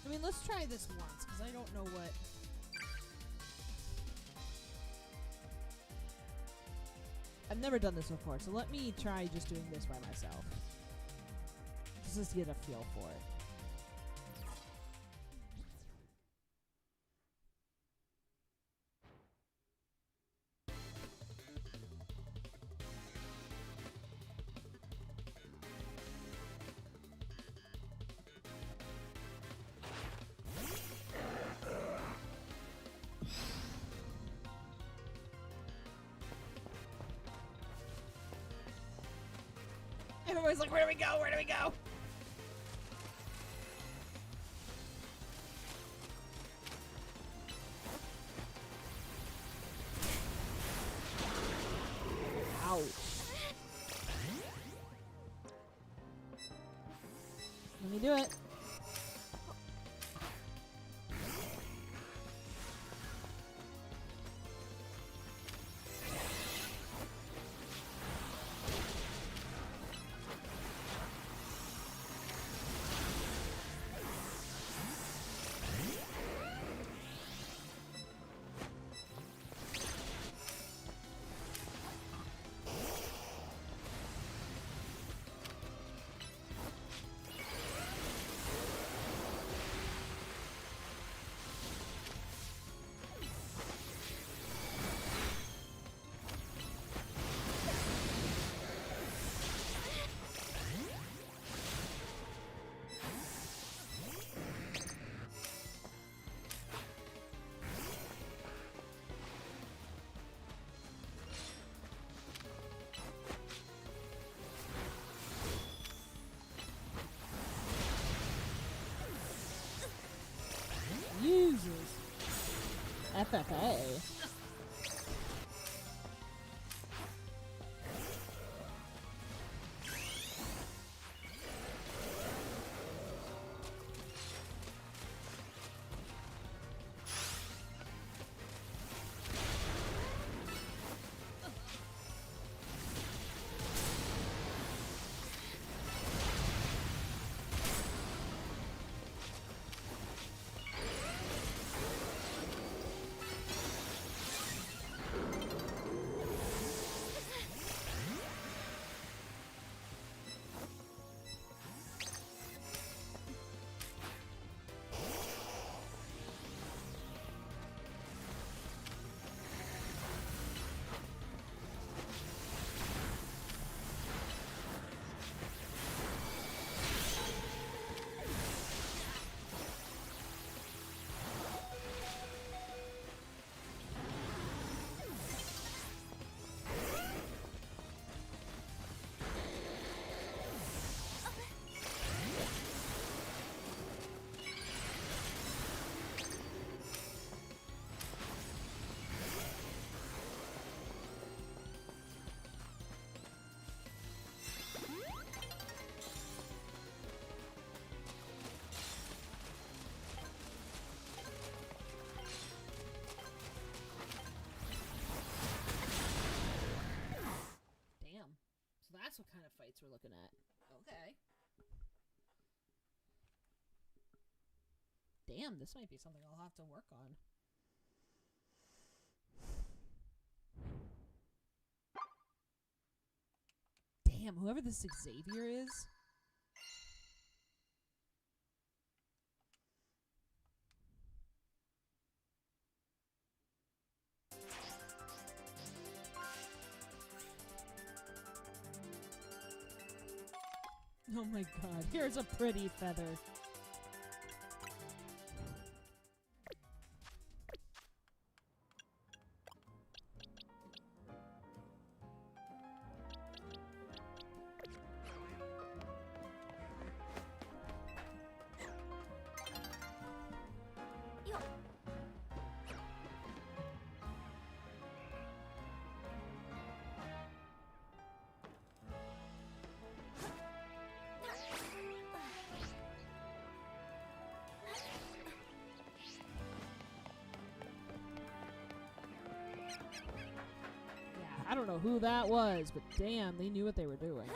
S1: I mean, let's try this once, because I don't know what... I've never done this before, so let me try just doing this by myself. Just to get a feel for it. Everybody's like, where do we go? Where do we go? me do it. Jesus. FFA. That's what kind of fights we're looking at. Okay. Damn, this might be something I'll have to work on. Damn, whoever this Xavier is. Oh my god, here's a pretty feather. I don't know who that was, but damn, they knew what they were doing.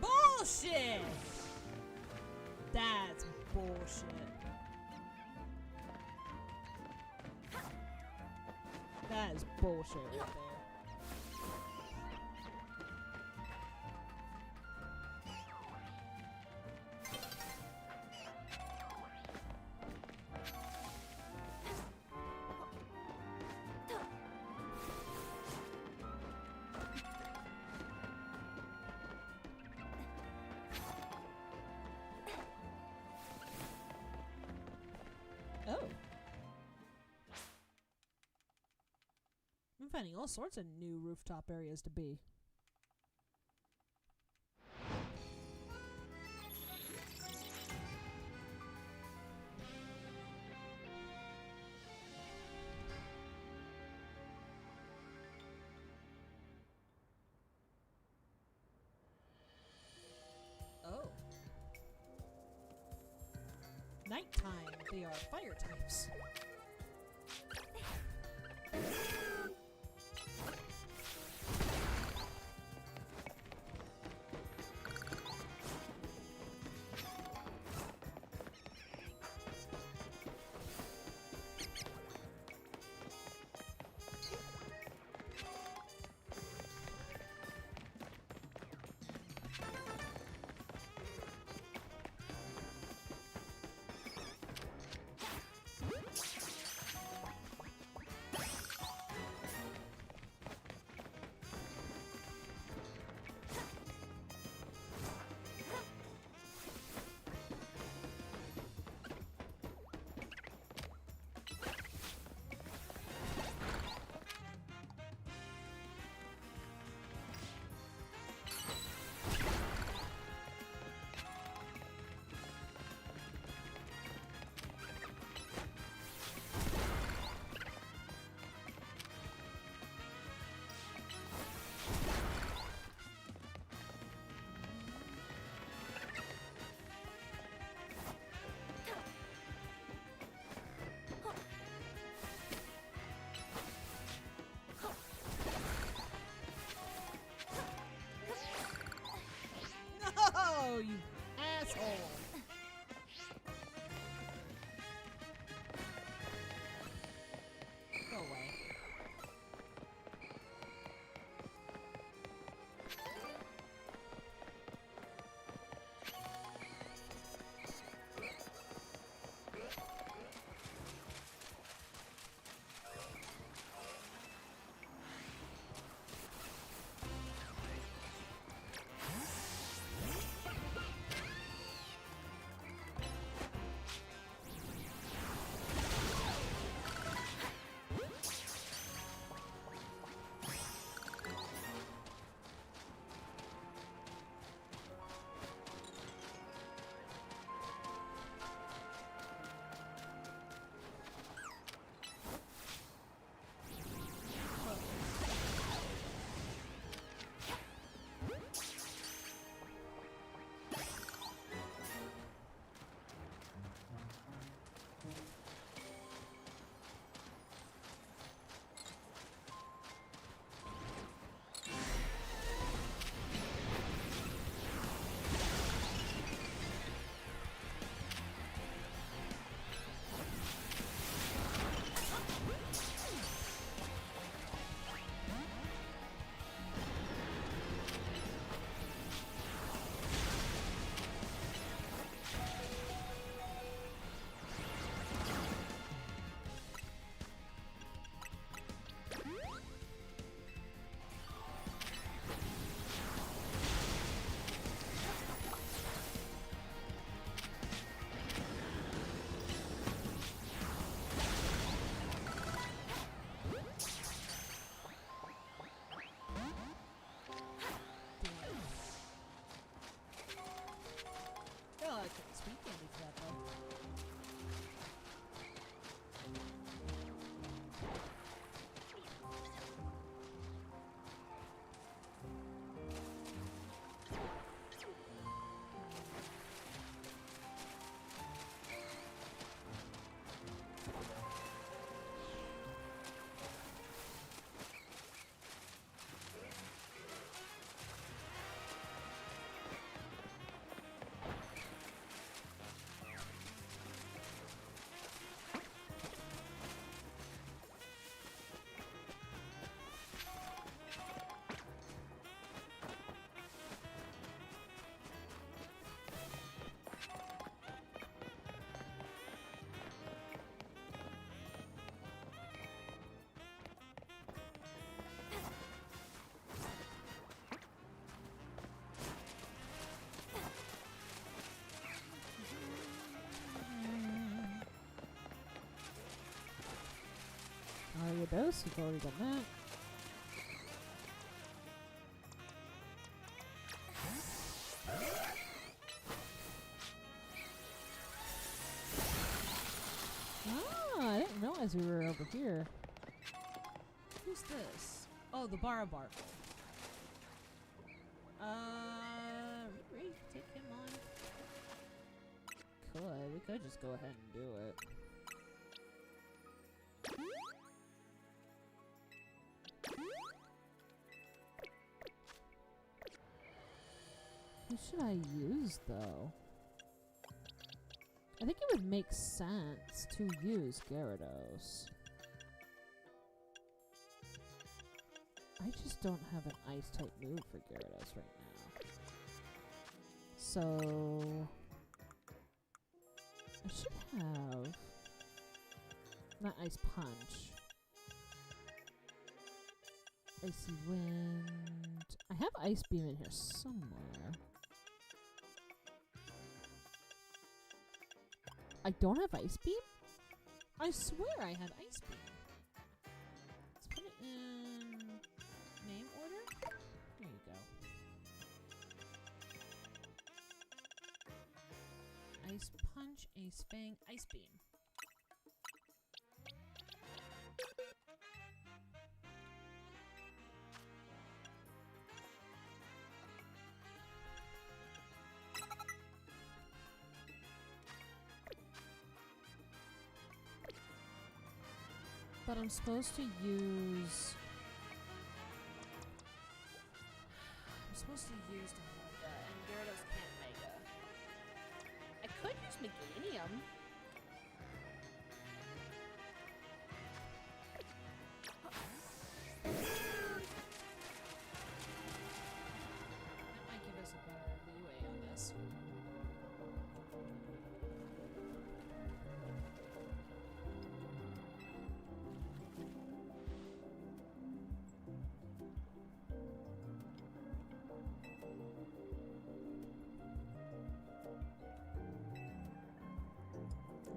S1: Bullshit! That's bullshit. That is bullshit right there. Oh. I'm finding all sorts of new rooftop areas to be. Oh. Nighttime, they are fire types. Oh, you asshole! Go away. Gyarados, you've already done that. Ah, I didn't realize we were over here. Who's this? Oh, the Barabark. Really take him on? We could just go ahead and do it. Who should I use, though? I think it would make sense to use Gyarados. I just don't have an Ice-type move for Gyarados right now. So... I should have... Not Ice Punch. Icy Wind... I have Ice Beam in here somewhere. I don't have Ice Beam? I swear I had Ice Beam. Let's put it in name order. There you go. Ice Punch, Ace Fang, Ice Beam. But I'm supposed to use... Mega, and Gyarados can't Mega. I could use Meganium. That might give us a better leeway on this.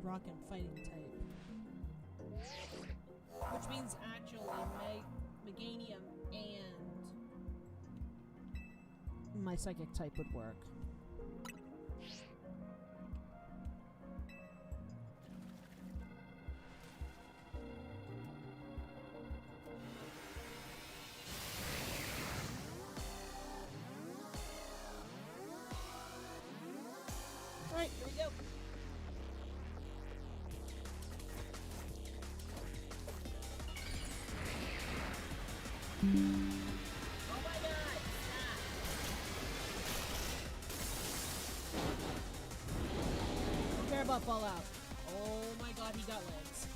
S1: Rock and fighting type. Which means actually Meganium and my psychic type would work. Alright, here we go. Oh my god! Stop! Bearbot fall out. Oh my god, he got legs.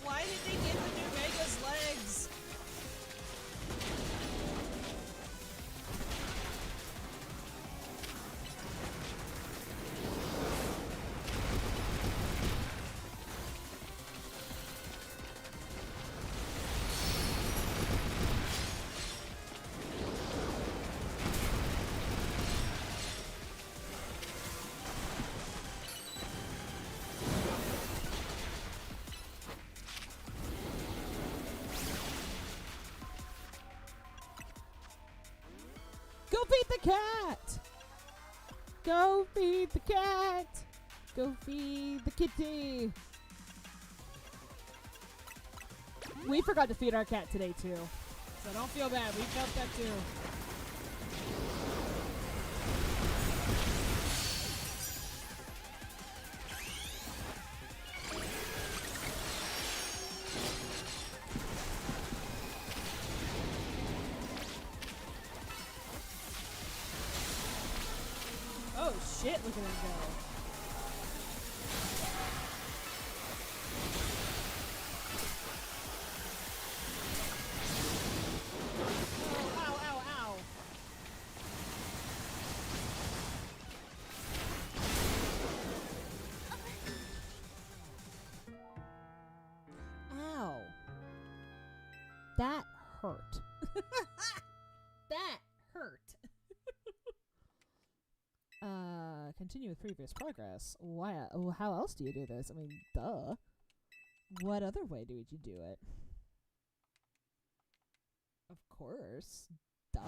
S1: Why did they give the new Megas legs? Go feed the cat! Go feed the cat! Go feed the kitty! We forgot to feed our cat today too. So don't feel bad, we felt that too. Oh shit, look at him go. Oh, ow, ow, ow. Ow. That hurt. That hurt. Continue with previous progress. Why? How else do you do this? I mean, duh. What other way would you do it? Of course. Duh.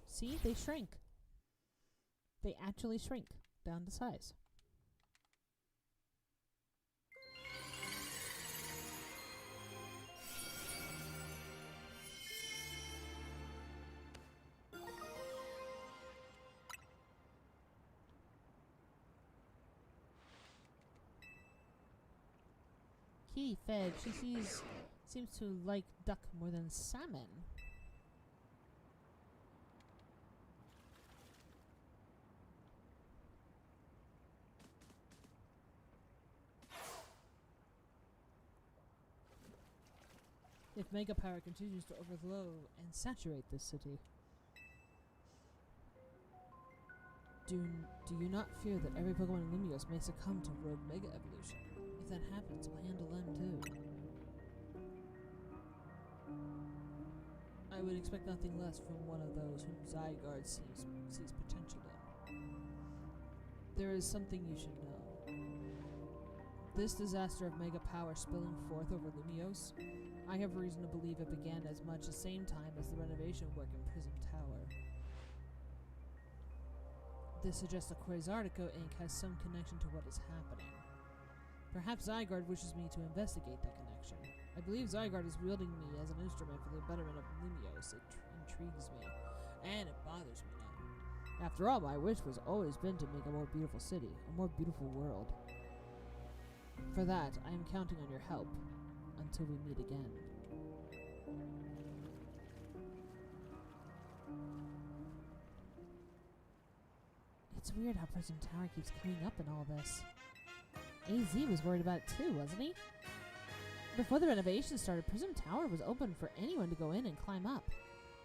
S1: See, they shrink. They actually shrink down to size. Kitty fed. She seems to like duck more than salmon. If Mega Power continues to overflow and saturate this city, do you not fear that every Pokemon in Lumiose may succumb to Rogue Mega Evolution? If that happens, we'll handle them too. I would expect nothing less from one of those whom Zygarde sees potential in. There is something you should know. This disaster of Mega Power spilling forth over Lumiose, I have reason to believe it began as much the same time as the renovation work in Prism Tower. This suggests that Quasartico Inc. has some connection to what is happening. Perhaps Zygarde wishes me to investigate that connection. I believe Zygarde is wielding me as an instrument for the betterment of Lumiose. It intrigues me, and it bothers me now. After all, my wish was always been to make a more beautiful city, a more beautiful world. For that, I am counting on your help. Until we meet again. It's weird how Prism Tower keeps coming up in all this. AZ was worried about it too, wasn't he? Before the renovation started, Prism Tower was open for anyone to go in and climb up.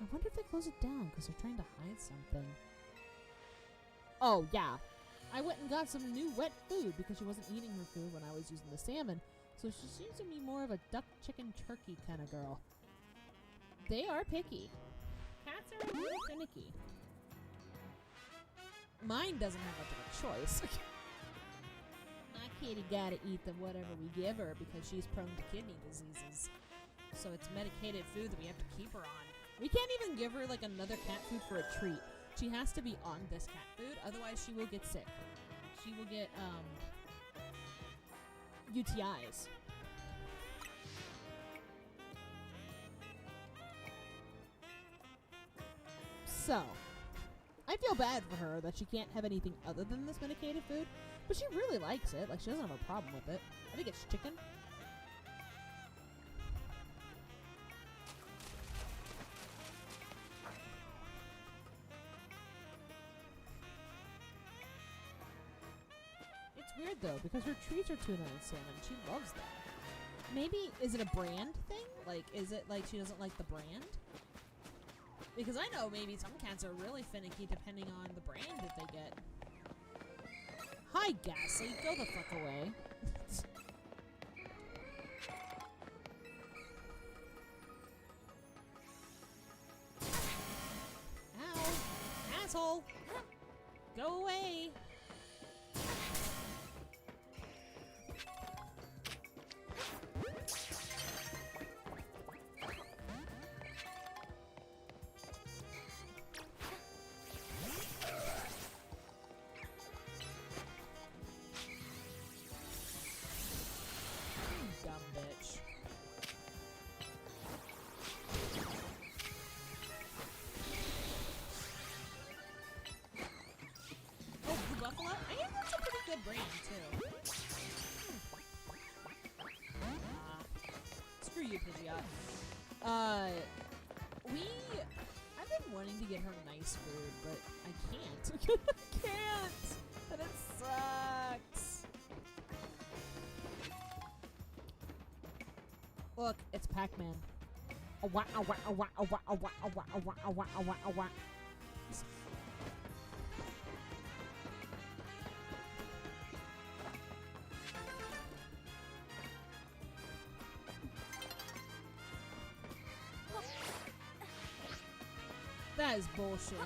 S1: I wonder if they closed it down because they're trying to hide something. Oh, yeah. I went and got some new wet food because she wasn't eating her food when I was using the salmon. So she seems to be more of a duck, chicken, turkey kind of girl. They are picky. Cats are a little finicky. Mine doesn't have much of a choice. My kitty gotta eat the whatever we give her because she's prone to kidney diseases. So it's medicated food that we have to keep her on. We can't even give her like another cat food for a treat. She has to be on this cat food, otherwise she will get sick. She will get UTIs. So, I feel bad for her that she can't have anything other than this medicated food, but she really likes it. Like, she doesn't have a problem with it. I think it's chicken. It's weird, though, because her treats are tuna and salmon. She loves them. Maybe, is it a brand thing? Like, is it like she doesn't like the brand? Because I know maybe some cats are really finicky depending on the brand that they get. Hi, Ghastly. Go the fuck away. Ow. Asshole. Go away. Dumb bitch. Oh, Blue Buffalo? I think that's a pretty good brand, too. Screw you, Pidgeot. I've been wanting to get her nice food, but I can't. I can't! And it sucks. Look, it's Pac-Man. Awa, awa, awa, awa, awa, awa, awa, awa, awa, awa. That is bullshit.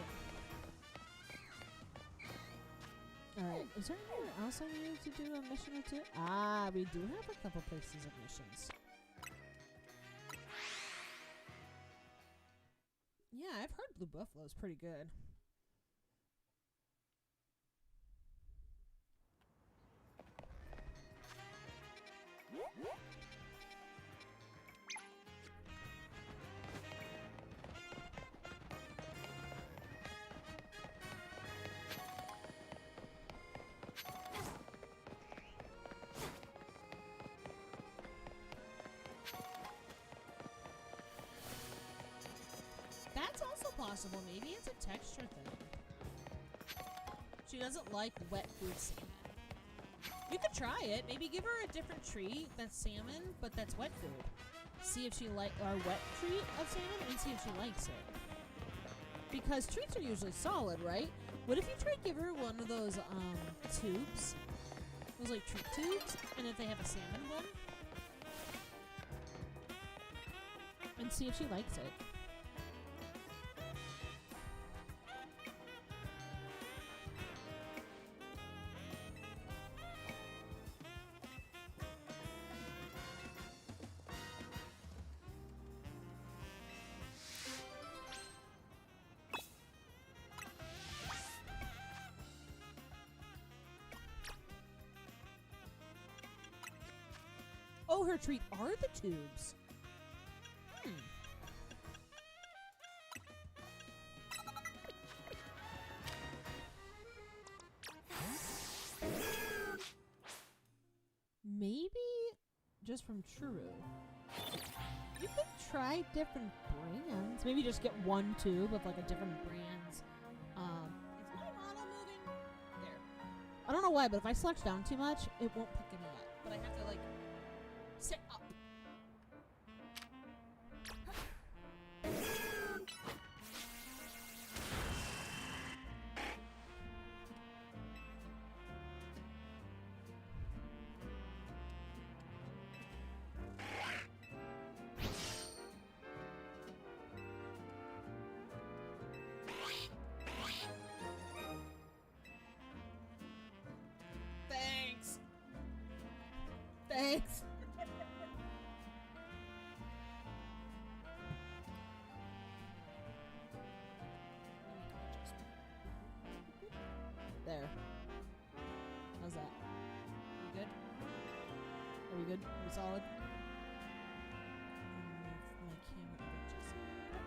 S1: Alright, is there anywhere else I need to do a mission or two? Ah, we do have a couple places of missions. Yeah, I've heard Blue Buffalo's pretty good. That's also possible. Maybe it's a texture thing. She doesn't like wet food salmon. You could try it. Maybe give her a different treat that's salmon, but that's wet food. See if she likes our wet treat of salmon and see if she likes it. Because treats are usually solid, right? What if you try to give her one of those tubes? Those like treat tubes? And if they have a salmon one? And see if she likes it. Oh, her treat are the tubes. Maybe just from True. You could try different brands. Maybe just get one tube of like a different brand's. Is my model moving? There. I don't know why, but if I slouch down too much, it won't pick me up. But I have to like sit up. Thanks. There. How's that? We good? Are we good? Are we solid? Move my camera over just a little bit.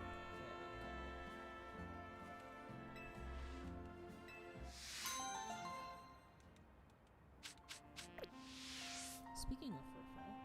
S1: There we go. Speaking of football.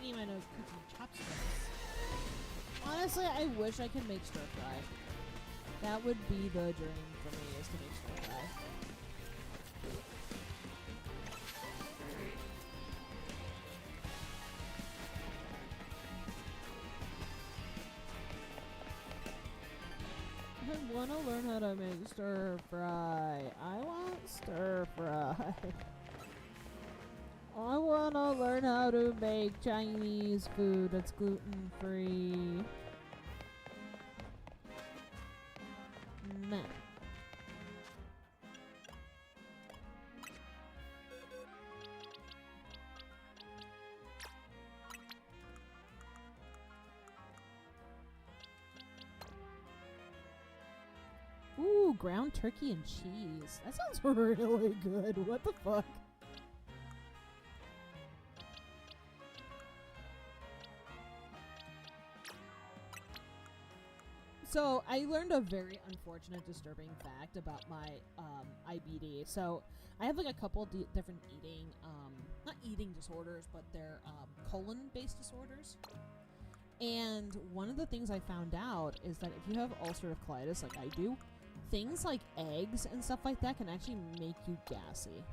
S1: I know cooking chopsticks. Honestly, I wish I could make stir fry. That would be the dream for me, is to make stir fry. I want to learn how to make stir fry. I want stir fry. I want to learn how to make Chinese food that's gluten-free. Nah. Ooh, ground turkey and cheese. That sounds really good. What the fuck? So, I learned a very unfortunate, disturbing fact about my IBD. So, I have like a couple different eating, not eating disorders, but they're colon-based disorders. And one of the things I found out is that if you have ulcerative colitis, like I do, things like eggs and stuff like that can actually make you gassy.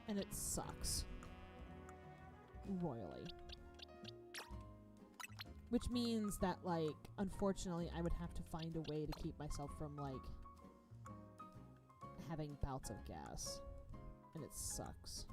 S1: And it sucks. Royally. Which means that, like, unfortunately, I would have to find a way to keep myself from, like, having bouts of gas. And it sucks.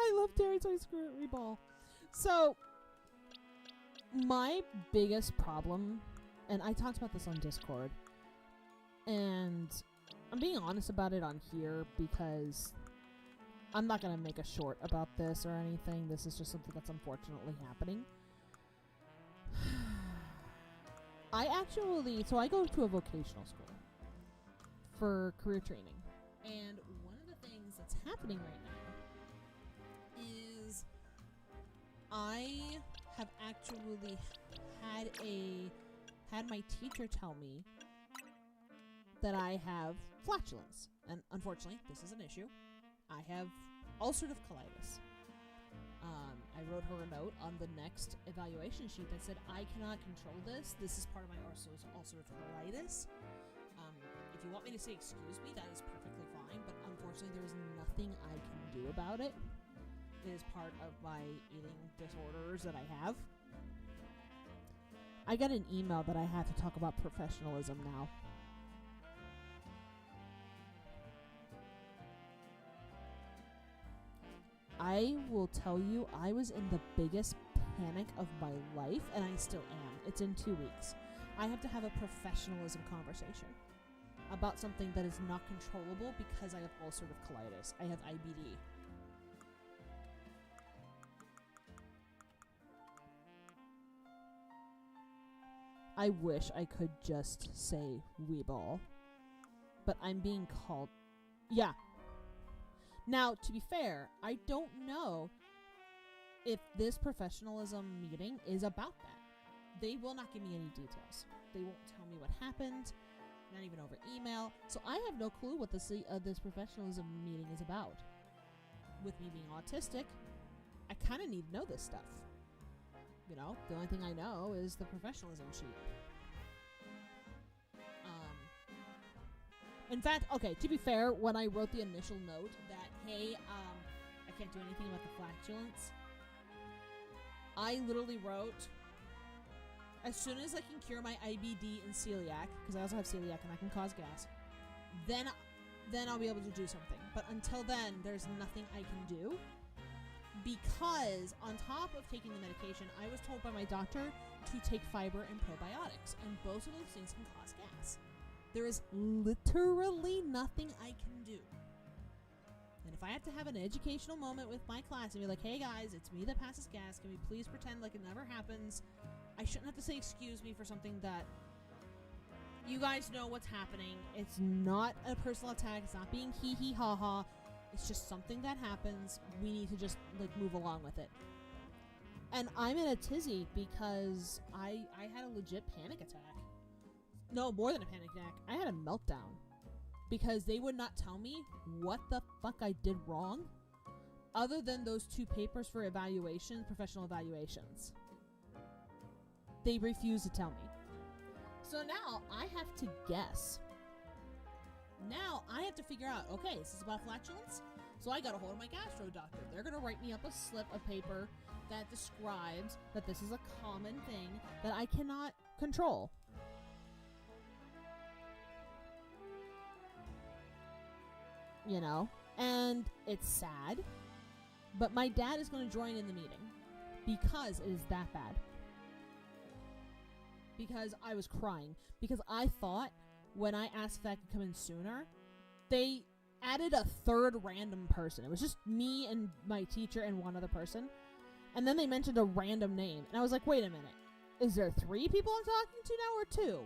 S1: I love Terry Toy Screwy Ball. So, my biggest problem, and I talked about this on Discord, and I'm being honest about it on here because I'm not going to make a short about this or anything. This is just something that's unfortunately happening. I go to a vocational school for career training. And one of the things that's happening right now is I have actually had my teacher tell me that I have flatulence. And unfortunately, this is an issue. I have ulcerative colitis. I wrote her a note on the next evaluation sheet that said, I cannot control this. This is part of my ulcerative colitis. If you want me to say excuse me, that is perfectly fine, but unfortunately there is nothing I can do about it. It is part of my eating disorders that I have. I got an email that I have to talk about professionalism now. I will tell you, I was in the biggest panic of my life, and I still am. It's in 2 weeks. I have to have a professionalism conversation about something that is not controllable because I have ulcerative colitis. I have IBD. I wish I could just say Weeball. But I'm being called... Yeah. Now, to be fair, I don't know if this professionalism meeting is about that. They will not give me any details. They won't tell me what happened, not even over email. So I have no clue what this professionalism meeting is about. With me being autistic, I kind of need to know this stuff. You know, the only thing I know is the professionalism sheet. In fact, okay, to be fair, when I wrote the initial note that, hey, I can't do anything about the flatulence, I literally wrote, as soon as I can cure my IBD and celiac, because I also have celiac and I can cause gas, then I'll be able to do something. But until then, there's nothing I can do, because on top of taking the medication, I was told by my doctor to take fiber and probiotics, and both of those things can cause gas. There is literally nothing I can do. And if I have to have an educational moment with my class and be like, hey guys, it's me that passes gas, can we please pretend like it never happens? I shouldn't have to say excuse me for something that you guys know what's happening. It's not a personal attack, it's not being hee hee ha ha. It's just something that happens. We need to just like move along with it. And I'm in a tizzy because I had a legit panic attack. No, more than a panic attack. I had a meltdown because they would not tell me what the fuck I did wrong other than those 2 papers for evaluation, professional evaluations. They refuse to tell me. So now I have to guess. Now I have to figure out, okay, this is about flatulence? So I got a hold of my gastro doctor. They're going to write me up a slip of paper that describes that this is a common thing that I cannot control. You know, and it's sad, but my dad is going to join in the meeting because it is that bad. Because I was crying. Because I thought when I asked if I could come in sooner, they added a 3rd random person. It was just me and my teacher and one other person. And then they mentioned a random name. And I was like, wait a minute. Is there 3 people I'm talking to now or 2?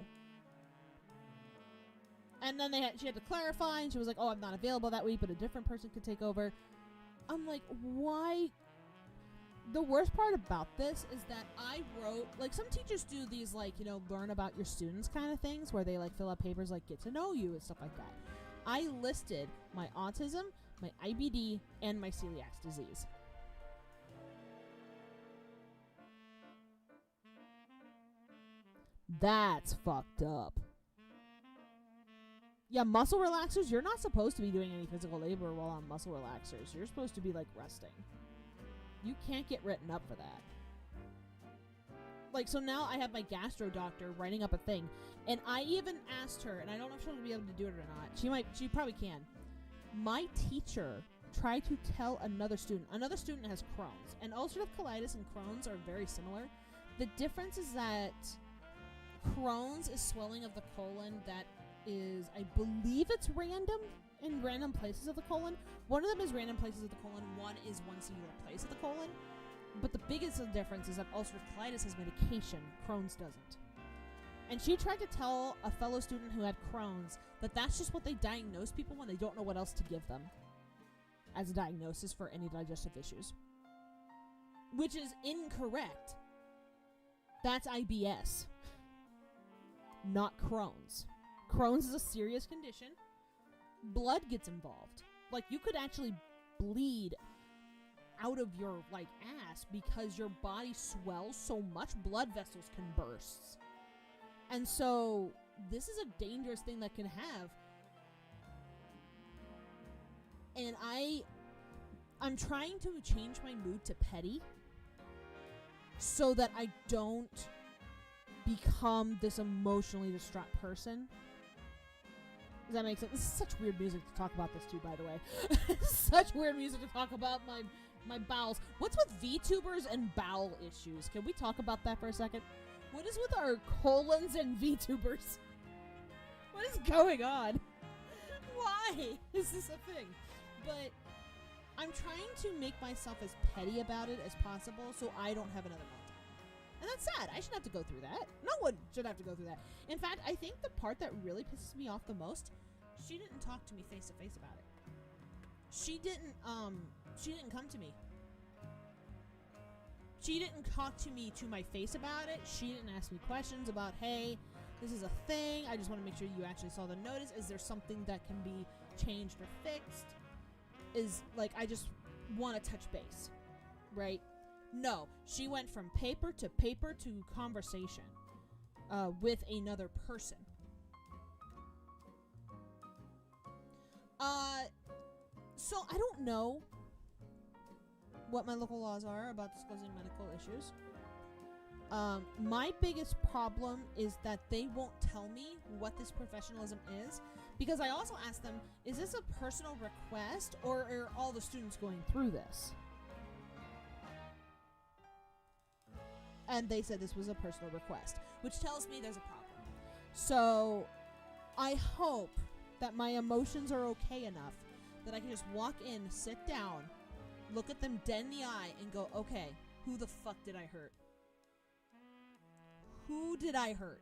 S1: And then she had to clarify, and she was like, oh, I'm not available that week, but a different person could take over. I'm like, why? The worst part about this is that I wrote, like, some teachers do these, like, you know, learn about your students kind of things, where they, like, fill out papers, like, get to know you and stuff like that. I listed my autism, my IBD, and my celiac disease. That's fucked up. Yeah, muscle relaxers, you're not supposed to be doing any physical labor while on muscle relaxers. You're supposed to be, like, resting. You can't get written up for that. Like, so now I have my gastro doctor writing up a thing, and I even asked her, and I don't know if she'll be able to do it or not. She probably can. My teacher tried to tell another student has Crohn's, and ulcerative colitis and Crohn's are very similar. The difference is that Crohn's is swelling of the colon that is, I believe it's random in random places of the colon. One of them is random places of the colon, one is one singular place of the colon. But the biggest difference is that ulcerative colitis has medication, Crohn's doesn't. And she tried to tell a fellow student who had Crohn's that that's just what they diagnose people when they don't know what else to give them as a diagnosis for any digestive issues. Which is incorrect. That's IBS, not Crohn's. Crohn's is a serious condition. Blood gets involved. Like, you could actually bleed out of your, like, ass because your body swells so much, blood vessels can burst. And so, this is a dangerous thing that can have. And I'm trying to change my mood to petty so that I don't become this emotionally distraught person. Does that make sense? This is such weird music to talk about this too, by the way. Such weird music to talk about my bowels. What's with VTubers and bowel issues? Can we talk about that for a second? What is with our colons and VTubers? What is going on? Why is this a thing? But I'm trying to make myself as petty about it as possible so I don't have another meltdown. And that's sad. I shouldn't have to go through that. No one should have to go through that. In fact, I think the part that really pisses me off the most, she didn't talk to me face to face about it. She didn't come to me. She didn't talk to me to my face about it. She didn't ask me questions about, hey, this is a thing. I just want to make sure you actually saw the notice. Is there something that can be changed or fixed? Is, like, I just want to touch base, right? No, she went from paper to conversation with another person. So I don't know what my local laws are about disclosing medical issues. My biggest problem is that they won't tell me what this professionalism is, because I also asked them, is this a personal request or are all the students going through this? And they said this was a personal request, which tells me there's a problem. So I hope that my emotions are okay enough that I can just walk in, sit down, look at them dead in the eye, and go, okay, who the fuck did I hurt? Who did I hurt?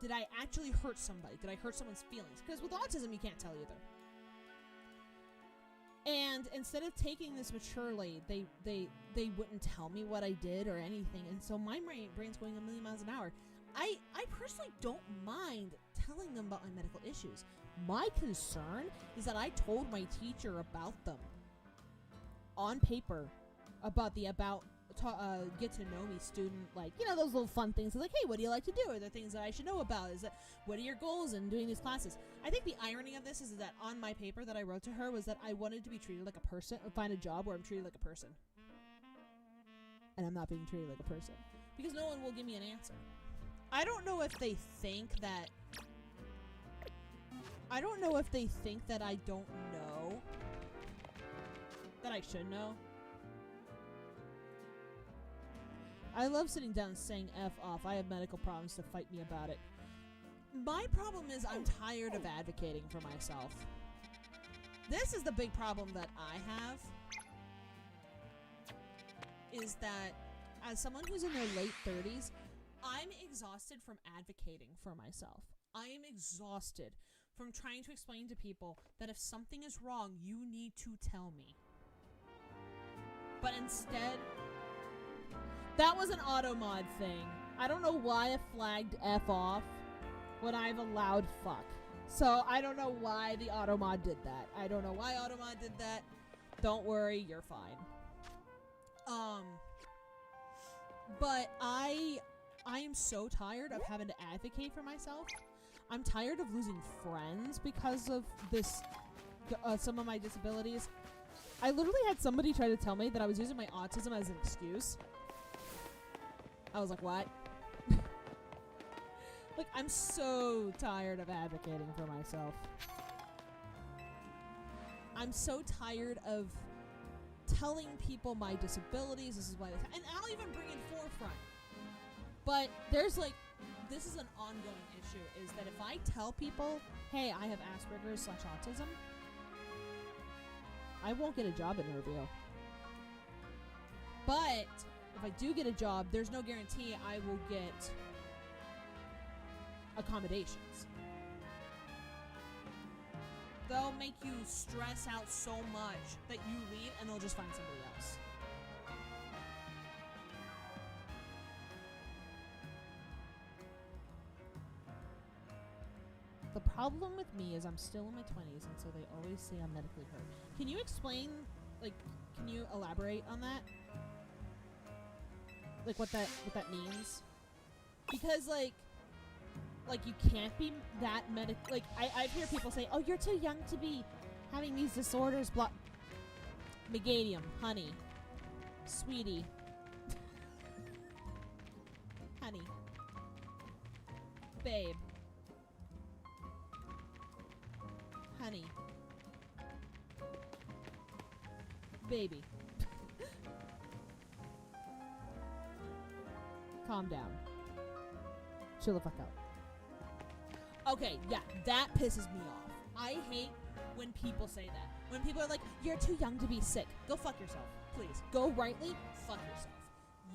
S1: Did I actually hurt somebody? Did I hurt someone's feelings? Because with autism, you can't tell either. And instead of taking this maturely, they wouldn't tell me what I did or anything. And so my brain's going a million miles an hour. I personally don't mind telling them about my medical issues. My concern is that I told my teacher about them on paper, about the get to know me student, like, you know, those little fun things like, hey, what do you like to do? Are there things that I should know about? Is that, what are your goals in doing these classes? I think the irony of this is that on my paper that I wrote to her was that I wanted to be treated like a person, or find a job where I'm treated like a person. And I'm not being treated like a person. Because no one will give me an answer. I don't know if they think that I don't know that I should know. I love sitting down and saying F off. I have medical problems to fight me about it. My problem is I'm tired of advocating for myself. This is the big problem that I have. Is that as someone who's in their late 30s, I'm exhausted from advocating for myself. I am exhausted from trying to explain to people that if something is wrong, you need to tell me. But instead, that was an auto mod thing. I don't know why I flagged F off when I've allowed fuck. So I don't know why the auto mod did that. I don't know why auto mod did that. Don't worry, you're fine. But I am so tired of having to advocate for myself. I'm tired of losing friends because of this, some of my disabilities. I literally had somebody try to tell me that I was using my autism as an excuse. I was like, what? Like, I'm so tired of advocating for myself. I'm so tired of telling people my disabilities, this is why this, and I'll even bring in forefront. But there's like, this is an ongoing issue, is that if I tell people, hey, I have Asperger's/autism, I won't get a job interview. But if I do get a job, there's no guarantee I will get accommodations. They'll make you stress out so much that you leave and they'll just find somebody else. The problem with me is I'm still in my 20s, and so they always say I'm medically hurt. Can you explain, like, can you elaborate on that? Like, what that means? Because, like you can't be that like, I hear people say, oh, you're too young to be having these disorders, blah. Meganium, honey, sweetie, honey, babe, honey, baby. Calm down. Chill the fuck out. Okay, yeah, that pisses me off. I hate when people say that. When people are like, you're too young to be sick. Go fuck yourself, please. Go rightly fuck yourself.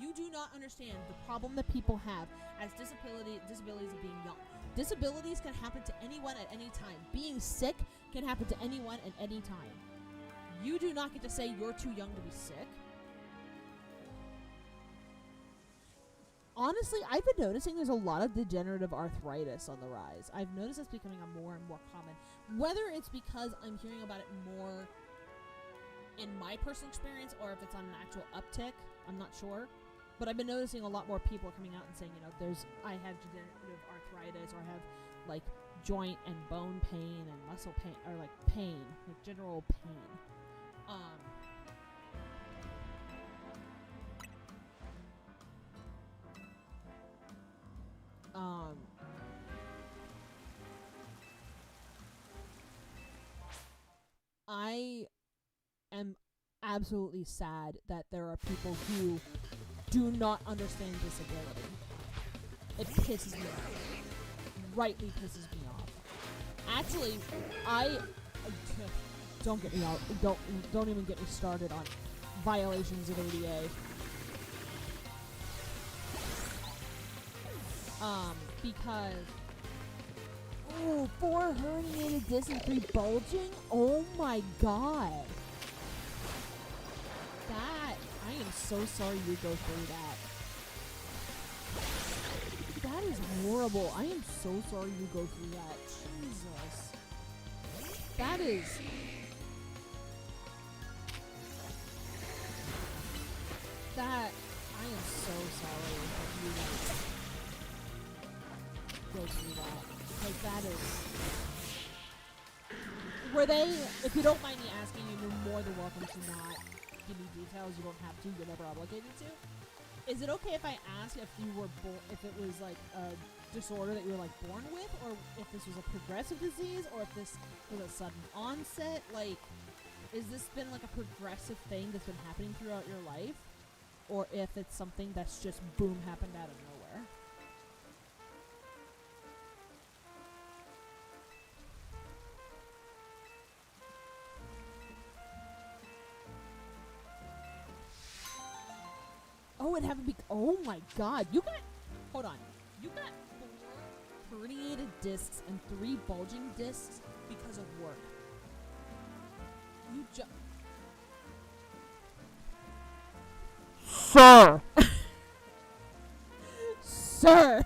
S1: You do not understand the problem that people have as disabilities of being young. Disabilities can happen to anyone at any time. Being sick can happen to anyone at any time. You do not get to say you're too young to be sick. Honestly, I've been noticing there's a lot of degenerative arthritis on the rise. I've noticed it's becoming a more and more common. Whether it's because I'm hearing about it more in my personal experience or if it's on an actual uptick, I'm not sure. But I've been noticing a lot more people coming out and saying, you know, I have degenerative arthritis, or I have like joint and bone pain and muscle pain, or like pain, like general pain. I am absolutely sad that there are people who do not understand disability. It pisses me off. Rightly pisses me off. Actually, don't get me out. Don't even get me started on violations of ADA. Because 4 herniated discs and 3 bulging? Oh my god. I am so sorry you go through that. That is horrible. I am so sorry you go through that. Jesus. I am so sorry that you go through that. Like, that is... Were they, if you don't mind me asking, you're more than welcome to not give me details. You don't have to. You're never obligated to. Is it okay if I ask if you were if it was like a disorder that you were like born with, or if this was a progressive disease, or if this was a sudden onset? Like, is this been like a progressive thing that's been happening throughout your life, or if it's something that's just boom happened out of nowhere? Oh, it happened oh my god. Hold on. You got 4 herniated discs and 3 bulging discs because of work. Sir! Sir!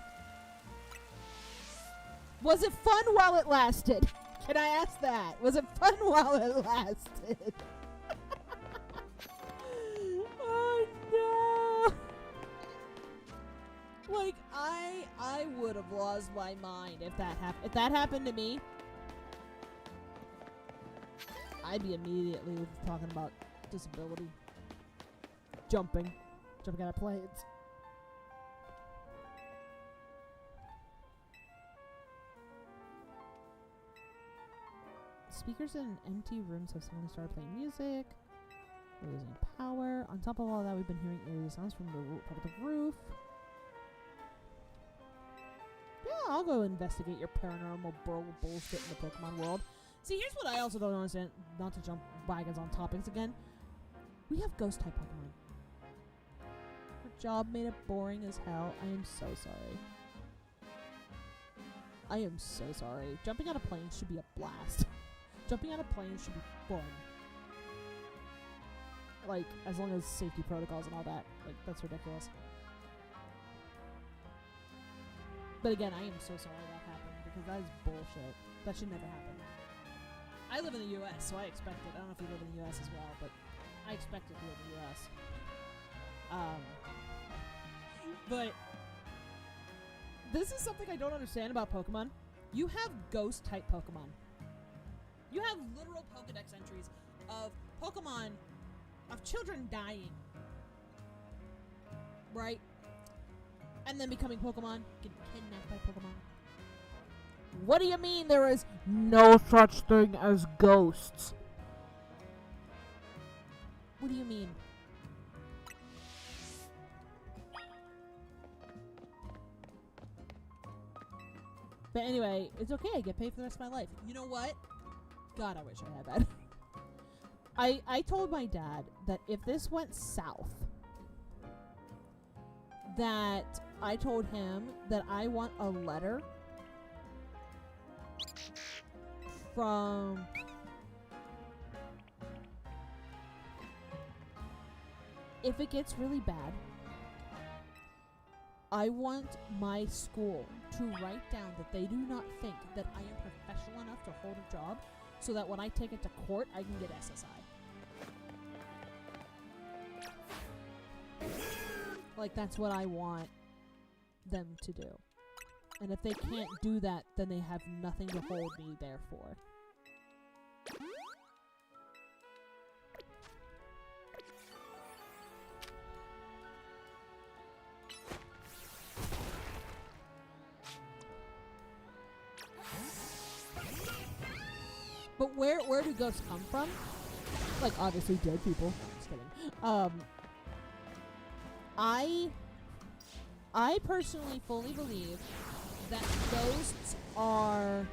S1: Was it fun while it lasted? Can I ask that? Was it fun while it lasted? Like, I would have lost my mind if that happened. If that happened to me, I'd be immediately talking about disability. Jumping out of planes. Speakers in empty rooms have suddenly started playing music. We're losing power. On top of all that, we've been hearing eerie sounds from the top of the roof. Yeah, I'll go investigate your paranormal bullshit in the Pokemon world. See, here's what I also don't understand. Not to jump wagons on topics again. We have ghost-type Pokemon. Her job made it boring as hell. I am so sorry. I am so sorry. Jumping out of planes should be a blast. Jumping out of planes should be fun. Like, as long as safety protocols and all that. Like, that's ridiculous. But again, I am so sorry that happened, because that is bullshit. That should never happen. I live in the U.S., so I expect it. I don't know if you live in the U.S. as well, but I expect it to live in the U.S. But this is something I don't understand about Pokemon. You have ghost-type Pokemon. You have literal Pokedex entries of Pokemon, of children dying. Right? And then becoming Pokemon, getting kidnapped by Pokemon. What do you mean there is no such thing as ghosts? What do you mean? But anyway, it's okay. I get paid for the rest of my life. You know what? God, I wish I had that. I told my dad that if this went south, that I told him that I want a letter from if it gets really bad, I want my school to write down that they do not think that I am professional enough to hold a job, so that when I take it to court, I can get SSI. Like, that's what I want them to do. And if they can't do that, then they have nothing to hold me there for. But where do ghosts come from? Like, obviously dead people. Just kidding. I personally fully believe that ghosts are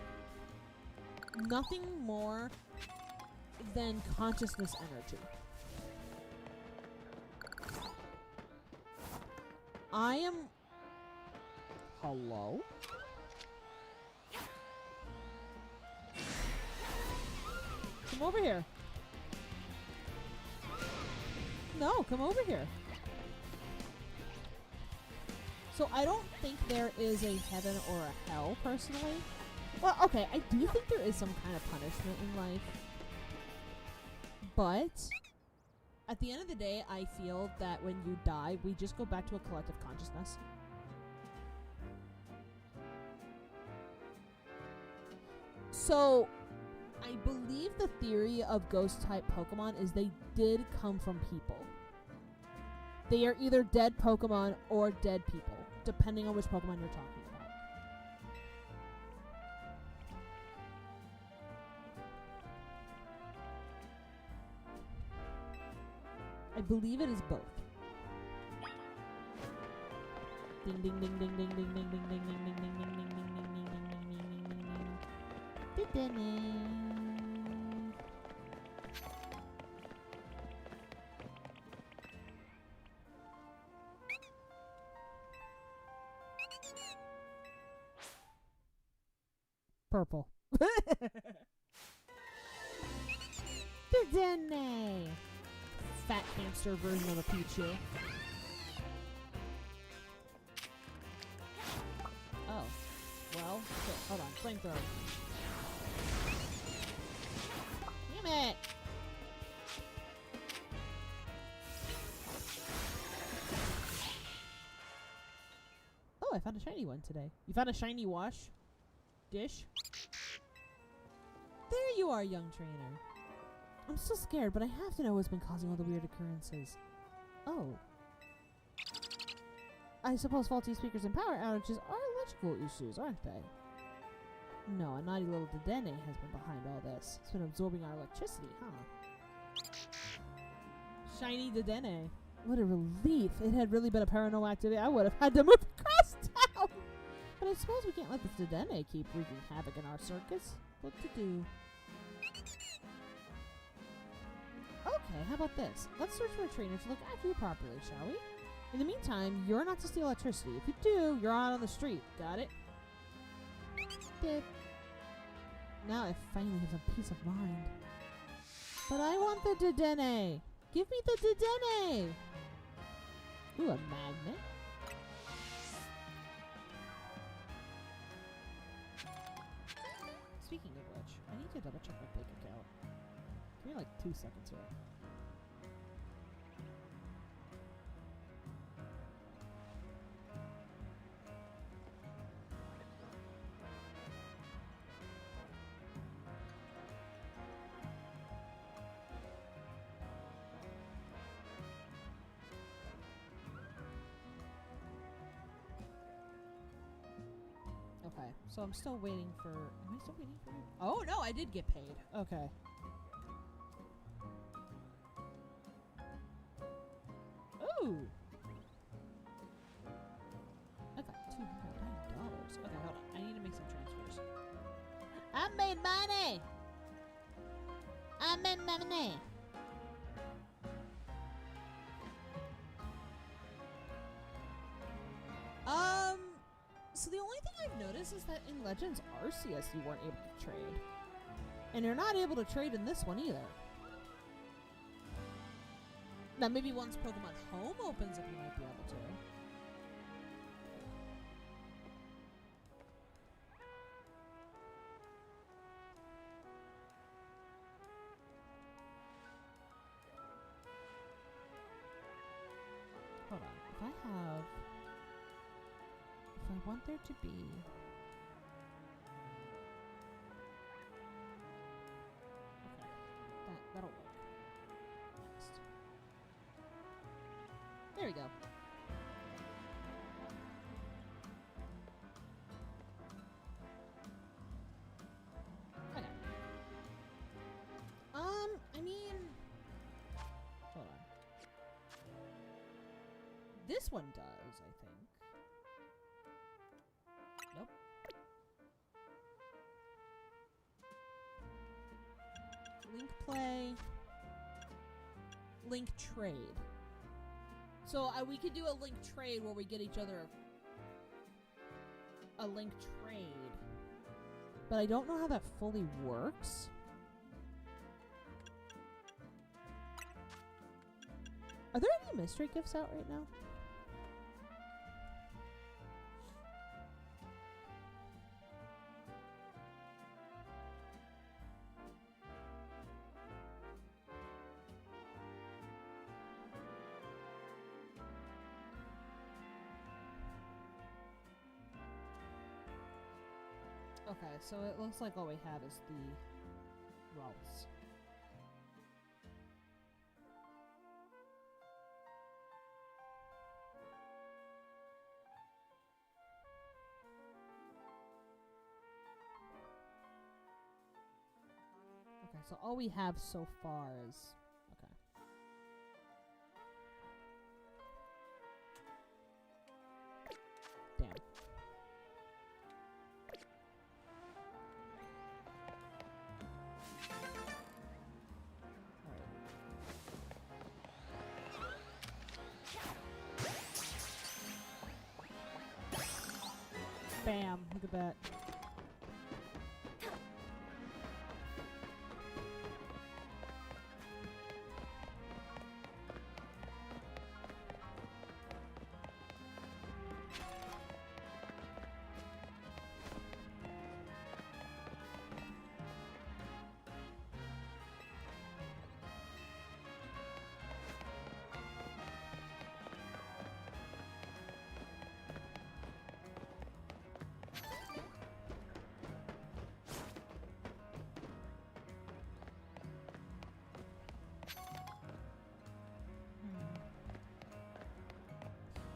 S1: nothing more than consciousness energy. I am... Hello? Come over here. No, come over here. So I don't think there is a heaven or a hell, personally. Well, okay, I do think there is some kind of punishment in life. But at the end of the day, I feel that when you die, we just go back to a collective consciousness. So I believe the theory of ghost-type Pokemon is they did come from people. They are either dead Pokemon or dead people, depending on which Pokemon you're talking about. I believe it is both. Ding ding ding ding ding ding ding ding ding ding ding ding ding ding ding ding ding ding ding ding. Purple. Dene. Fat hamster version of a Pichu. Oh. Well, shit. Hold on. Flamethrower. Damn it! Oh, I found a shiny one today. You found a shiny wash? Dish? There you are, young trainer. I'm still scared, but I have to know what's been causing all the weird occurrences. Oh. I suppose faulty speakers and power outages are electrical issues, aren't they? No, a naughty little Dedenne has been behind all this. It's been absorbing our electricity, huh? Shiny Dedenne. What a relief. It had really been a paranormal activity. I would have had to move across town. But I suppose we can't let this Dedenne keep wreaking havoc in our circus. What to do? Okay, how about this? Let's search for a trainer to look after you properly, shall we? In the meantime, you're not to steal electricity. If you do, you're out on the street. Got it? Dip. Now I finally have some peace of mind. But I want the Dedenne! Give me the Dedenne! Ooh, a magnet. Speaking of which, I need to double check my bank account. Give me like 2 seconds here. Okay, so I'm still waiting for... Am I still waiting for... Oh, no, I did get paid. Okay. Ooh! I got $209. Okay, hold on. I need to make some transfers. I made money! So the only thing I've noticed is that in Legends Arceus you weren't able to trade. And you're not able to trade in this one either. Now maybe once Pokemon Home opens up you might be able to. Hold on. If I want there to be... Okay. That'll work. Next. There we go. Okay. I mean... Hold on. This one does, I think. Nope. Link play. Link trade. So we could do a link trade where we get each other a link trade. But I don't know how that fully works. Are there any mystery gifts out right now? Okay, so it looks like all we have is the routes. Okay, so all we have so far is... Okay. Damn. Bam, look at that.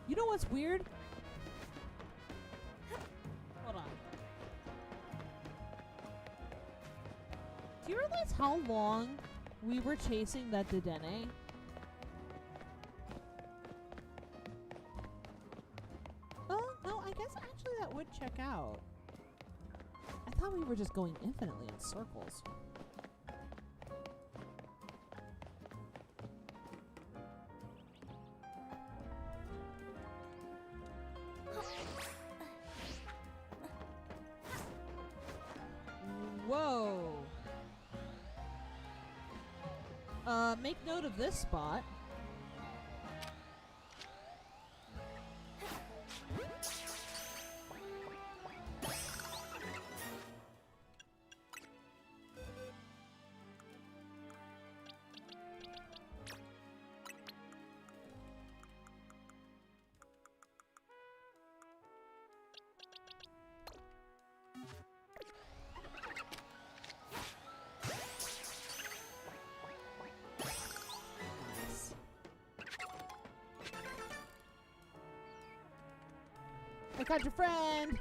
S1: You know what's weird? Hold on. Do you realize how long we were chasing that Dedenne? Oh, no, I guess actually that would check out. I thought we were just going infinitely in circles. Whoa. Make note of this spot. I caught your friend!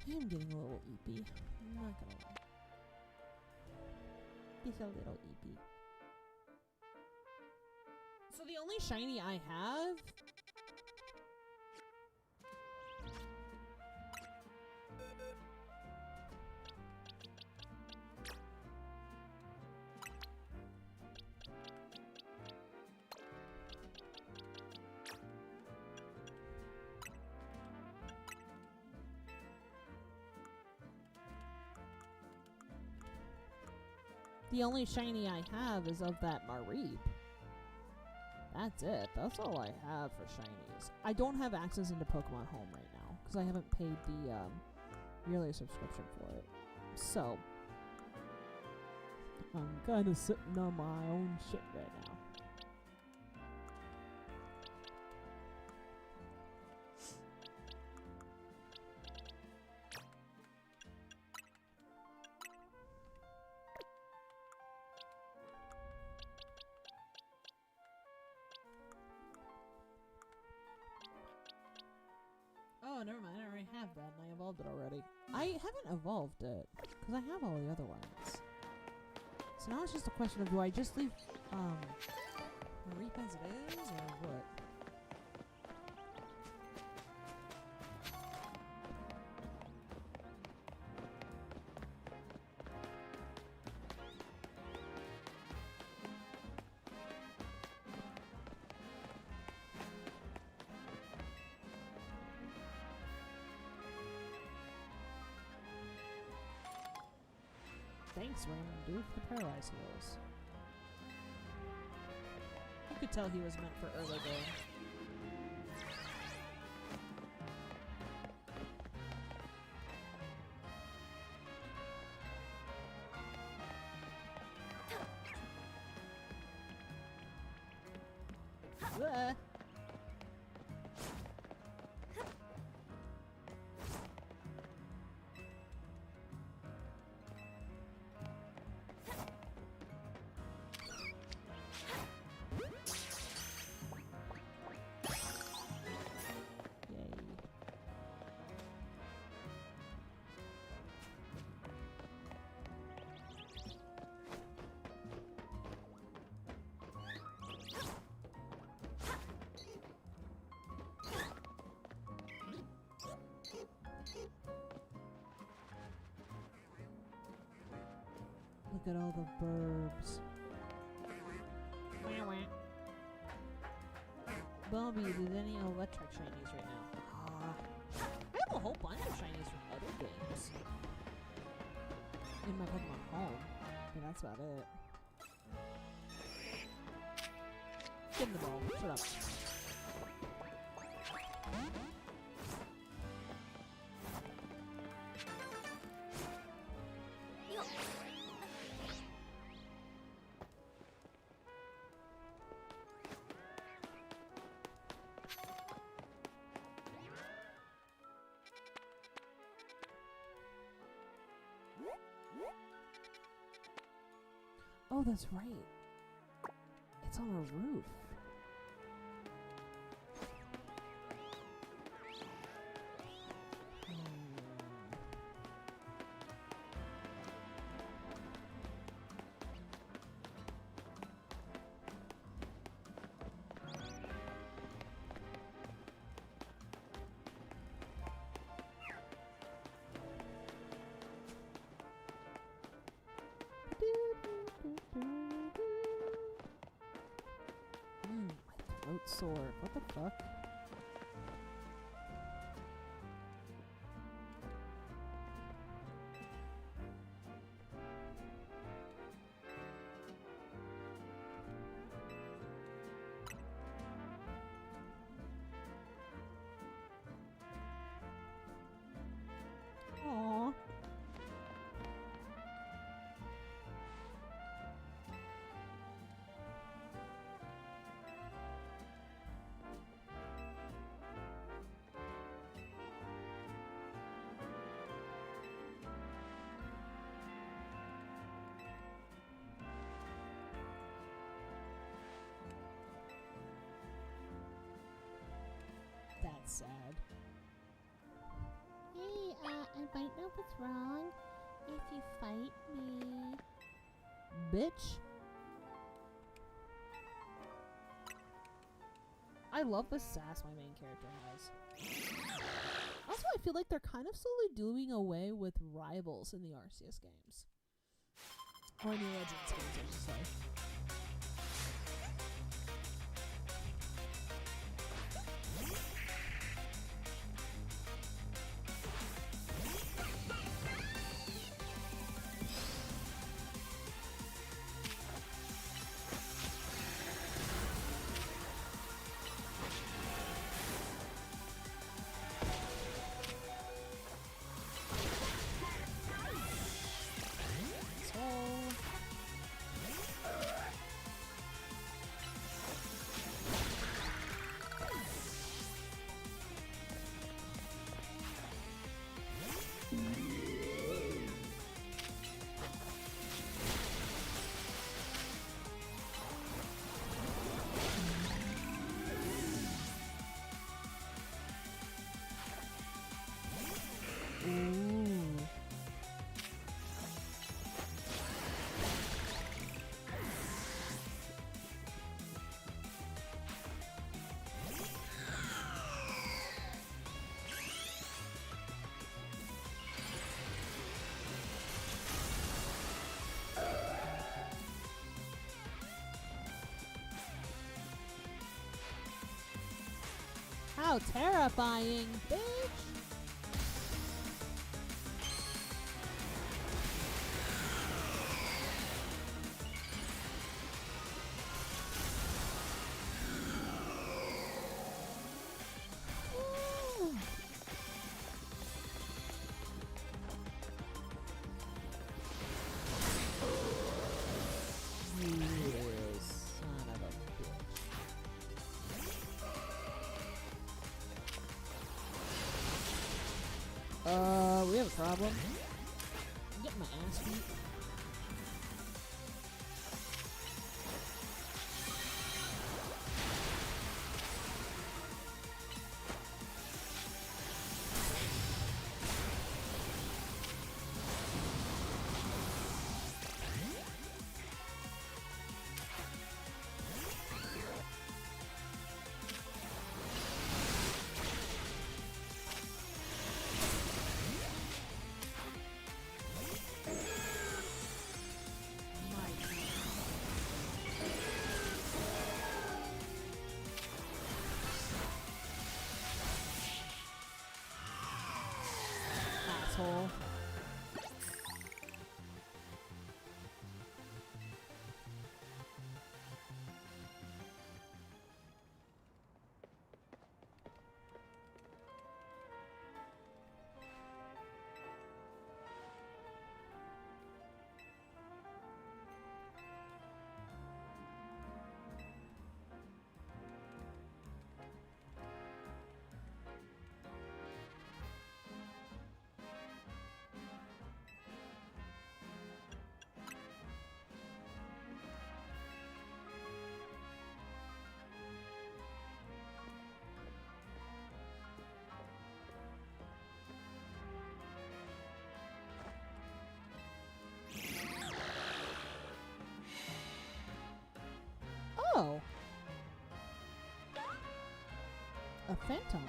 S1: I am getting a little eepy. I'm not gonna lie. He's a little Eepee. So the only shiny I have... The only shiny I have is of that Mareep. That's it. That's all I have for shinies. I don't have access into Pokemon Home right now because I haven't paid the yearly subscription for it. So I'm kind of sitting on my own shit right now. Oh, never mind. I already have that, and I evolved it already. I haven't evolved it, because I have all the other ones. So now it's just a question of, do I just leave, Mareep as it is, or what? Thanks, random dude, for the paralyzed heals. You could tell he was meant for early game. Look at all the burbs. Bobby, did any electric shinies right now? I have a whole bunch of shinies from other games. In my Pokemon Home. But that's about it. Give him the ball. Shut up. Oh, that's right. It's on a roof. My throat's sore. What the fuck? Aww. That's sad.
S2: Hey, I might know what's wrong if you fight me.
S1: bitch. I love the sass my main character has. Also, I feel like they're kind of slowly doing away with rivals in the RCS games. Or in the Legends games, I should say. How terrifying, bitch! We have a problem. I'm getting my ass beat. Asshole. Oh. A phantom.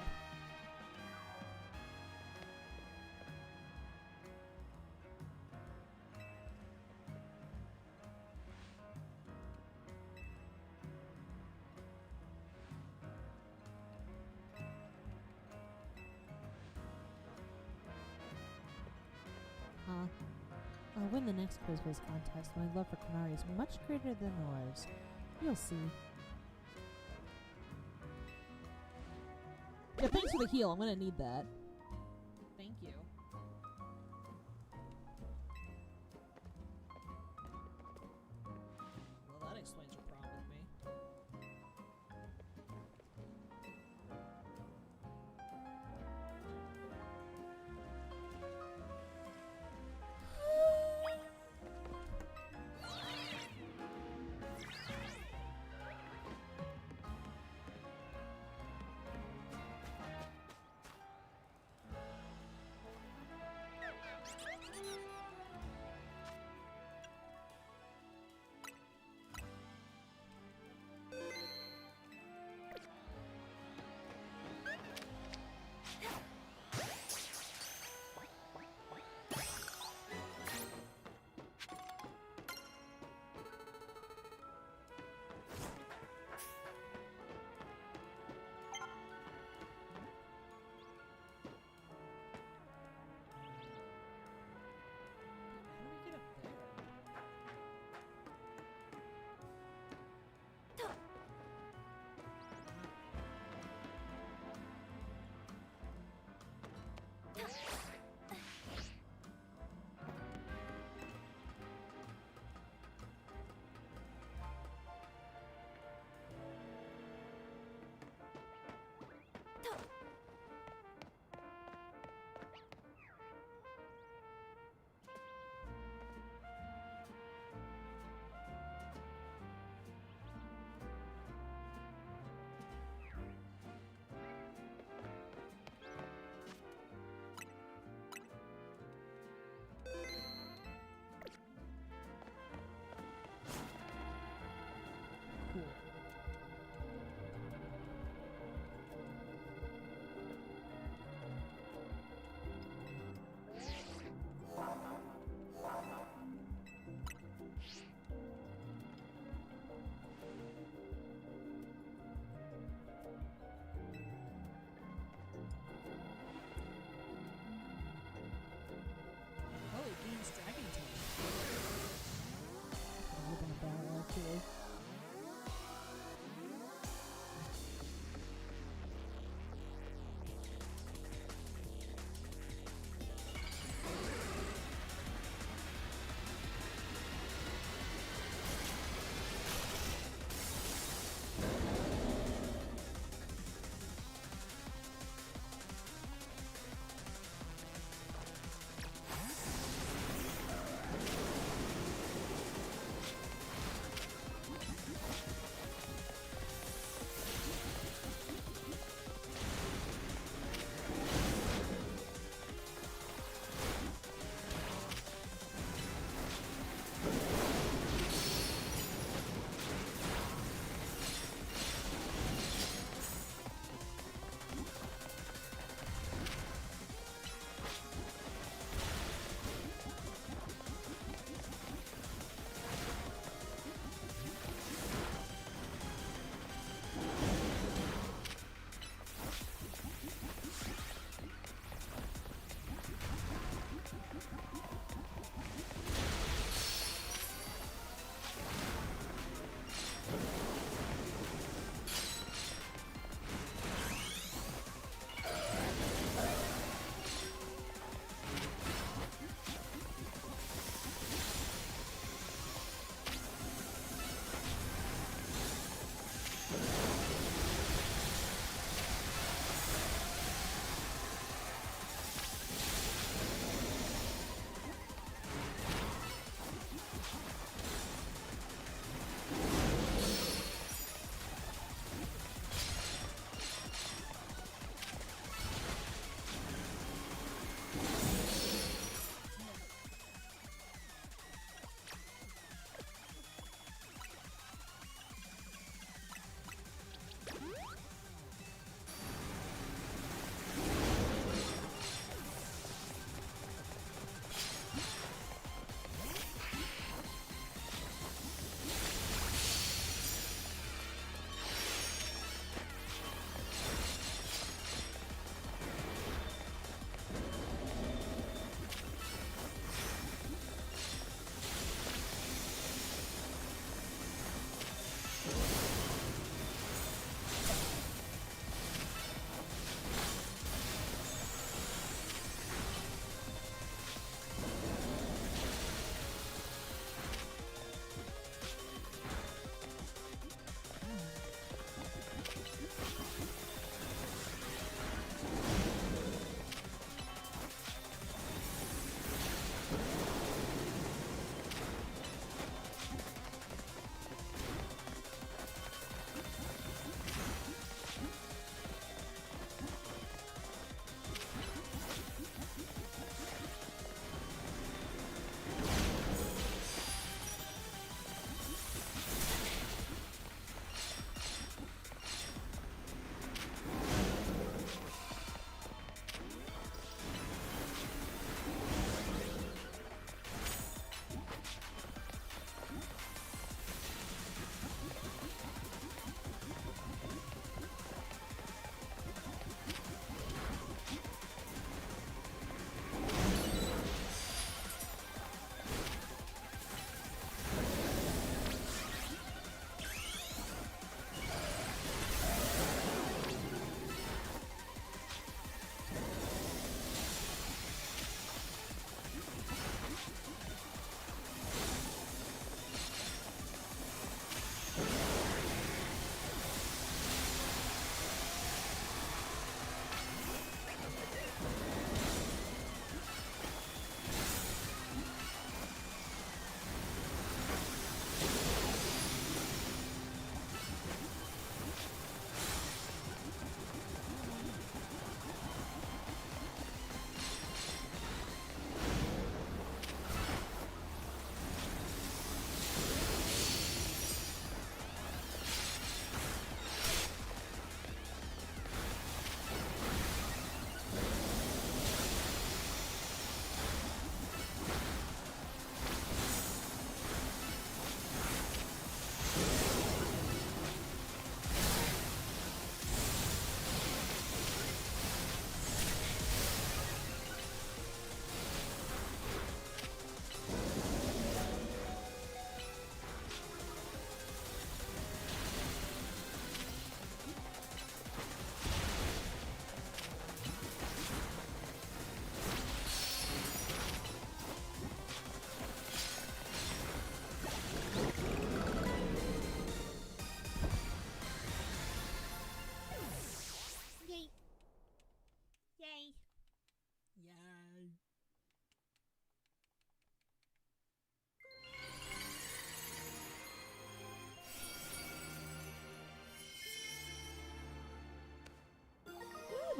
S1: I'll win the next quiz contest. My love for Canary is much greater than yours. You'll see. Yeah, thanks for the heal. I'm gonna need that. Thank you. Well, that explains your problem with me.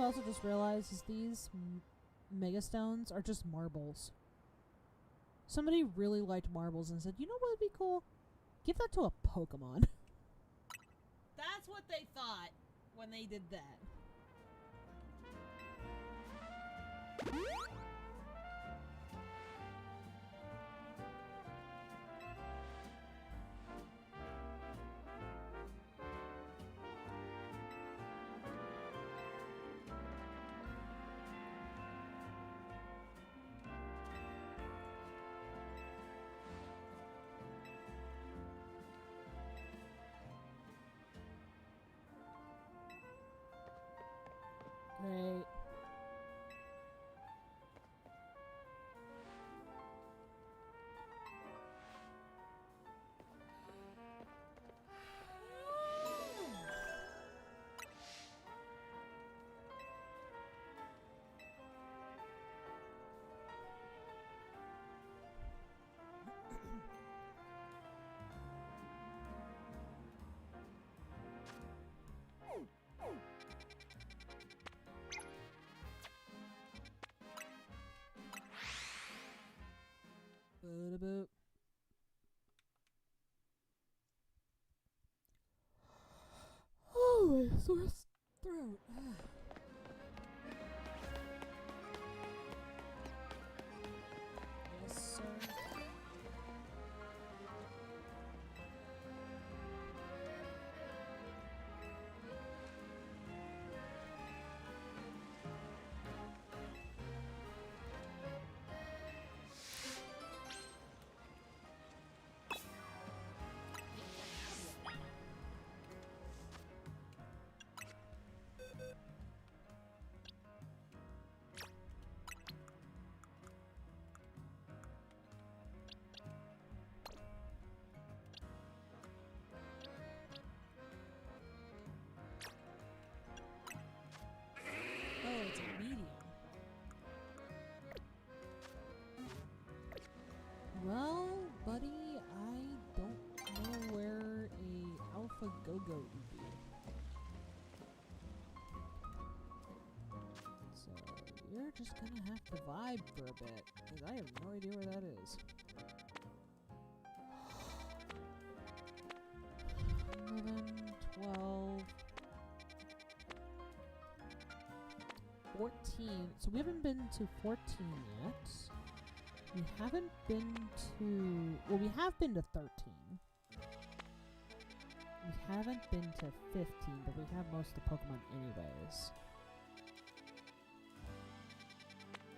S1: also just realized is these mega stones are just marbles. Somebody really liked marbles and said, you know what would be cool? Give that to a Pokemon. That's what they thought when they did that. Great. Boop. Oh, my sore throat. Yes, sir. Oh, it's a medium. Well, buddy, I don't know where a alpha go-go would be. So, you're just gonna have to vibe for a bit, because I have no idea where that is. 11, 12... 14. So we haven't been to 14 yet. We haven't been to... Well, we have been to 13. We haven't been to 15, but we have most of the Pokemon anyways.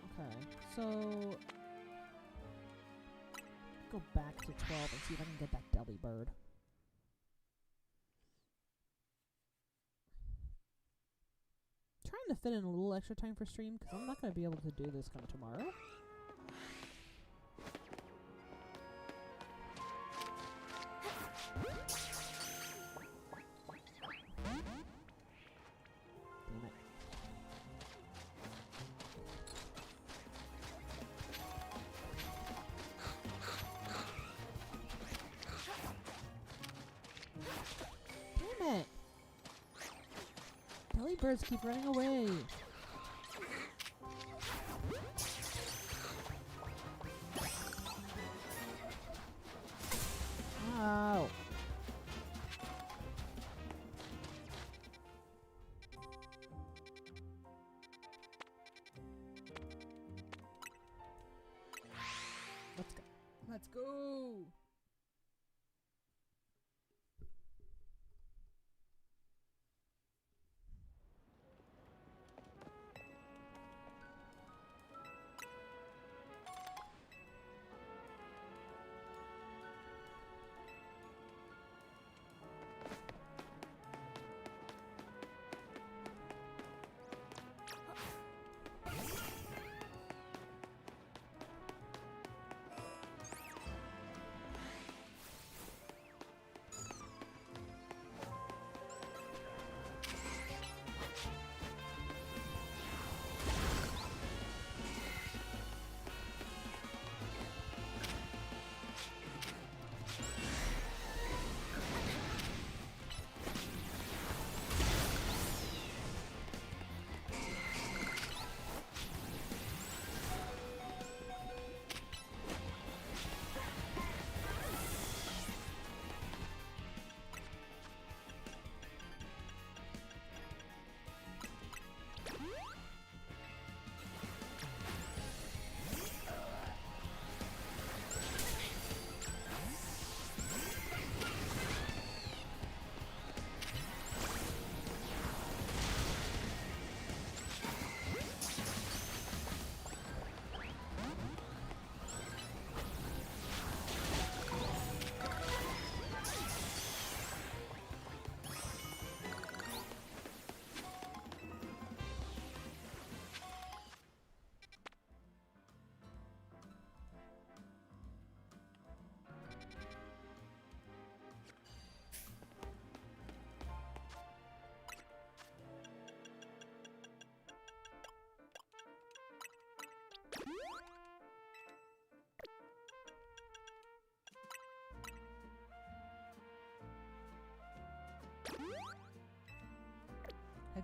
S1: Okay, so... go back to 12 and see if I can get that Delibird. Trying to fit in a little extra time for stream because I'm not going to be able to do this kind of tomorrow. Damn it. Damn it! Delibirds keep running away. Ow. Let's go. Let's go.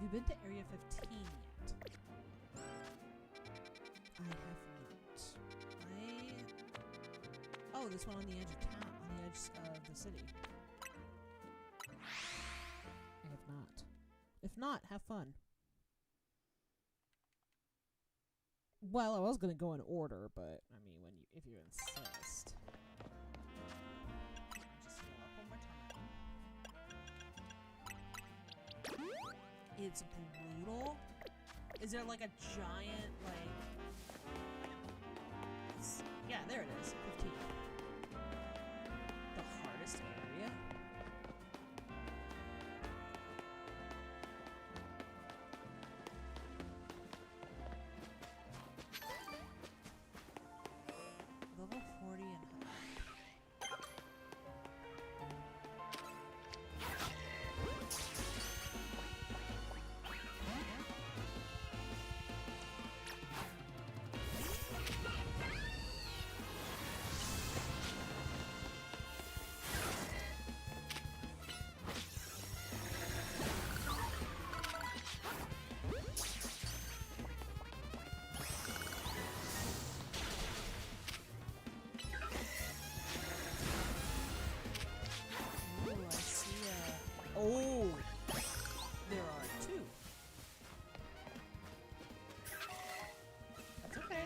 S1: Have you been to Area 15 yet? I have not. Oh, this one on the edge of town, on the edge of the city. I have not. If not, have fun. Well, I was gonna go in order, but I mean, if you insist. Just fill up one more time. It's brutal. Is there like a giant yeah, there it is. 15. The hardest area. Level 40 and high. Oh, there are two. That's okay.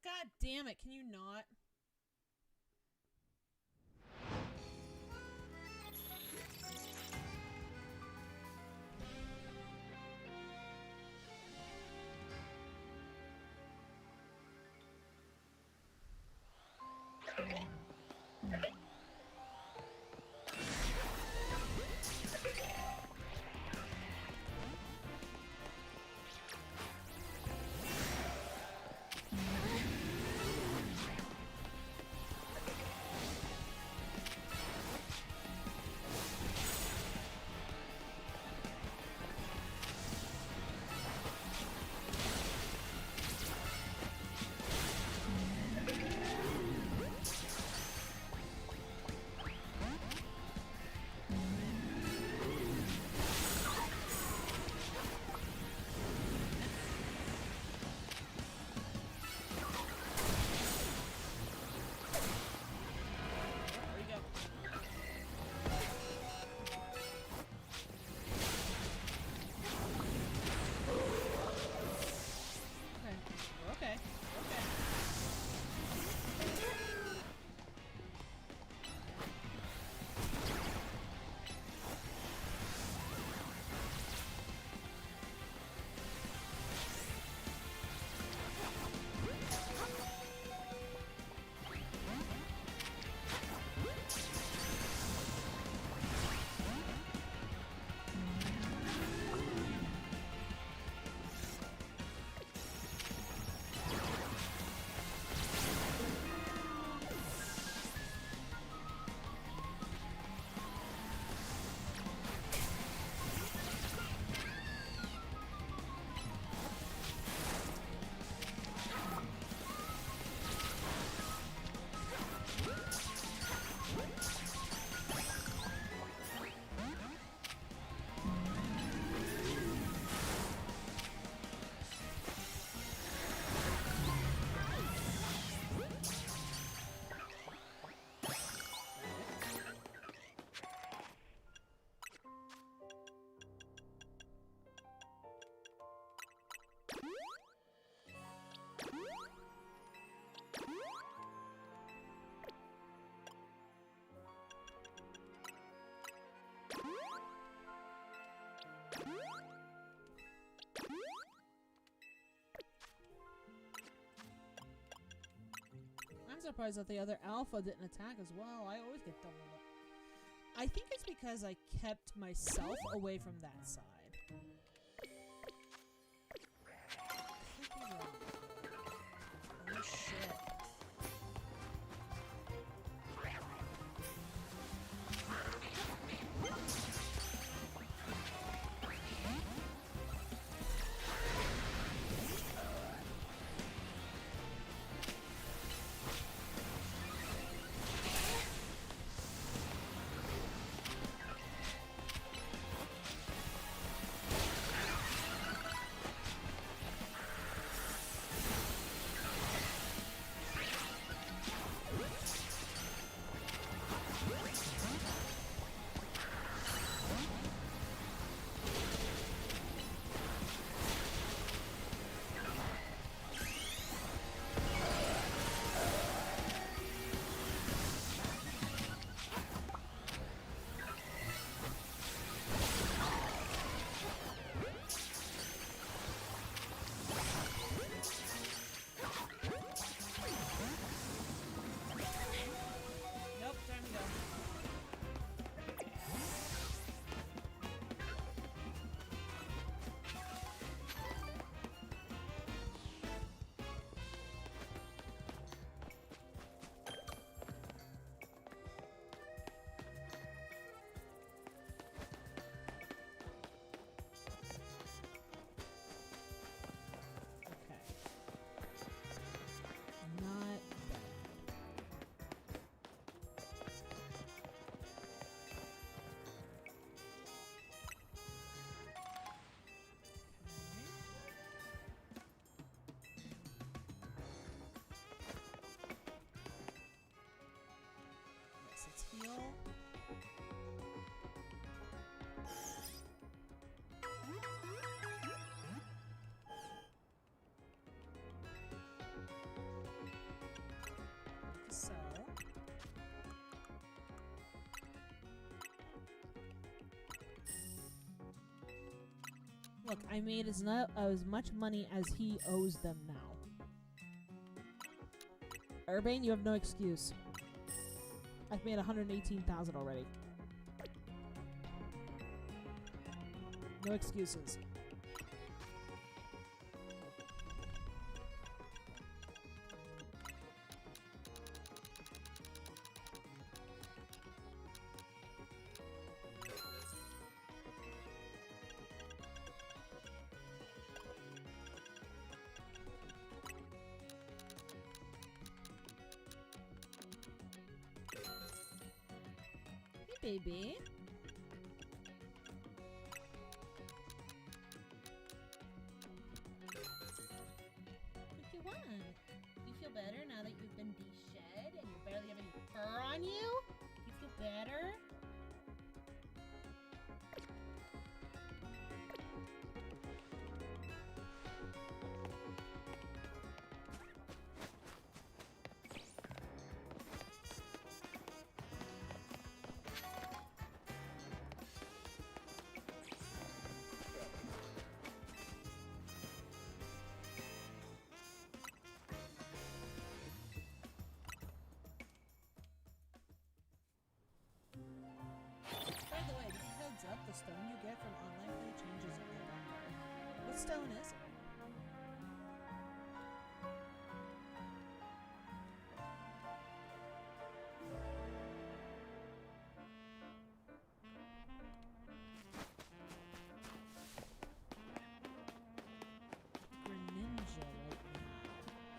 S1: God damn it, can you not? surprised that the other alpha didn't attack as well. I always get doubled up. I think it's because I kept myself away from that side. Oh shit. Heal. So look, I made as much money as he owes them now. Urbane, you have no excuse. I've made 118,000 already. No excuses. Baby. What do you want? You feel better now that you've been de-shed and you barely have any fur on you? You feel better? Up, the stone you get from online play changes in November. What stone is it? Greninja right now.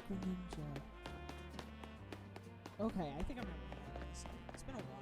S1: Greninja. Okay, I think I remember this. It's been a while.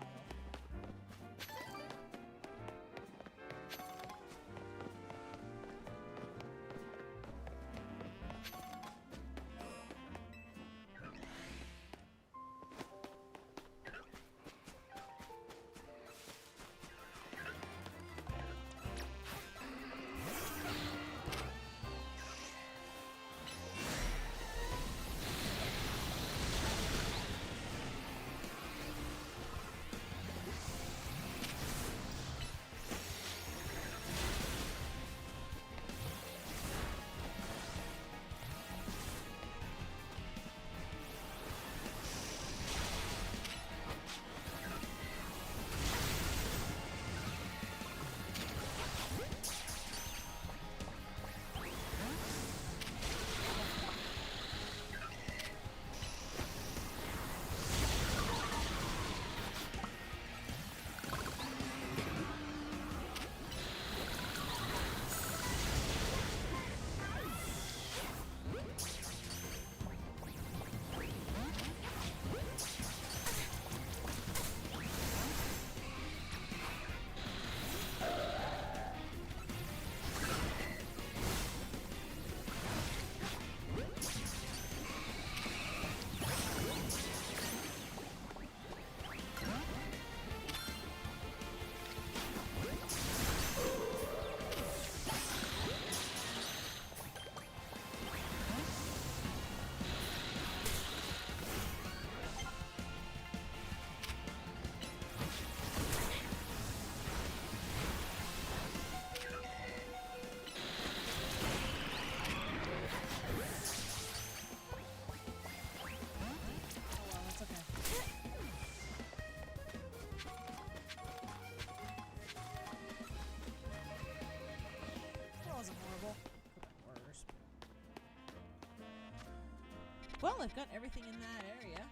S1: Well, I've got everything in that area.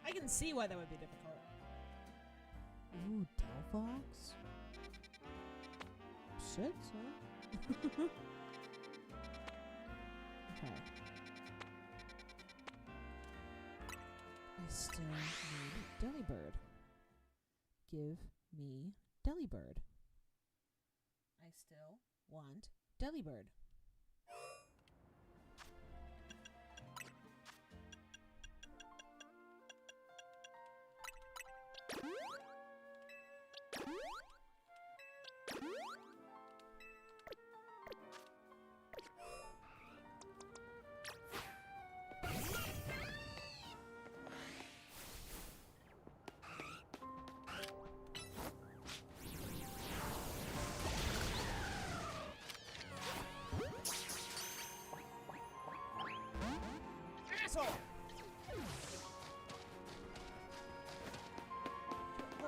S1: I can see why that would be difficult. Ooh, Delphox? Shit, huh? Okay. I still need Delibird. Give me Delibird. I still want Delibird.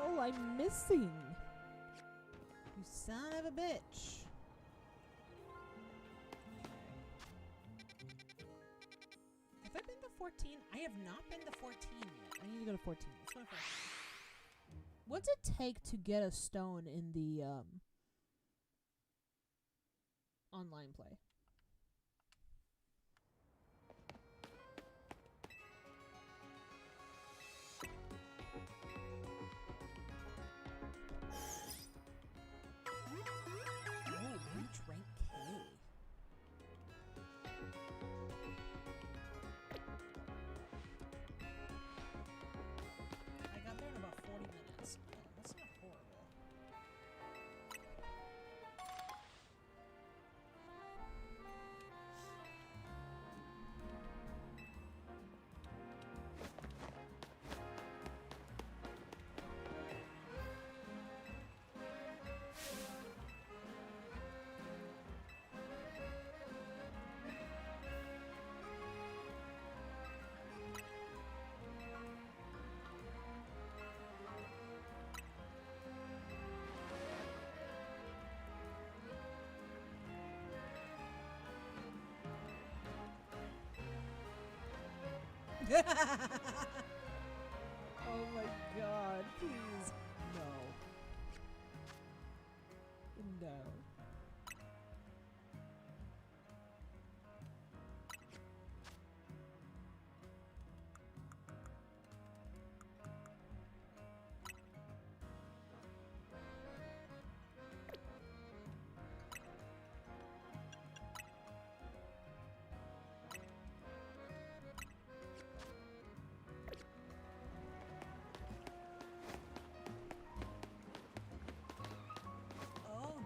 S1: Oh, I'm missing. You son of a bitch. Have I been to 14? I have not been to 14 yet. I need to go to 14. Let's go to 14. What's it take to get a stone in the online play? Rank K. I got there in about 40 minutes. Oh, that's not horrible. Oh my god, please. No. No.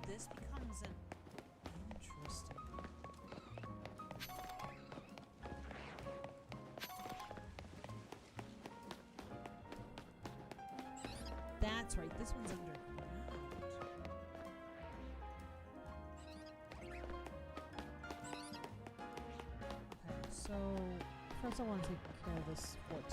S1: This becomes an interesting. That's right. This one's underground. Okay, so first I want to take care of this 14.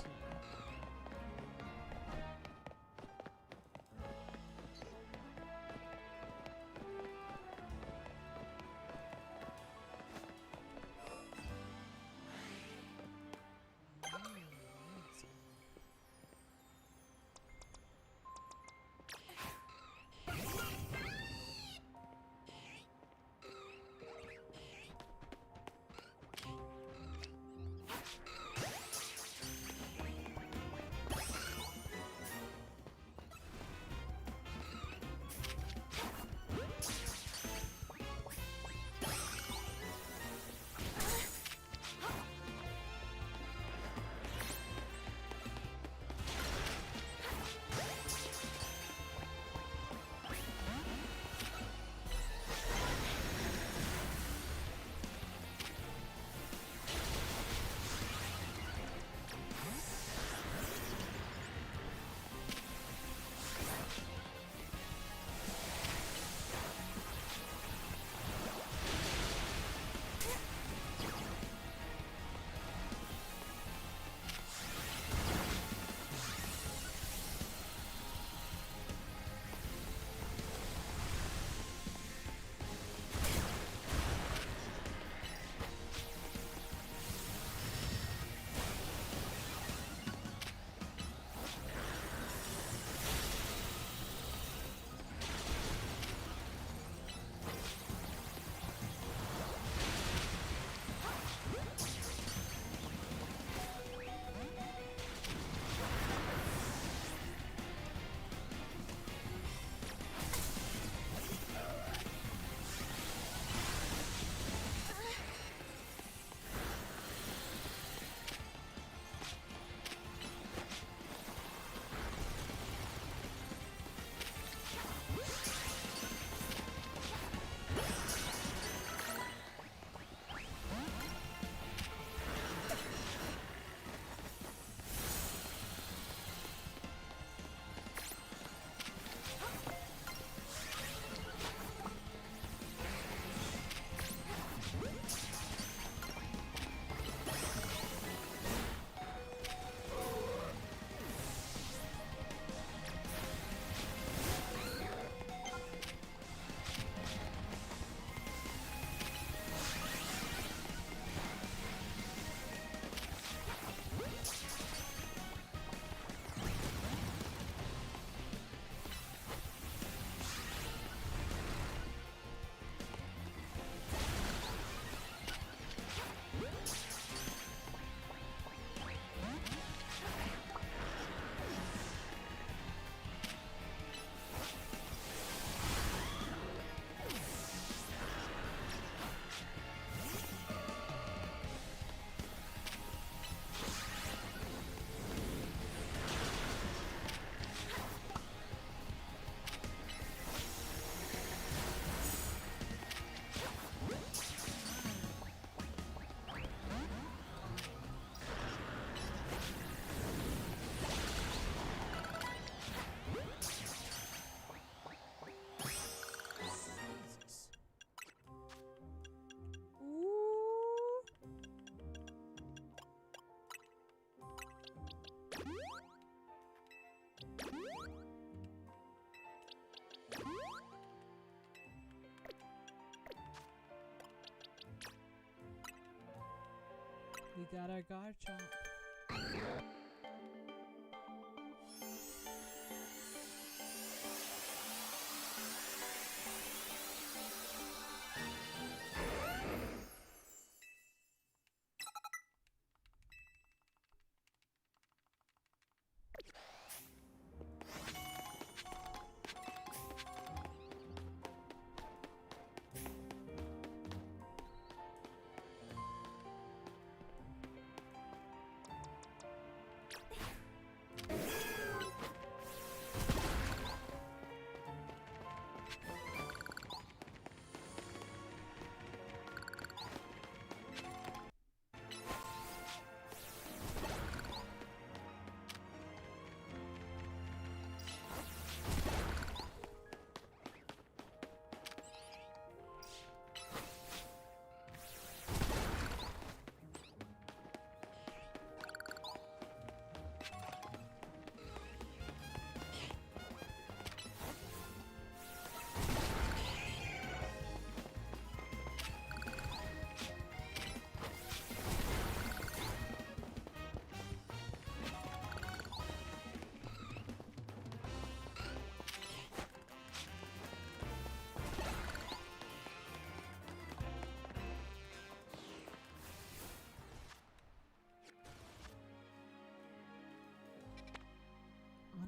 S1: got our Garchomp.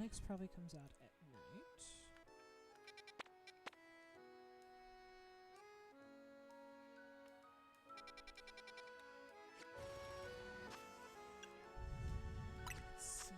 S1: Onyx probably comes out at night. Let's see.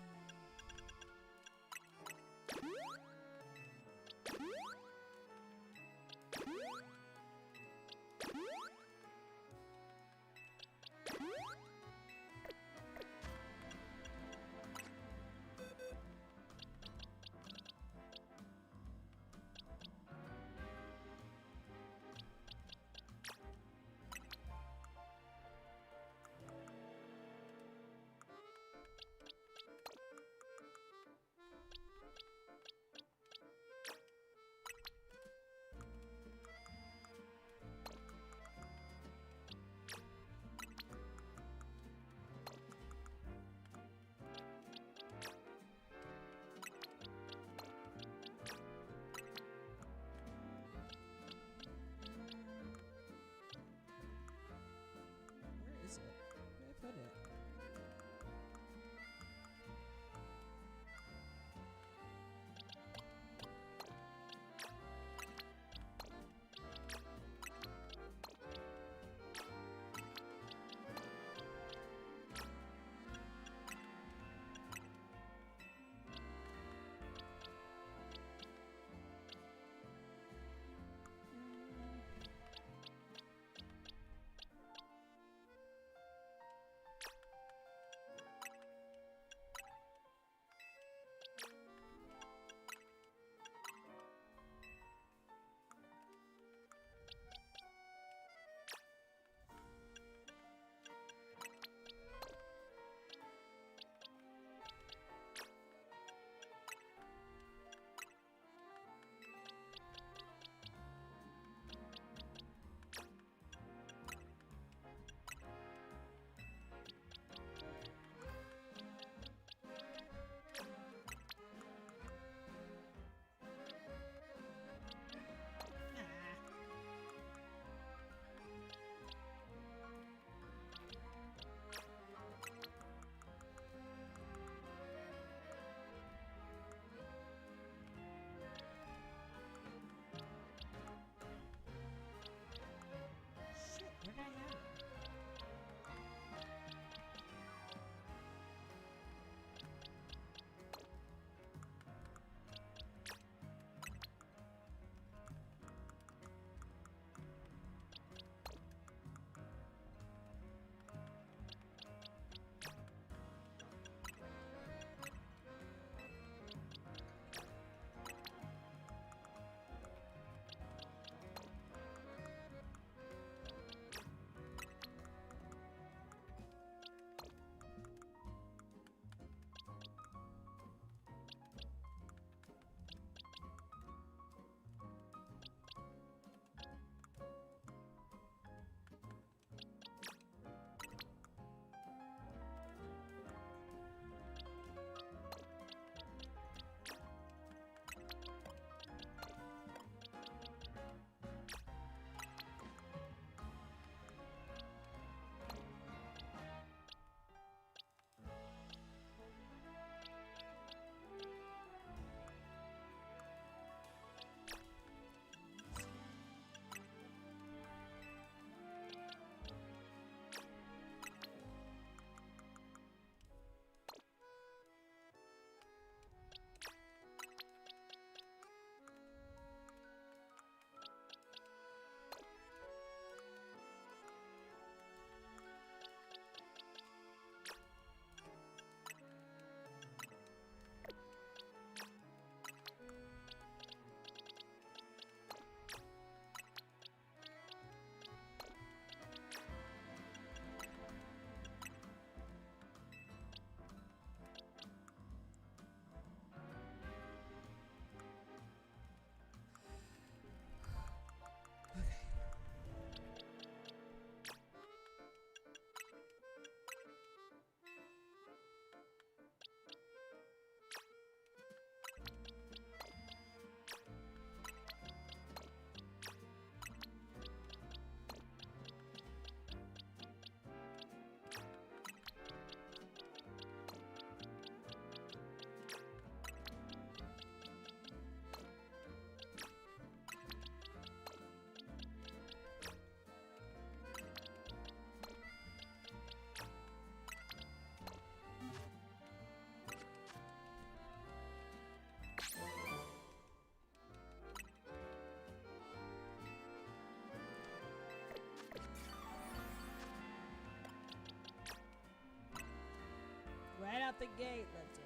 S1: out the gate. Let's go.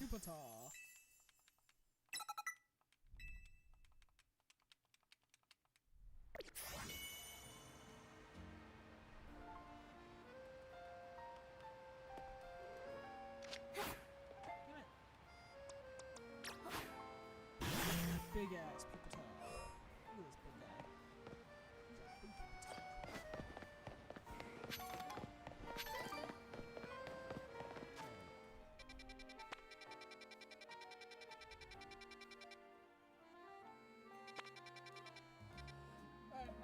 S1: Jupiter. Big ass Jupiter. Look at this big guy. He's a big Jupiter.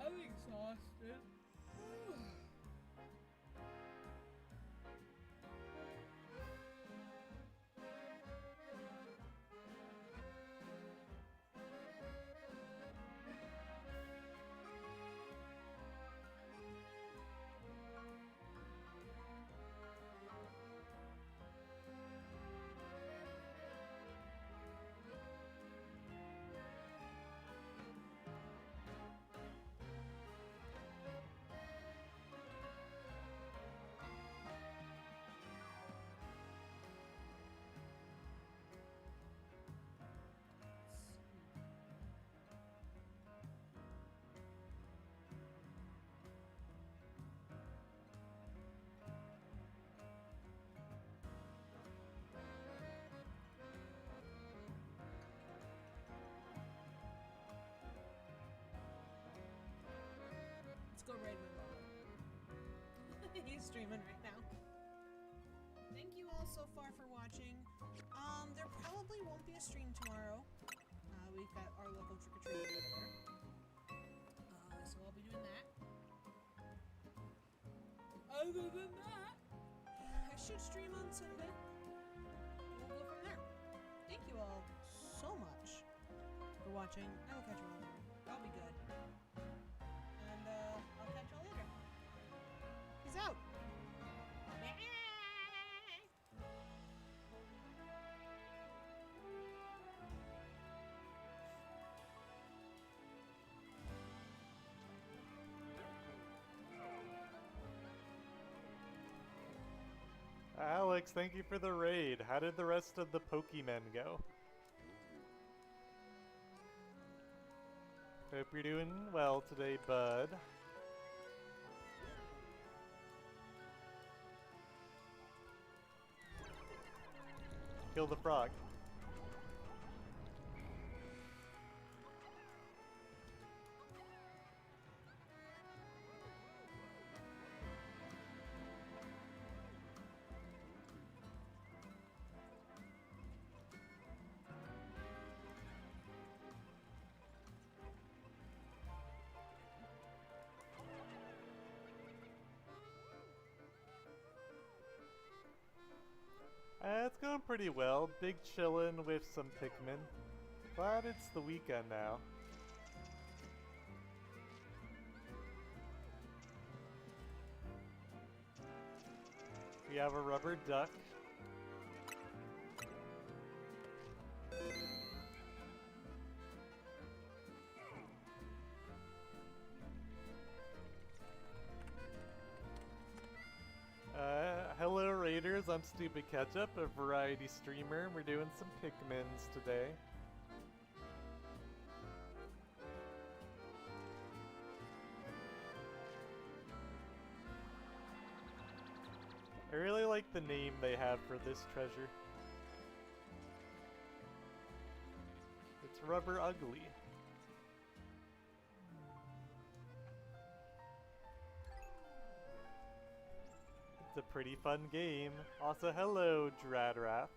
S1: I'm exhausted. Go raid my mom. He's streaming right now. Thank you all so far for watching. There probably won't be a stream tomorrow. We've got our local trick-or-treat over there. So I'll be doing that. Other than that, I should stream on Sunday. We'll go from there. Thank you all so much for watching. I will catch you all later. I'll be good. I'll catch y'all later. Peace out.
S2: Alex, thank you for the raid. How did the rest of the Pokemon go? Hope you're doing well today, bud. Kill the frog. It's going pretty well. Big chillin' with some Pikmin. Glad it's the weekend now. We have a rubber duck. Hello Raiders, I'm Stupid Ketchup, a variety streamer. We're doing some Pikmins today. I really like the name they have for this treasure. It's Rubber Ugly. It's a pretty fun game. Also, hello, Dradrath.